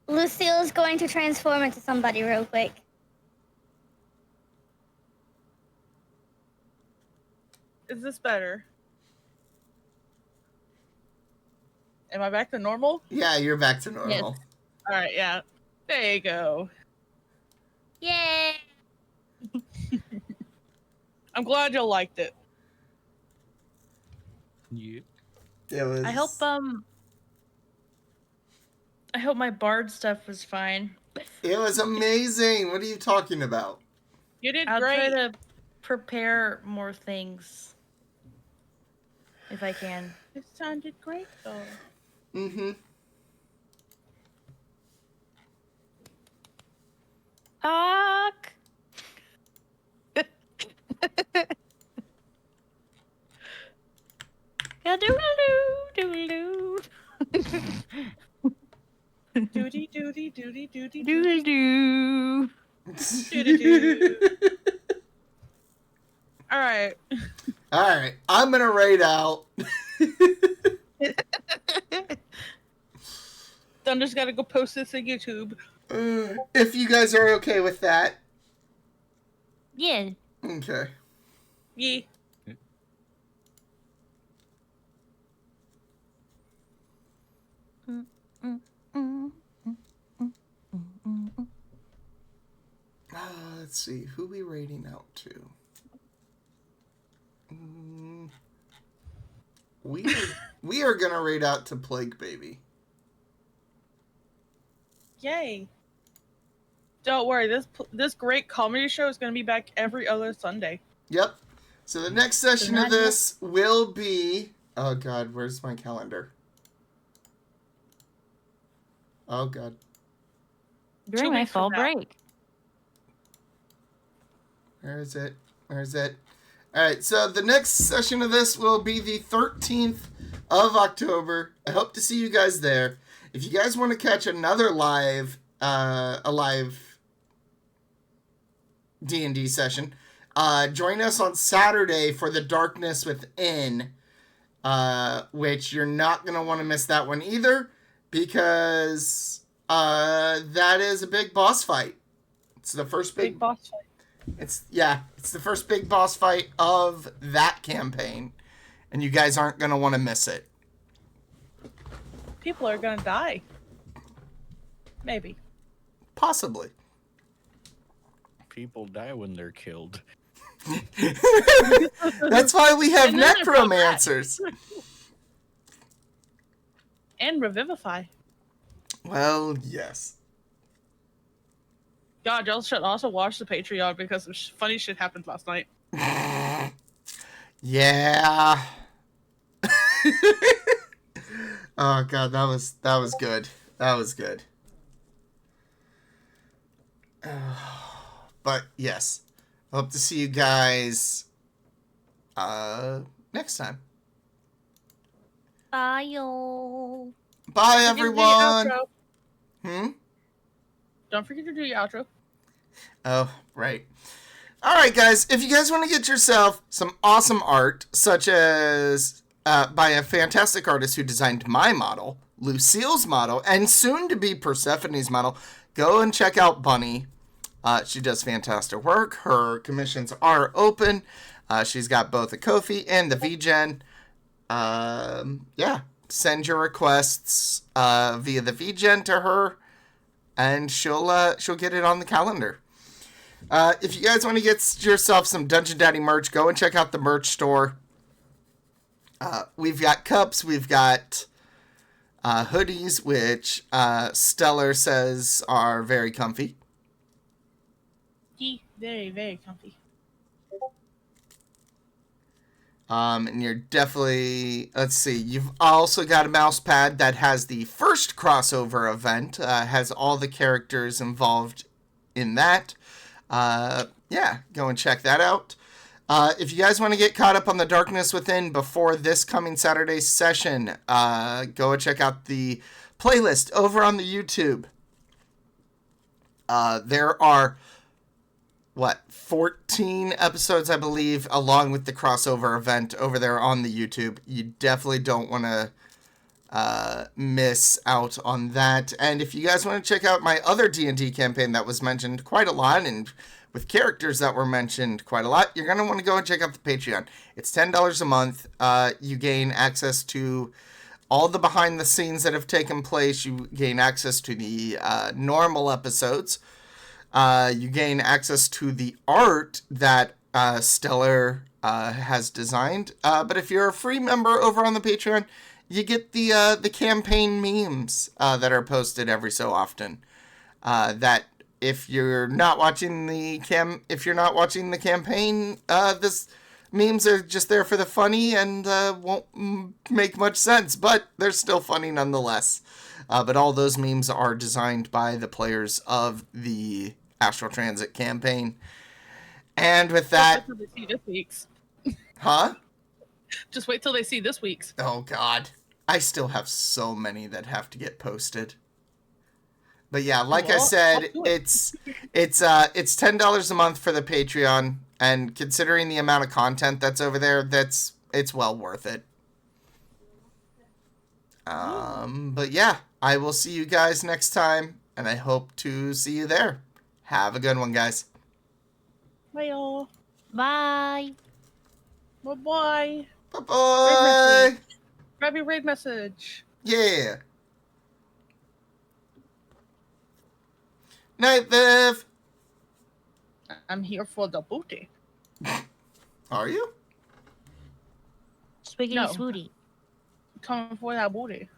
Lucille's going to transform into somebody real quick. Is this better? Am I back to normal? Yeah, you're back to normal. All right, yeah. There you go. Yay! I'm glad you liked it. Yeah. It was. I hope my bard stuff was fine. It was amazing. What are you talking about? You did I'll great. try to prepare more things if I can. It sounded great, though. Mm-hmm. Fuck. Yeah, doodle-doo, Doody, doody, doody, doody, doodle-doo. doody. All right. All right, I'm gonna raid out. Thunder's got to go post this on YouTube. If you guys are okay with that. Yeah. Okay. Yeah. Let's see, who we raiding out to? We are gonna raid out to Plague Baby. Yay. Don't worry, this great comedy show is going to be back every other Sunday. Yep. So the next session of this will be. Oh God, where's my calendar? Oh god. During 2 my weeks from fall now. break. Where is it? Where is it? All right. So the next session of this will be the 13th of October. I hope to see you guys there. If you guys want to catch another live, a live D&D session, join us on Saturday for the Darkness Within, which you're not going to want to miss that one either, because that is a big boss fight. It's the first Big boss fight. It's the first big boss fight of that campaign, and you guys aren't going to want to miss it. People are gonna die. Maybe. Possibly. People die when they're killed. That's why we have And then they're brought back. necromancers. And revivify. Well, yes. God, y'all should also watch the Patreon because funny shit happened last night. Yeah. Oh god, that was good. That was good. But yes, hope to see you guys next time. Bye, y'all. Bye Don't forget to do your everyone. outro. Don't forget to do your outro. Oh, right. All right, guys. If you guys want to get yourself some awesome art, such as by a fantastic artist who designed my model, Lucille's model, and soon to be Persephone's model, go and check out Bunny. She does fantastic work. Her commissions are open. She's got both the Ko-fi and the VGen. Yeah, send your requests via the VGen to her, and she'll get it on the calendar. If you guys want to get yourself some Dungeon Daddy merch, go and check out the merch store. We've got cups, we've got hoodies, which Stellar says are very comfy. Very, very comfy. And you're definitely, let's see, you've also got a mouse pad that has the first crossover event, has all the characters involved in that. Yeah, go and check that out. If you guys want to get caught up on the Darkness Within before this coming Saturday's session, go and check out the playlist over on the YouTube. There are, 14 episodes, I believe, along with the crossover event over there on the YouTube. You definitely don't want to miss out on that. And if you guys want to check out my other D&D campaign that was mentioned quite a lot, and with characters that were mentioned quite a lot, you're going to want to go and check out the Patreon. It's $10 a month. You gain access to all the behind the scenes that have taken place. You gain access to the normal episodes. You gain access to the art that Stellar has designed. But if you're a free member over on the Patreon, you get the campaign memes that are posted every so often. That if you're not watching the campaign, this memes are just there for the funny and won't make much sense, but they're still funny nonetheless. But all those memes are designed by the players of the Astral Transit campaign. And with that, Just wait till they see this week's. huh? Just wait till they see this week's. Oh God, I still have so many that have to get posted. But yeah, like I Well, said, I'll do it. it's $10 a month for the Patreon, and considering the amount of content that's over there, it's well worth it. But yeah, I will see you guys next time, and I hope to see you there. Have a good one, guys. Bye, y'all. Bye. Bye-bye. Bye-bye. Grab your raid message. Yeah. Night, Viv. I'm here for the booty. Are you? Swiggity No. swooty. Coming for that booty.